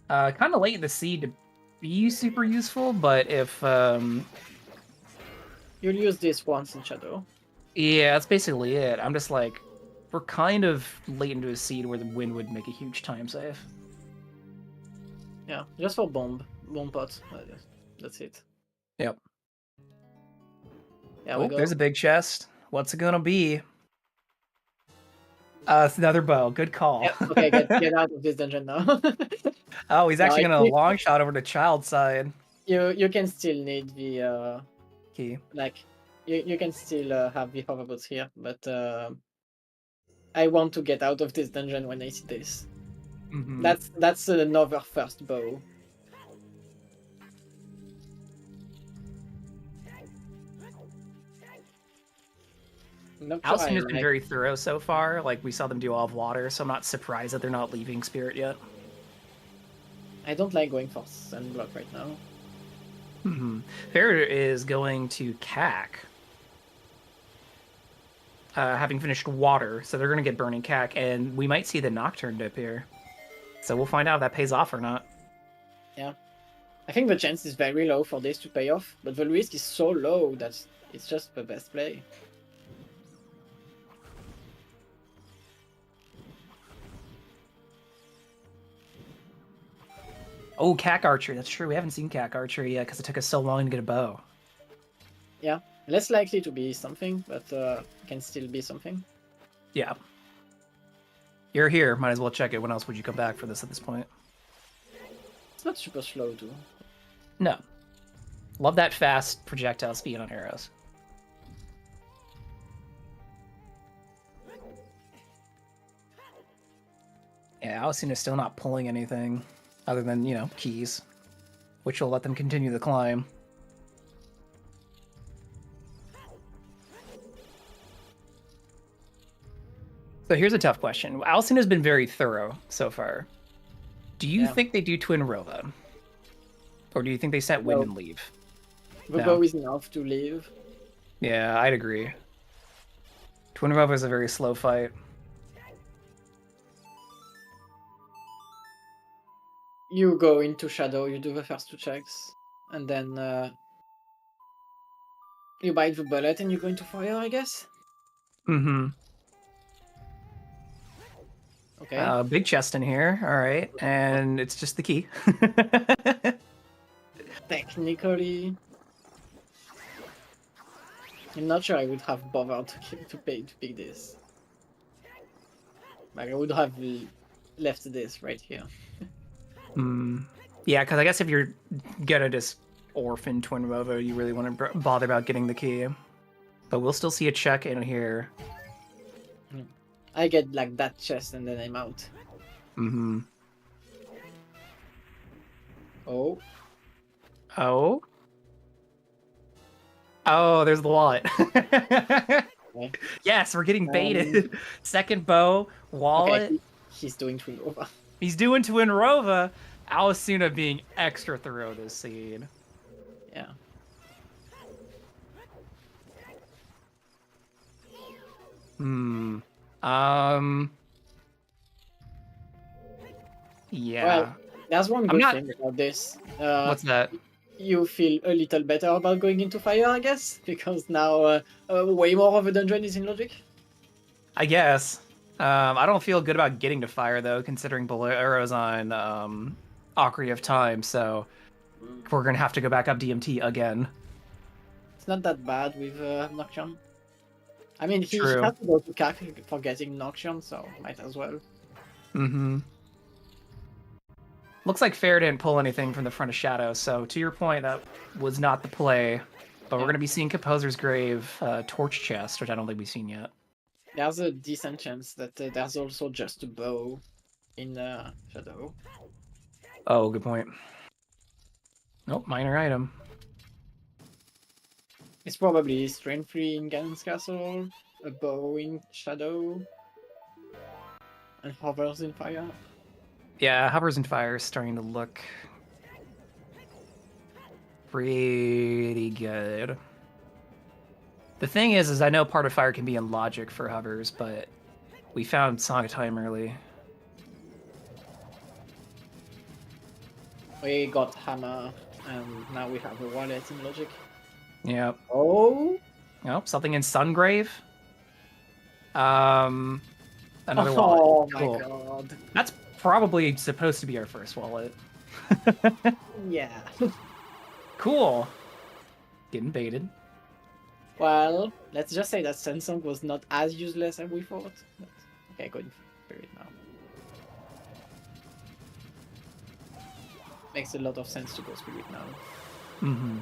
Kind of late in the seed to be super useful, but if... You'll use this once in Shadow. Yeah, that's basically it. I'm just like... We're kind of late into a seed where the Wind would make a huge time save. Yeah, just for bomb pots. That's it. Yep. Yeah, oh, there's a big chest. What's it gonna be? It's another bow. Good call. Yeah, okay, get out of this dungeon now. Oh, he's actually gonna long shot over to child side. You can still need the Key. like you can still have the hoverboats here, but I want to get out of this dungeon when I see this. Mm-hmm. That's another first bow. Aosuna has been very thorough so far. Like, we saw them do all of water, so I'm not surprised that they're not leaving Spirit yet. I don't like going for Sunblock right now. Mm-hmm. Fair is going to CAC. Having finished water, so they're going to get Burning CAC, and we might see the Nocturne dip here. So we'll find out if that pays off or not. Yeah. I think the chance is very low for this to pay off, but the risk is so low that it's just the best play. Oh, CAC Archery. That's true. We haven't seen CAC Archery yet because it took us so long to get a bow. Yeah. Less likely to be something, but can still be something. Yeah. You're here. Might as well check it. When else would you come back for this at this point? It's not super slow, too. No. Love that fast projectile speed on arrows. Yeah, Aosuna's still not pulling anything other than, you know, keys, which will let them continue the climb. So here's a tough question. Aosuna has been very thorough so far. Do you think they do Twin Rova? Or do you think they set Wind and leave? The bow is enough to leave. Yeah, I'd agree. Twin Rova is a very slow fight. You go into Shadow, you do the first 2 checks, and then you bite the bullet and you go into fire, I guess? Mm-hmm. Okay. Big chest in here, alright, and it's just the key. Technically... I'm not sure I would have bothered to pick this. Like, I would have left this right here. Yeah, because I guess if you're gonna just orphan Twin Rova, you really want to bother about getting the key. But we'll still see a check in here. I get like that chest and then I'm out. Mm-hmm. Oh, Oh. Oh, there's the wallet. okay. Yes, we're getting Um, baited. Second bow, okay, wallet. he's doing Twin over. He's doing Twin Rova. Aosuna being extra thorough this scene. Yeah. Hmm. Well, Yeah. there's one I'm good not. thing about this. What's that? You feel a little better about going into fire, I guess, because now way more of a dungeon is in logic. I guess. I don't feel good about getting to fire though, considering Bolero's on Ocarina of Time, so we're gonna have to go back up DMT again. It's not that bad with Nocturne. I mean, he True. has to go to CAC for getting Nocturne, so might as well. Mm-hmm. Looks like Fair didn't pull anything from the front of Shadow, so to your point, that was not the play. But we're Yeah. going to be seeing Composer's Grave Torch Chest, which I don't think we've seen yet. There's a decent chance that there's also just a bow in Shadow. Oh, good point. Nope, minor item. It's probably Strain 3 in Ganon's Castle, a bow in Shadow, and Hovers in Fire. Yeah, Hovers and Fire is starting to look pretty good. The thing is I know part of Fire can be in logic for Hovers, but we found Song of Time early. We got Hammer, and now we have a wallet in logic. Yep. Oh! Nope, something in Sungrave. Another Oh wallet. my Cool. god. That's probably supposed to be our first wallet. Yeah. Cool. Getting baited. Well, let's just say that Sensong was not as useless as we thought. But, okay, going Spirit now. Makes a lot of sense to go Spirit now. Mm-hmm.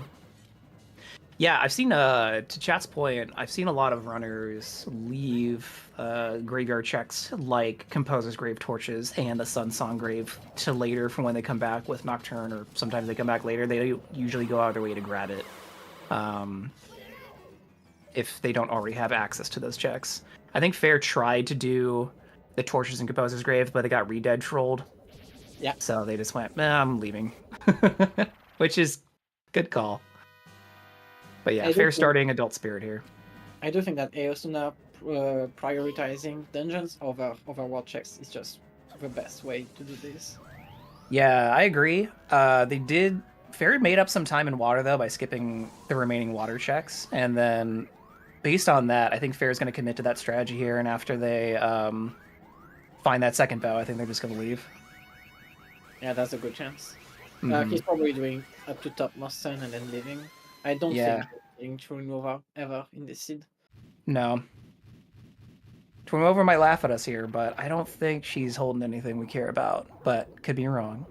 Yeah, I've seen, to chat's point, I've seen a lot of runners leave graveyard checks like Composer's Grave Torches and the Sun Song Grave to later for when they come back with Nocturne, or sometimes they come back later. They usually go out of their way to grab it if they don't already have access to those checks. I think Fair tried to do the Torches and Composer's Grave, but they got re-dead trolled. Yeah. So they just went, I'm leaving. Which is good call. But yeah, Fair starting Adult Spirit here. I do think that Aosuna prioritizing dungeons over world checks is just the best way to do this. Yeah, I agree. They did. Fair made up some time in water though by skipping the remaining water checks, and then based on that, I think Fair is going to commit to that strategy here. And after they find that second bow, I think they're just going to leave. Yeah, that's a good chance. Mm-hmm. He's probably doing up to topmost sun and then leaving. I don't think getting True Nova ever in this seed. No. Twin Over might laugh at us here, but I don't think she's holding anything we care about. But could be wrong.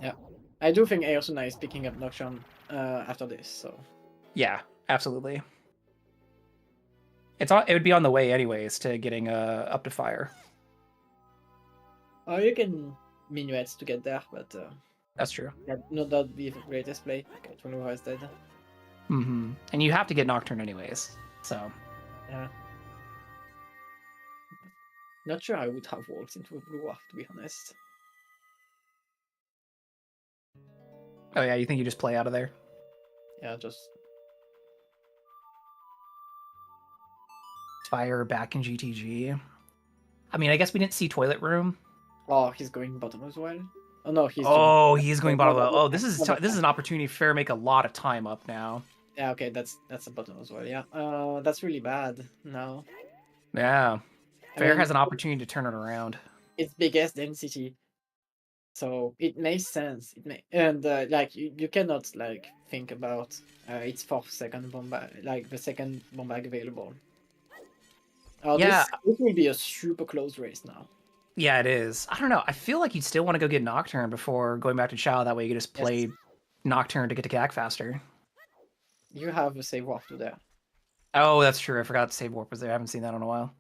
Yeah, I do think Aosuna is picking up Nocturne after this. So yeah, absolutely. It would be on the way anyways to getting up to fire. Oh, you can minuets to get there, but that's true. That not that be the greatest play. Okay, True Nova is dead. Mm-hmm. And you have to get Nocturne anyways, so yeah. Not sure I would have walked into a blue dwarf, to be honest. Oh yeah, you think you just play out of there? Yeah, just Fire back in GTG. I mean, I guess we didn't see Toilet Room. Oh, he's going bottom as well. Oh no, he's. He's going bottom. Oh, this is an opportunity for Fair to make a lot of time up now. Yeah, okay, that's a bottom as well. Yeah, that's really bad. No. Yeah, Fair has an opportunity to turn it around. It's biggest density, so it makes sense. It may and like you cannot like think about its fourth second bomb bag, like the second bomb bag available. Oh, yeah, this will be a super close race now. Yeah, it is. I don't know. I feel like you'd still want to go get Nocturne before going back to Chao. That way you can just play Nocturne to get to Gag faster. You have a save warp to there. Oh, that's true. I forgot Save Warp was there. I haven't seen that in a while.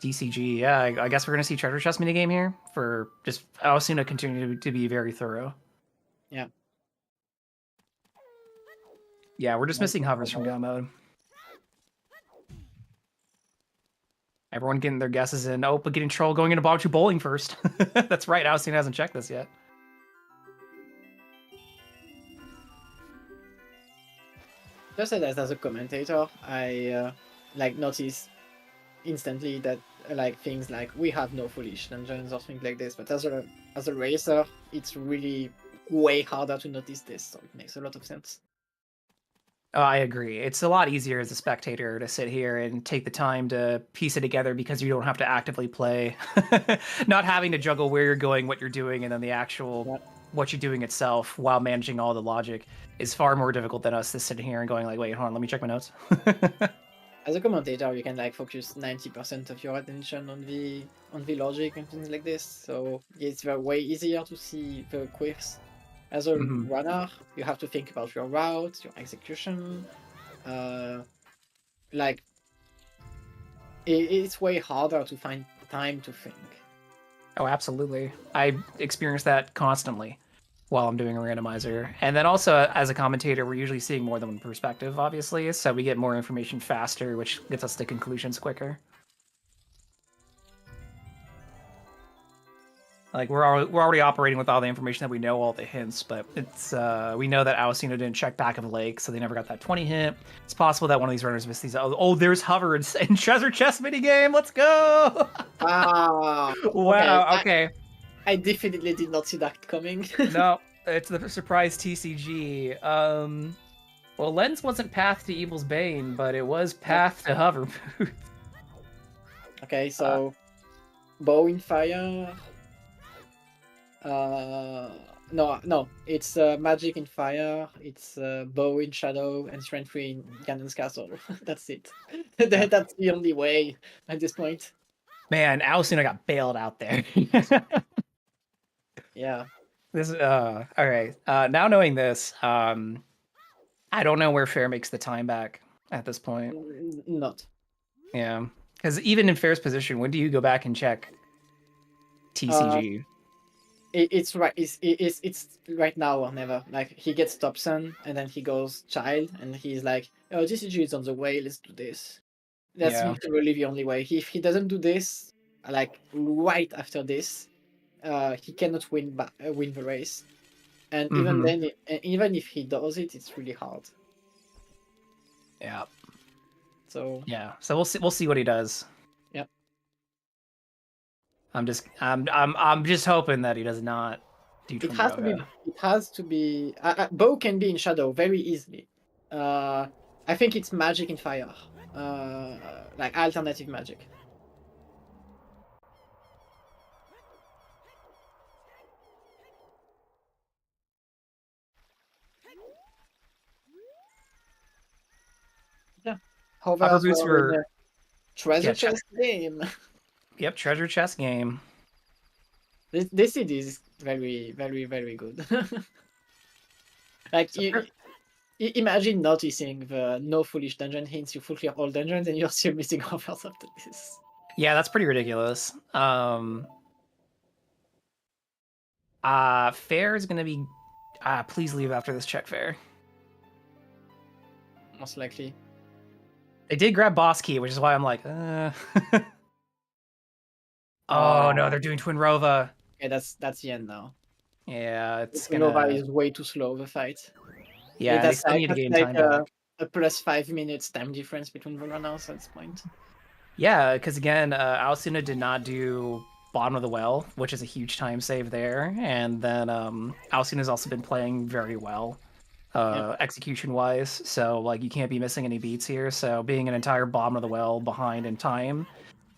DCG, yeah. I guess we're going to see Treasure Chest minigame here for just Aosuna continue to be very thorough. Yeah. Yeah, we're just missing hovers from go mode. Everyone getting their guesses in. Oh, but getting troll going into bottom 2 bowling first. That's right. Aosuna hasn't checked this yet. Just as a commentator, I like notice instantly that like things like we have no foolish dungeons or things like this. But as a racer, it's really way harder to notice this. So it makes a lot of sense. Oh, I agree. It's a lot easier as a spectator to sit here and take the time to piece it together because you don't have to actively play. Not having to juggle where you're going, what you're doing, and then the actual what you're doing itself while managing all the logic is far more difficult than us to sit here and going like, wait, hold on, let me check my notes. As a commentator, you can like focus 90% of your attention on the logic and things like this. So it's way easier to see the quirks. As a runner, you have to think about your route, your execution. Like it's way harder to find time to think. Oh, absolutely. I experience that constantly while I'm doing a randomizer. And then also, as a commentator, we're usually seeing more than one perspective, obviously, so we get more information faster, which gets us to conclusions quicker. Like, we're already operating with all the information that we know, all the hints, but it's we know that Aosuna didn't check back of the lake, so they never got that 20 hit. It's possible that one of these runners missed these. Oh, there's hover and treasure chest minigame. Let's go! Wow. Wow, okay. I definitely did not see that coming. No, it's the surprise TCG. Well, Lens wasn't Path to Evil's Bane, but it was Path to Hover. Okay, so Bow in Fire. No, it's Magic in Fire, it's Bow in Shadow, and Strength 3 in Ganon's Castle. That's it. That's the only way at this point. Man, Aosuna got bailed out there. Yeah. This all right. Now knowing this, I don't know where Fair makes the time back at this point. Not. Yeah, because even in Fair's position, when do you go back and check TCG? It's right. It's right now or never. Like he gets Thompson, and then he goes Child, and he's like, "Oh, TCG is on the way. Let's do this." That's literally the only way. If he doesn't do this, like right after this, he cannot win the race. And even then, even if he does it, it's really hard. Yeah. So yeah. So we'll see what he does. Yep. I'm just hoping that he does not do It has to be. Bow can be in Shadow very easily. I think it's Magic in Fire. Like alternative magic. Yeah. Hover boots were treasure chest game. Yep, treasure chest game. This CD is very, very, very good. Like you imagine noticing the no foolish dungeon hints, you full clear all dungeons, and you're still missing hovers after this. Yeah, that's pretty ridiculous. Fair is gonna be. Please leave after this check Fair. Most likely. They did grab boss key, which is why I'm like, Oh no, they're doing Twin Rova. Yeah, that's the end now. Yeah, it's Twin Rova is way too slow of a fight. Yeah, they still need to gain time back. A plus 5 minutes time difference between the runners at this point. Yeah, because again, Aosuna did not do bottom of the well, which is a huge time save there, and then Aosuna has also been playing very well, execution-wise. So like you can't be missing any beats here. So being an entire bottom of the well behind in time,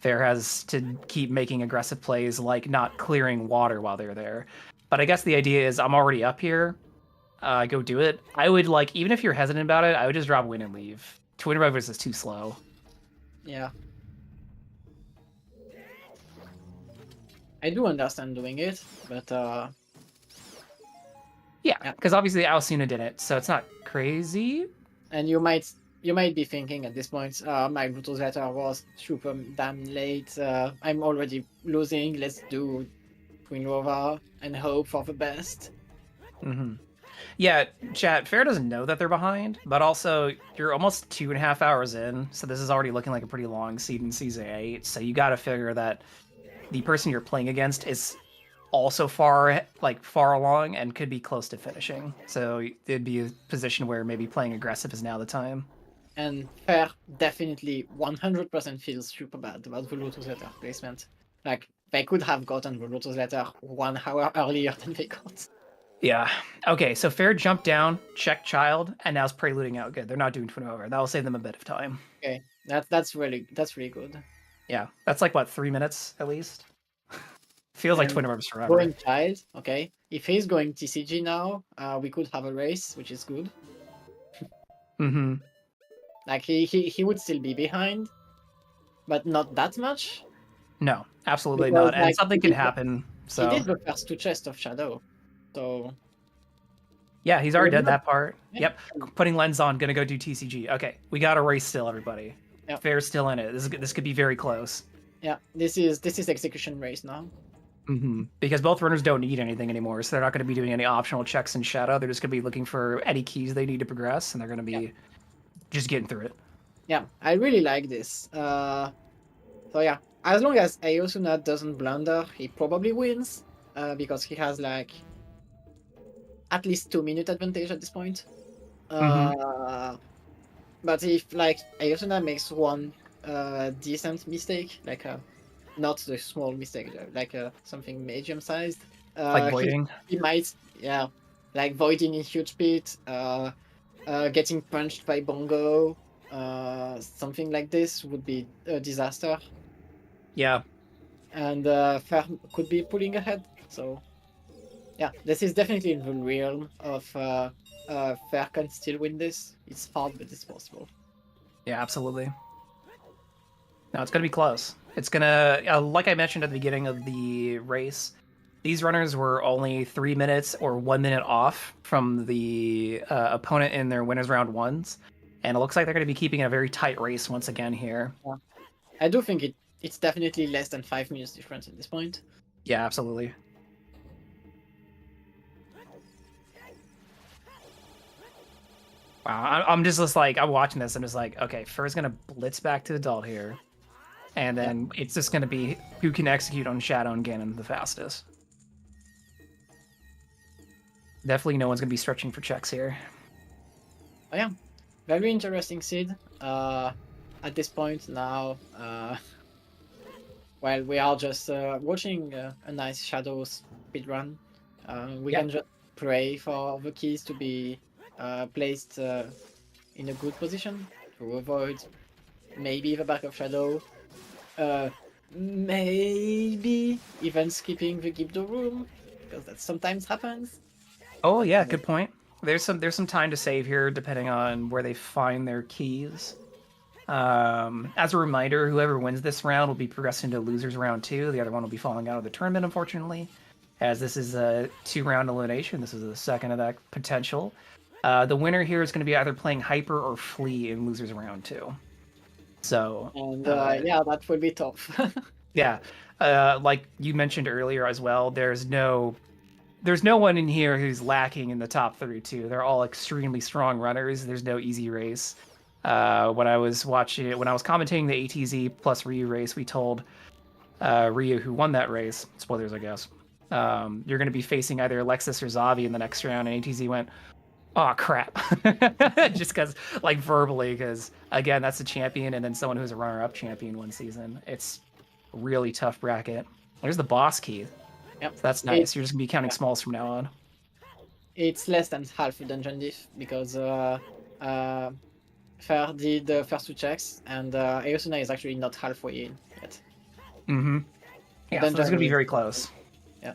Fair has to keep making aggressive plays, like not clearing water while they're there. But I guess the idea is I'm already up here. Go do it. I would like, even if you're hesitant about it, I would just drop win and leave. Twin Rovers is too slow. Yeah. I do understand doing it, but yeah, because obviously Aosuna did it, so it's not crazy. And you might be thinking at this point, my Brutus letter was super damn late. I'm already losing. Let's do Twin Rova and hope for the best. Mm-hmm. Yeah, chat, Fair doesn't know that they're behind, but also you're almost 2.5 hours in, so this is already looking like a pretty long seed in Season 8, so you gotta figure that the person you're playing against is also far along and could be close to finishing. So it'd be a position where maybe playing aggressive is now the time. And Fair definitely 100% feels super bad about the Lotus letter placement. Like, they could have gotten the Lotus letter 1 hour earlier than they got. Yeah. Okay, so Fair jumped down, checked child, and now it's preluding out. Good. They're not doing twin over. That'll save them a bit of time. Okay, that's really good. Yeah. That's like what, 3 minutes at least? Feels like And twin orbs forever. going child, okay. If he's going TCG now, we could have a race, which is good. Mm-hmm. Like he would still be behind, but not that much. No, absolutely Because, not. And like, something can happen. he So did the first 2 chests of Shadow. So yeah, he's already did that part. Yeah. Yep. Putting lens on, gonna go do TCG. Okay, we got a race still, everybody. Yep. Fair's still in it. This could be very close. Yeah, this is execution race now. Mm-hmm. Because both runners don't need anything anymore, so they're not going to be doing any optional checks in Shadow. They're just going to be looking for any keys they need to progress, and they're going to be just getting through it. Yeah, I really like this. So yeah, as long as Aosuna doesn't blunder, he probably wins. Because he has like at least 2-minute advantage at this point. But if like Aosuna makes one decent mistake, like not the small mistake, like something medium sized, Like voiding. he might, like voiding in huge pit, getting punched by Bongo, something like this would be a disaster. Yeah. And Fair could be pulling ahead. So yeah, this is definitely in the realm of Fair can still win this. It's hard, but it's possible. Yeah, absolutely. No, it's going to be close. It's going to, like I mentioned at the beginning of the race, these runners were only 3 minutes or 1 minute off from the opponent in their winners round ones. And it looks like they're going to be keeping a very tight race once again here. Yeah. I do think it's definitely less than 5 minutes difference at this point. Yeah, absolutely. Wow, I'm just like, I'm watching this, I'm just like, okay, Fur's gonna blitz back to adult here, and then it's just gonna be who can execute on Shadow and Ganon the fastest. Definitely no one's gonna be stretching for checks here. Oh yeah, very interesting seed. At this point now, while we are just watching a nice Shadow speedrun, we can just pray for the keys to be placed in a good position to avoid maybe the back of Shadow, maybe even skipping the Gibdo room, because that sometimes happens. Oh yeah, good point. There's some time to save here depending on where they find their keys. As a reminder, whoever wins this round will be progressing to losers round 2. The other one will be falling out of the tournament, unfortunately, as this is a 2-round elimination. This is the second of that potential. The winner here is going to be either playing Hyper or Flea in losers round 2. So, and yeah, that would be tough. Yeah, like you mentioned earlier as well, there's no one in here who's lacking in the top 32. They're all extremely strong runners. There's no easy race. When I was commentating the ATZ plus Ryu race, we told Ryu, who won that race, spoilers I guess, you're going to be facing either Alexis or Zavi in the next round, and ATZ went, oh crap, just because, like, verbally, because again, that's a champion and then someone who's a runner-up champion one season. It's a really tough bracket. There's the boss key. Yep. So that's nice. You're just gonna be counting smalls from now on. It's less than half a dungeon diff because Fer did the first 2 checks, and Aosuna is actually not halfway in yet. Mm-hmm. Yeah, so it's gonna be very close. Yeah.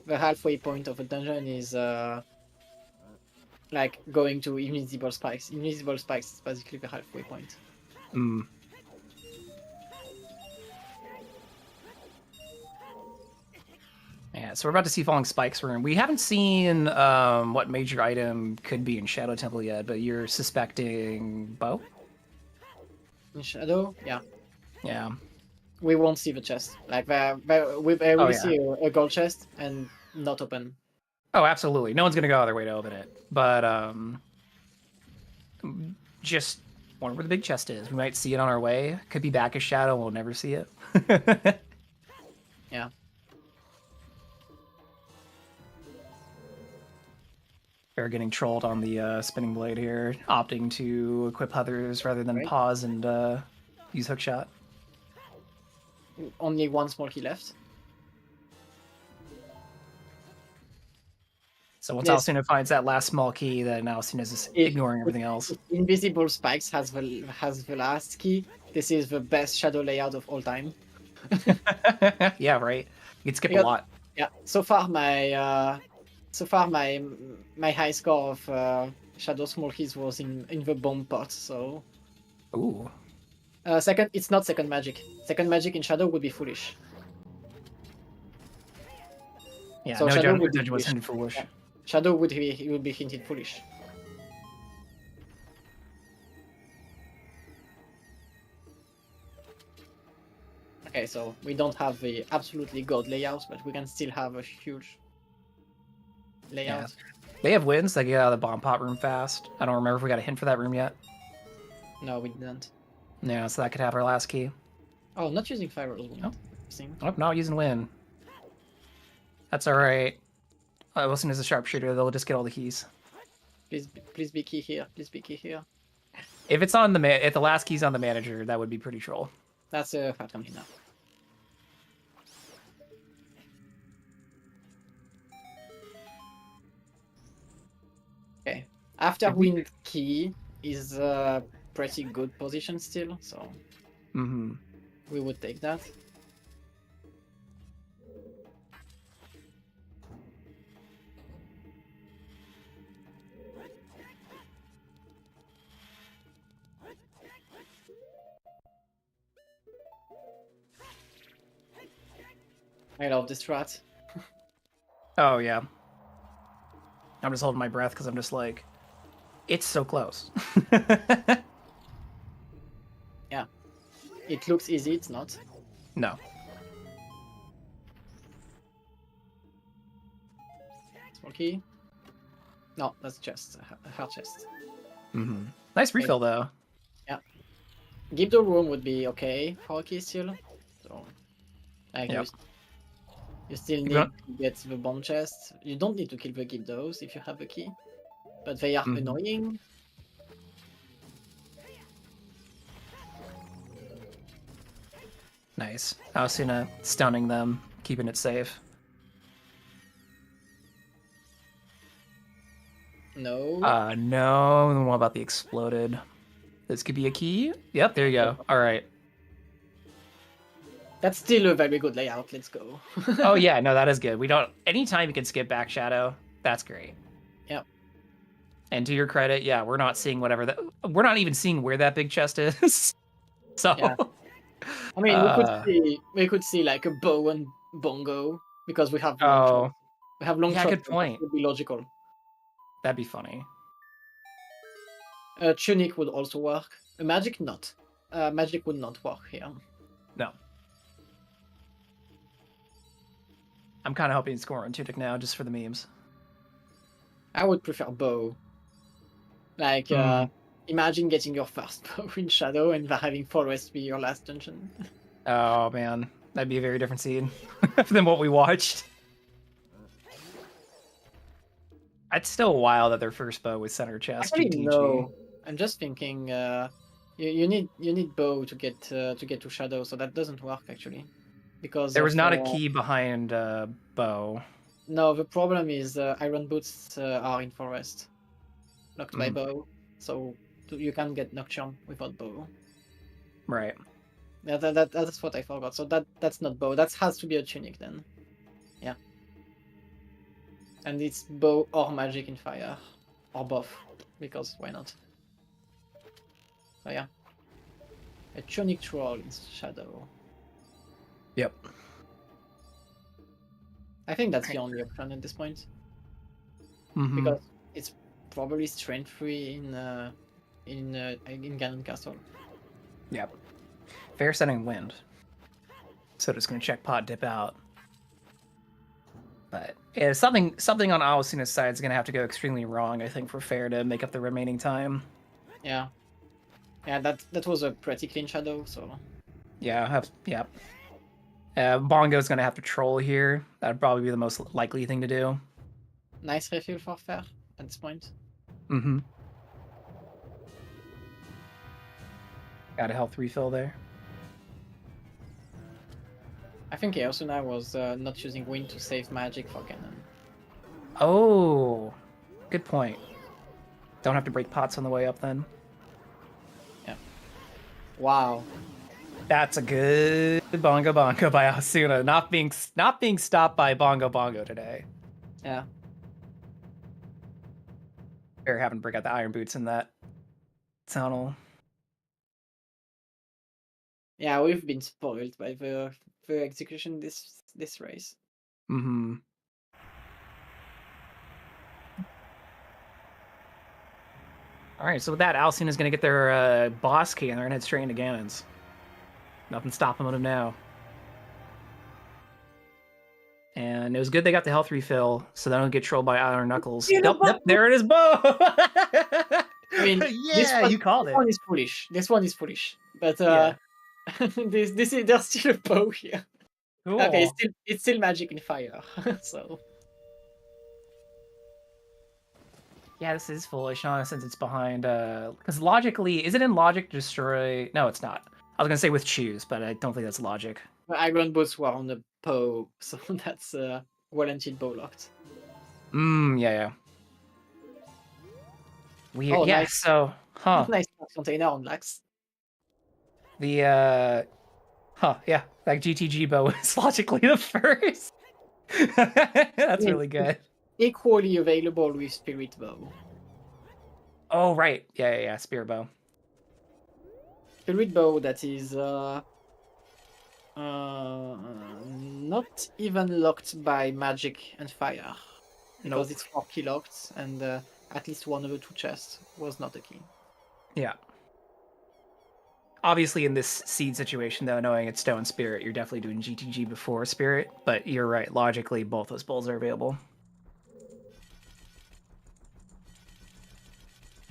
The halfway point of a dungeon is like going to invisible spikes. Invisible spikes is basically the halfway point. Mm. Yeah, so we're about to see Falling Spikes room. We haven't seen what major item could be in Shadow Temple yet, but you're suspecting bow? In Shadow? Yeah. Yeah. We won't see the chest. Like, we see a gold chest and not open. Oh, absolutely. No one's gonna go out of their way to open it. But just wonder where the big chest is. We might see it on our way. Could be back as shadow. We'll never see it. Yeah. We're getting trolled on the spinning blade here, opting to equip others rather than Right. pause and use hookshot. Only one small key left. So once This- Aosuna finds that last small key, then Aosuna's just ignoring everything else. Invisible Spikes has the last key. This is the best shadow layout of all time. Yeah, right. You can skip a Because- lot. Yeah. So far my high score of shadow small keys was in the bomb pot. So Ooh. second, it's not second magic. Second magic in shadow would be foolish. Yeah, So no Shadow would be judge was foolish. hinted foolish. Yeah. Shadow would be hinted foolish. Okay, so we don't have the absolutely god layout, but we can still have a huge layout. They have wins that get out of the bomb pot room fast. I don't remember if we got a hint for that room yet. No, we didn't. Yeah, so that could have our last key. Oh, not using fire as well. Nope. Interesting. Nope, not using win. That's alright. Wilson is a sharpshooter, they'll just get all the keys. Please be key here. Please be key here. If it's on the if the last key's on the manager, that would be pretty troll. That's a fat company now. Okay. After win key is a pretty good position still, so Mm-hmm. we would take that. I love this strat. Oh, yeah. I'm just holding my breath because I'm just like, it's so close. Yeah. It looks easy, it's not. No. Small key. No, that's chest. A hard chest. Mm-hmm. Nice refill, though. Give the room would be okay for a key still. So, like, Yep. you still need Yeah. to get the bomb chest. You don't need to kill the Gibdos if you have a key. But they are Mhm. annoying. Nice. Aosuna stunning them, keeping it safe. No. No. What about the exploded? This could be a key. Yep, there you go. All right. That's still a very good layout. Let's go. Oh yeah, no, that is good. We don't. Anytime you can skip back shadow, that's great. Yep. And to your credit, yeah, we're not seeing whatever that. We're not even seeing where that big chest is. So. Yeah. I mean, we could see like a bow and bongo because we have long Oh, shots. We have long yeah, shots. good so point. that would be logical. That'd be funny. Tunic would also work. Magic not. Magic would not work here. No. I'm kind of hoping to score on Tunic now, just for the memes. I would prefer bow. Like, imagine getting your first bow in Shadow and having Forest be your last dungeon. Oh man, that'd be a very different scene than what we watched. It's still wild that their first bow was center chest. Actually, GTG. no. I'm just thinking. You need bow to get to Shadow, so that doesn't work actually, because There was of, not a key behind bow. No, the problem is Iron Boots are in Forest, locked by bow, so you can't get Nocturne without bow. Right. Yeah, that's what I forgot. So that's not bow. That has to be a tunic then. Yeah. And it's bow or magic in fire, or both, because why not? So yeah. A tunic troll in shadow. Yep. I think that's the only option at this point, Mhm. because it's probably strength free in Ganon Castle. Yep. Fair setting wind. So just gonna check pot dip out. But yeah, something on Aosuna's side is gonna have to go extremely wrong, I think, for Fair to make up the remaining time. Yeah. Yeah, that was a pretty clean shadow, so... Yeah, yeah. Bongo's gonna have to troll here. That'd probably be the most likely thing to do. Nice refill for Fair at this point. Mm-hmm. Got a health refill there. I think Aosuna was not using wind to save magic for Ganon. Oh, good point. Don't have to break pots on the way up then. Yeah. Wow. That's a good bongo by Aosuna. Not being stopped by bongo today. Yeah. Fair having to break out the iron boots in that tunnel. Yeah, we've been spoiled by the execution this race. Mm-hmm. All right, so with that, Alcina's going to get their boss key, and they're going to head straight into Ganon's. Nothing stopping them now. And it was good they got the health refill, so they don't get trolled by Iron Knuckles. Yep, there it is, Bo! I mean, yeah, you called it. This one is foolish. This one is foolish. But Yeah. there's still a bow here. Cool. Okay, it's still magic in fire. So yeah, this is foolish, since it's behind. Because logically, is it in logic to destroy? No, it's not. I was gonna say with choose, but I don't think that's logic. Iron boats were on the bow, so that's well until bow locked. Yeah. Weird. Oh, yeah. nice. So, Nice container on Lax. The yeah, that GTG bow is logically the first. That's really good. Equally available with Spirit Bow. Oh right, yeah, Spirit Bow. Spirit Bow that is not even locked by magic and fire. Because it's 4 key locked, and at least one of the 2 chests was not a key. Yeah. Obviously, in this seed situation, though, knowing it's Stone Spirit, you're definitely doing GTG before Spirit. But you're right, logically, both those bowls are available.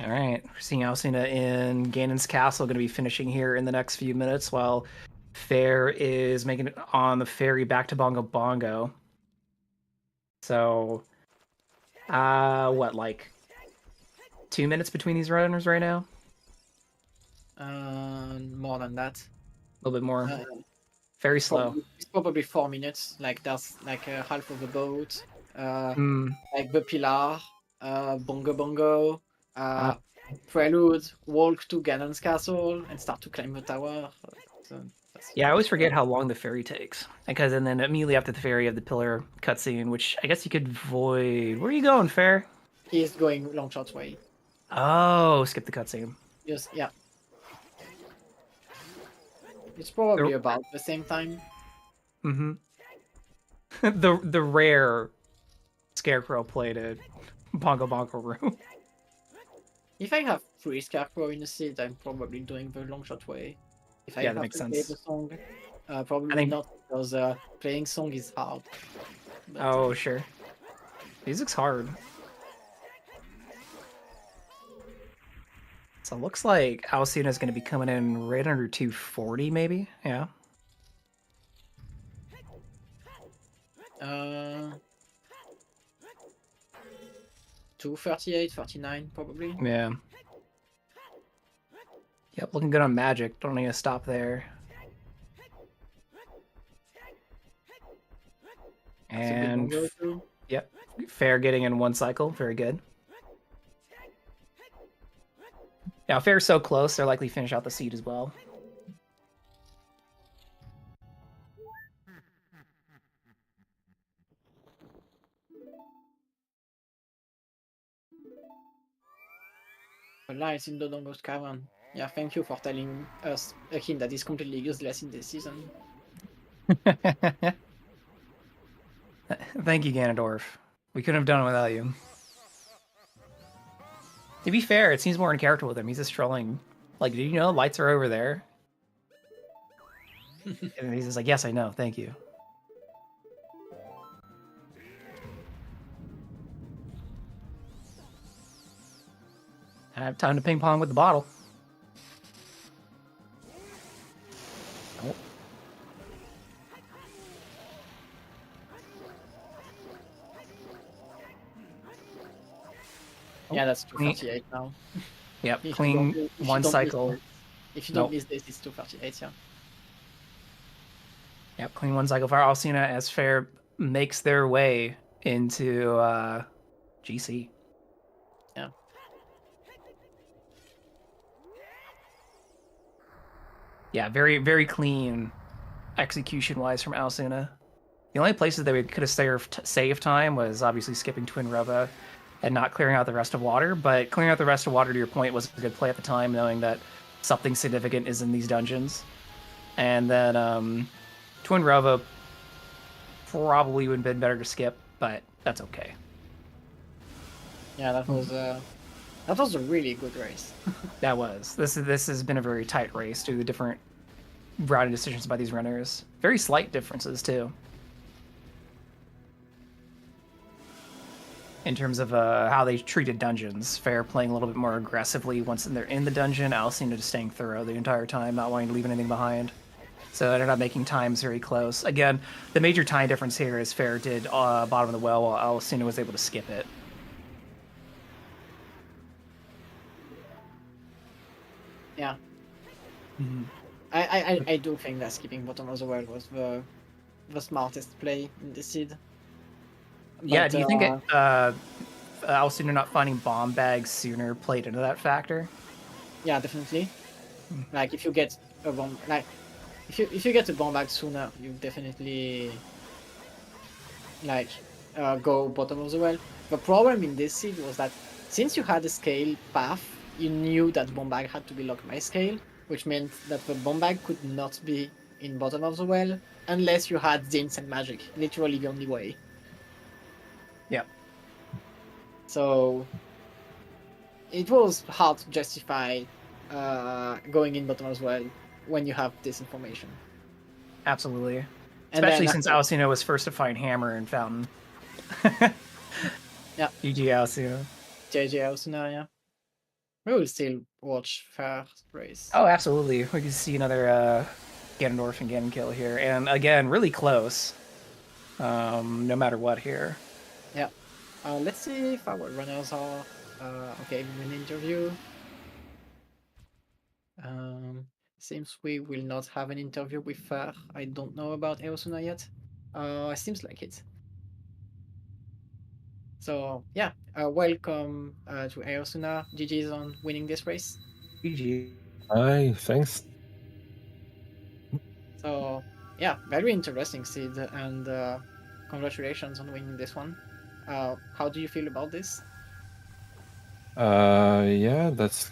All right, we're seeing Aosuna in Ganon's castle, going to be finishing here in the next few minutes, while Fair is making it on the ferry back to Bongo. So, what, like 2 minutes between these runners right now? More than that. A little bit more. Very slow. It's probably 4 minutes. Like that's like half of the boat. Like the pillar, Bongo, Prelude, walk to Ganon's castle and start to climb the tower. So yeah, I always forget how long the ferry takes. Because and then immediately after the ferry, you have the pillar cutscene, which I guess you could avoid. Where are you going, Fair? He's going long shot way. Oh, skip the cutscene. Yes, yeah. It's probably about the same time. Mm-hmm. the rare Scarecrow plated Bongo room. If I have 3 Scarecrow in the seat, I'm probably doing the long shot way. If I have that makes to sense. play the song, probably not, because playing song is hard. But, oh, sure. Music's hard. So it looks like Aosuna's going to be coming in right under 240, maybe? Yeah. 238, 39, probably. Yeah. Yep, looking good on magic. Don't need to stop there. And yep, Fair getting in 1 cycle. Very good. Now, Fair's so close, they're likely finish out the seed as well. Lights in Dodongo's cavern. Yeah, thank you for telling us a hint that is completely useless in this season. Thank you, Ganondorf. We couldn't have done it without you. To be fair, it seems more in character with him. He's just trolling. Like, did you know lights are over there? And he's just like, yes, I know. Thank you. I have time to ping pong with the bottle. Oh. Yeah, that's 238 now. Yep, If you clean don't, if you one don't miss cycle. this, if you don't Nope. miss this, it's 238. Yeah. Yep, clean one cycle for Aosuna as Fair makes their way into GC. Yeah. Yeah, very, very clean execution-wise from Aosuna. The only places that we could have saved time was obviously skipping Twin Rova and not clearing out the rest of water, but clearing out the rest of water, to your point, was a good play at the time, knowing that something significant is in these dungeons. And then Twin Rova probably would have been better to skip, but that's okay. Yeah, that was a really good race. That was. This has been a very tight race due to the different routing decisions by these runners. Very slight differences too. In terms of how they treated dungeons. Fair playing a little bit more aggressively once they're in the dungeon. Aosuna just staying thorough the entire time, not wanting to leave anything behind. So it ended up making times very close. Again, the major time difference here is Fair did bottom of the well while Aosuna was able to skip it. Yeah. Mm-hmm. I do think that skipping bottom of the well was the smartest play in the seed. Yeah, do you think Aosuna not finding bomb bags sooner played into that factor? Yeah, definitely. Like if you get a bomb, like if you get a bomb bag sooner, you definitely like go bottom of the well. The problem in this seed was that since you had a scale path, you knew that bomb bag had to be locked by scale, which meant that the bomb bag could not be in bottom of the well unless you had the instant magic. Literally the only way. Yeah. So it was hard to justify going in bottom as well when you have this information. Absolutely. And Especially then since Aosuna was first to find Hammer in Fountain. Yeah. GG Aosuna. JJ Aosuna, yeah. We will still watch first race. Oh, absolutely. We can see another Ganondorf and Ganon kill here. And again, really close. No matter what here. Yeah. Let's see if our runners are okay in an interview. Seems we will not have an interview with Fer. I don't know about Aosuna yet. Seems like it. So yeah, welcome to Aosuna. GG's on winning this race. GG. Hi, thanks. So yeah, very interesting seed, and congratulations on winning this one. How do you feel about this? Yeah, that's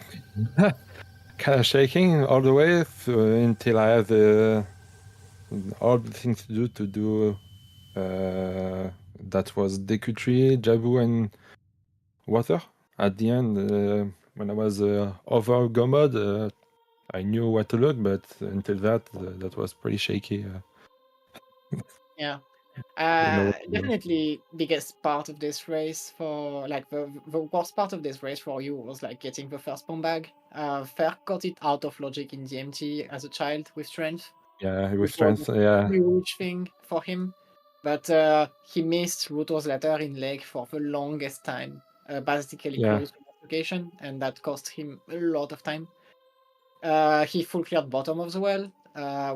kind of shaking all the way until I have all the things to do. That was DQ3, Jabu, and water. At the end, when I was over Go mode, I knew what to look, but until that, that was pretty shaky. Yeah. Didn't know what to do. Definitely biggest part of this race for like the worst part of this race for you was like getting the first bomb bag. Fer got it out of logic in DMT as a child with strength, Yeah, with which was strength, a yeah. huge thing for him. But he missed Ruto's letter in leg for the longest time, basically Yeah. close to that location, and that cost him a lot of time. He full cleared bottom of the well,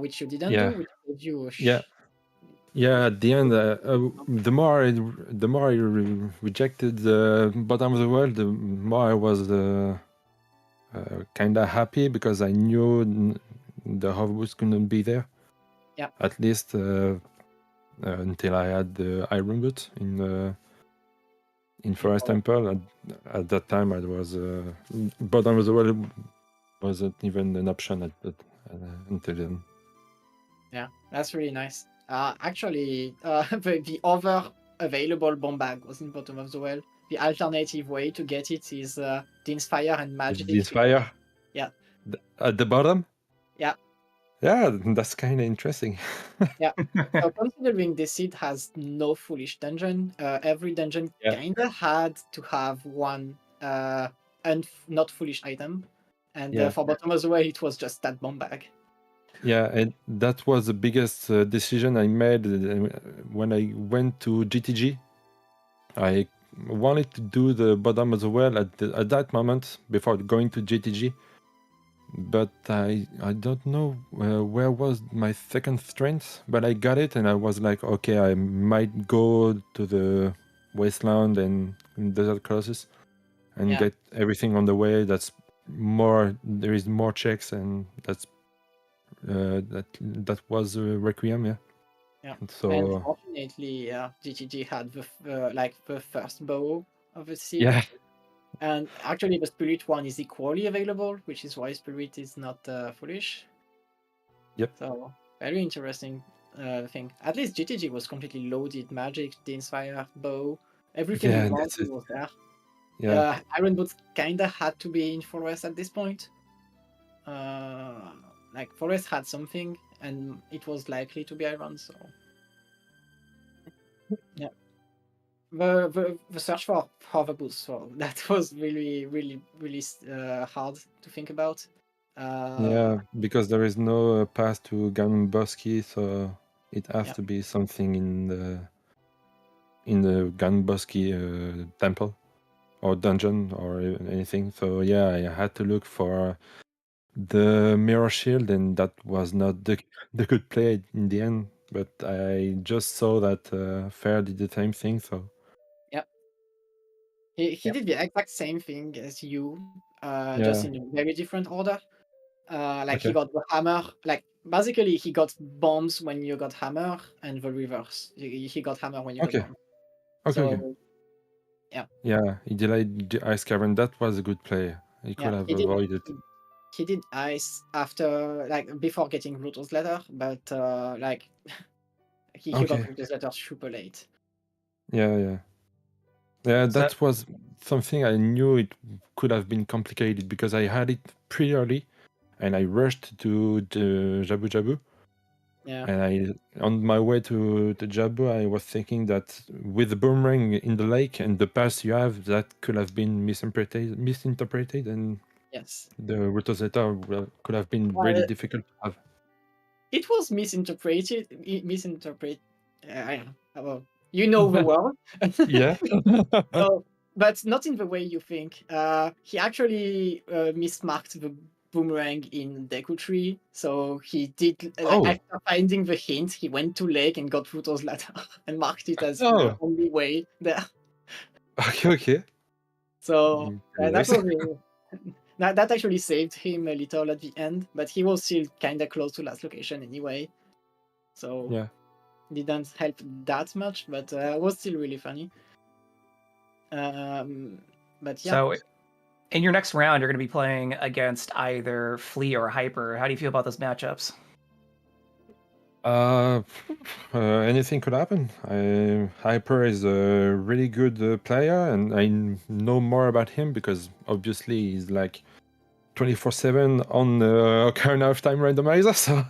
which you didn't Yeah. do, which gave you Yeah. Yeah, at the end, the more I rejected the bottom of the world, the more I was kind of happy because I knew the hoverboards couldn't be there. Yeah. At least until I had the iron boot in Forest Temple. At that time, I was bottom of the world wasn't even an option until then. Yeah, that's really nice. Actually, the other available bomb bag was in bottom of the well. The alternative way to get it is the Inspire and Magic. The Inspire? Yeah. At the bottom? Yeah. Yeah, that's kind of interesting. Yeah. So considering this seed has no foolish dungeon, every dungeon Yeah. kinda had to have one not foolish item, and Yeah. for bottom of the way, it was just that bomb bag. Yeah, and that was the biggest decision I made when I went to GTG. I wanted to do the bottom as well at that moment before going to GTG, but I don't know where was my second strength, but I got it and I was like, okay, I might go to the wasteland and desert colossus and Yeah. get everything on the way. That's more. There is more checks, and that's that was Requiem, yeah. Yeah. And And so fortunately, GTG had the first bow of the seed. yeah, And actually, the Spirit one is equally available, which is why Spirit is not foolish. yep, So, very interesting thing. At least GTG was completely loaded. Magic, Fire, bow, everything you yeah, wanted that's it. was there. Yeah, Iron Boots kinda had to be in Forest at this point. Like Forest had something, and it was likely to be Iron. So yeah, the search for the boots, so that was really hard to think about. yeah, because there is no path to Ganboski, so it has Yeah, to be something in the Ganboski temple or dungeon or anything. So yeah, I had to look for the mirror shield, and that was not the good play in the end. But I just saw that Fair did the same thing, so yeah. He Yep. did the exact same thing as you, just yeah, in a very different order. Like he okay, got the hammer. Like basically, he got bombs when you got hammer, and the reverse. He got hammer when you got okay, bomb. okay. So yeah, Yeah, he delayed the Ice Cavern. That was a good play. He yeah. could have avoided. He did ice after, like, before getting Pluto's letter, but like he got Okay. Pluto's letter super late. Yeah, yeah. Yeah, So that was something I knew it could have been complicated because I had it pretty early and I rushed to the Jabu Jabu. Yeah. And on my way to the Jabu, I was thinking that with the boomerang in the lake and the pass you have, that could have been misinterpreted, and Yes. the Rotoseta could have been really Well, difficult to have. it was misinterpreted. Well, you know the word. Yeah. So, but not in the way you think. He actually mismarked the boomerang in Deku Tree. So he did, like, Oh. after finding the hint, he went to lake and got Pluto's letter and marked it as the Oh. only way there. Okay, okay. So Pretty that nice. was that actually saved him a little at the end, but he was still kind of close to last location anyway. So Yeah. didn't help that much, but was still really funny. But yeah, so in your next round, you're going to be playing against either Flea or Hyper. How do you feel about those matchups? Uh, Anything could happen. Hyper is a really good player, and I know more about him because obviously he's like 24/7 on the Ocarina of Time randomizer. So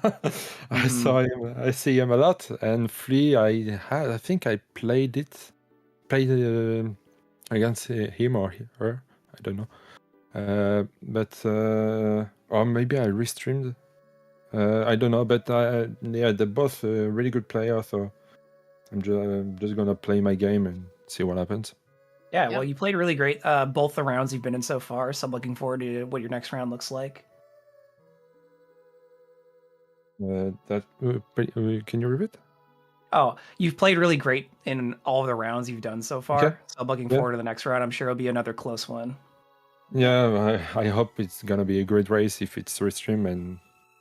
I see him a lot. And Flea, I think I played against him or her. I don't know. Or maybe I restreamed. I don't know, but yeah, they're both really good players. So I'm just gonna play my game and see what happens. Yeah, Yeah. well, you played really great both the rounds you've been in so far, so I'm looking forward to what your next round looks like. Can you repeat? Oh, you've played really great in all of the rounds you've done so far, Okay. so I'm looking Yeah. forward to the next round. I'm sure it'll be another close one. Yeah, I hope it's gonna be a great race if it's restream, and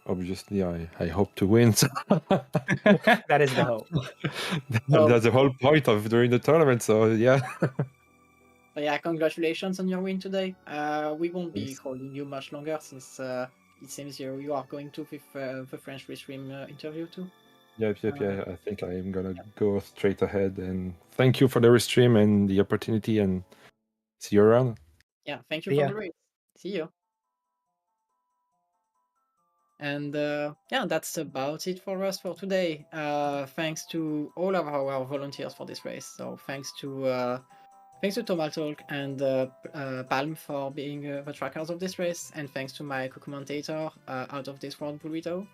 obviously I hope to win. So That is the hope. So, that's the whole point of during the tournament. So yeah. yeah, congratulations on your win today. We won't be Yes. holding you much longer since it seems you are going to with the French restream interview too. Yep. Yeah. I think I am gonna go straight ahead, and thank you for the restream and the opportunity, and see you around. Yeah, thank you But for yeah, the race. See you. And yeah, that's about it for us for today. Thanks to all of our volunteers for this race. So thanks to Thanks to Tomaltalk and Palm for being the trackers of this race, and thanks to my co-commentator, Out of This World Burrito.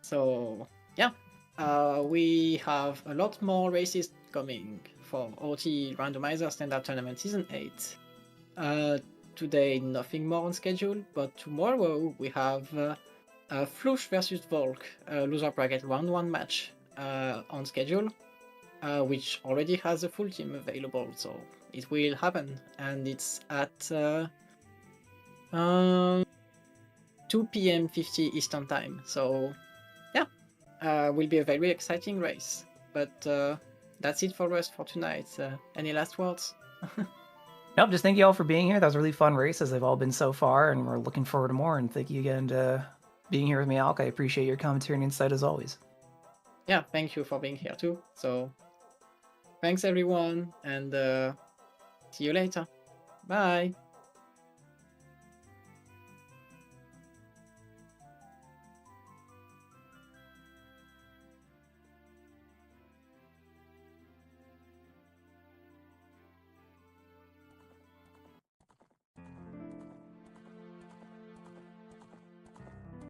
So yeah, we have a lot more races coming for OT Randomizer Standard Tournament Season 8. Today nothing more on schedule, but tomorrow we have Flush versus Volk, loser bracket round 1 match on schedule, which already has a full team available, so it will happen, and it's at 2 p.m. 50 Eastern Time. So yeah, will be a very exciting race. But that's it for us for tonight. Any last words? Nope, just thank you all for being here. That was a really fun race, as they've all been so far, and we're looking forward to more. And thank you again to being here with me, Alk. I appreciate your commentary and insight as always. Yeah, thank you for being here too. So thanks everyone, and see you later. Bye.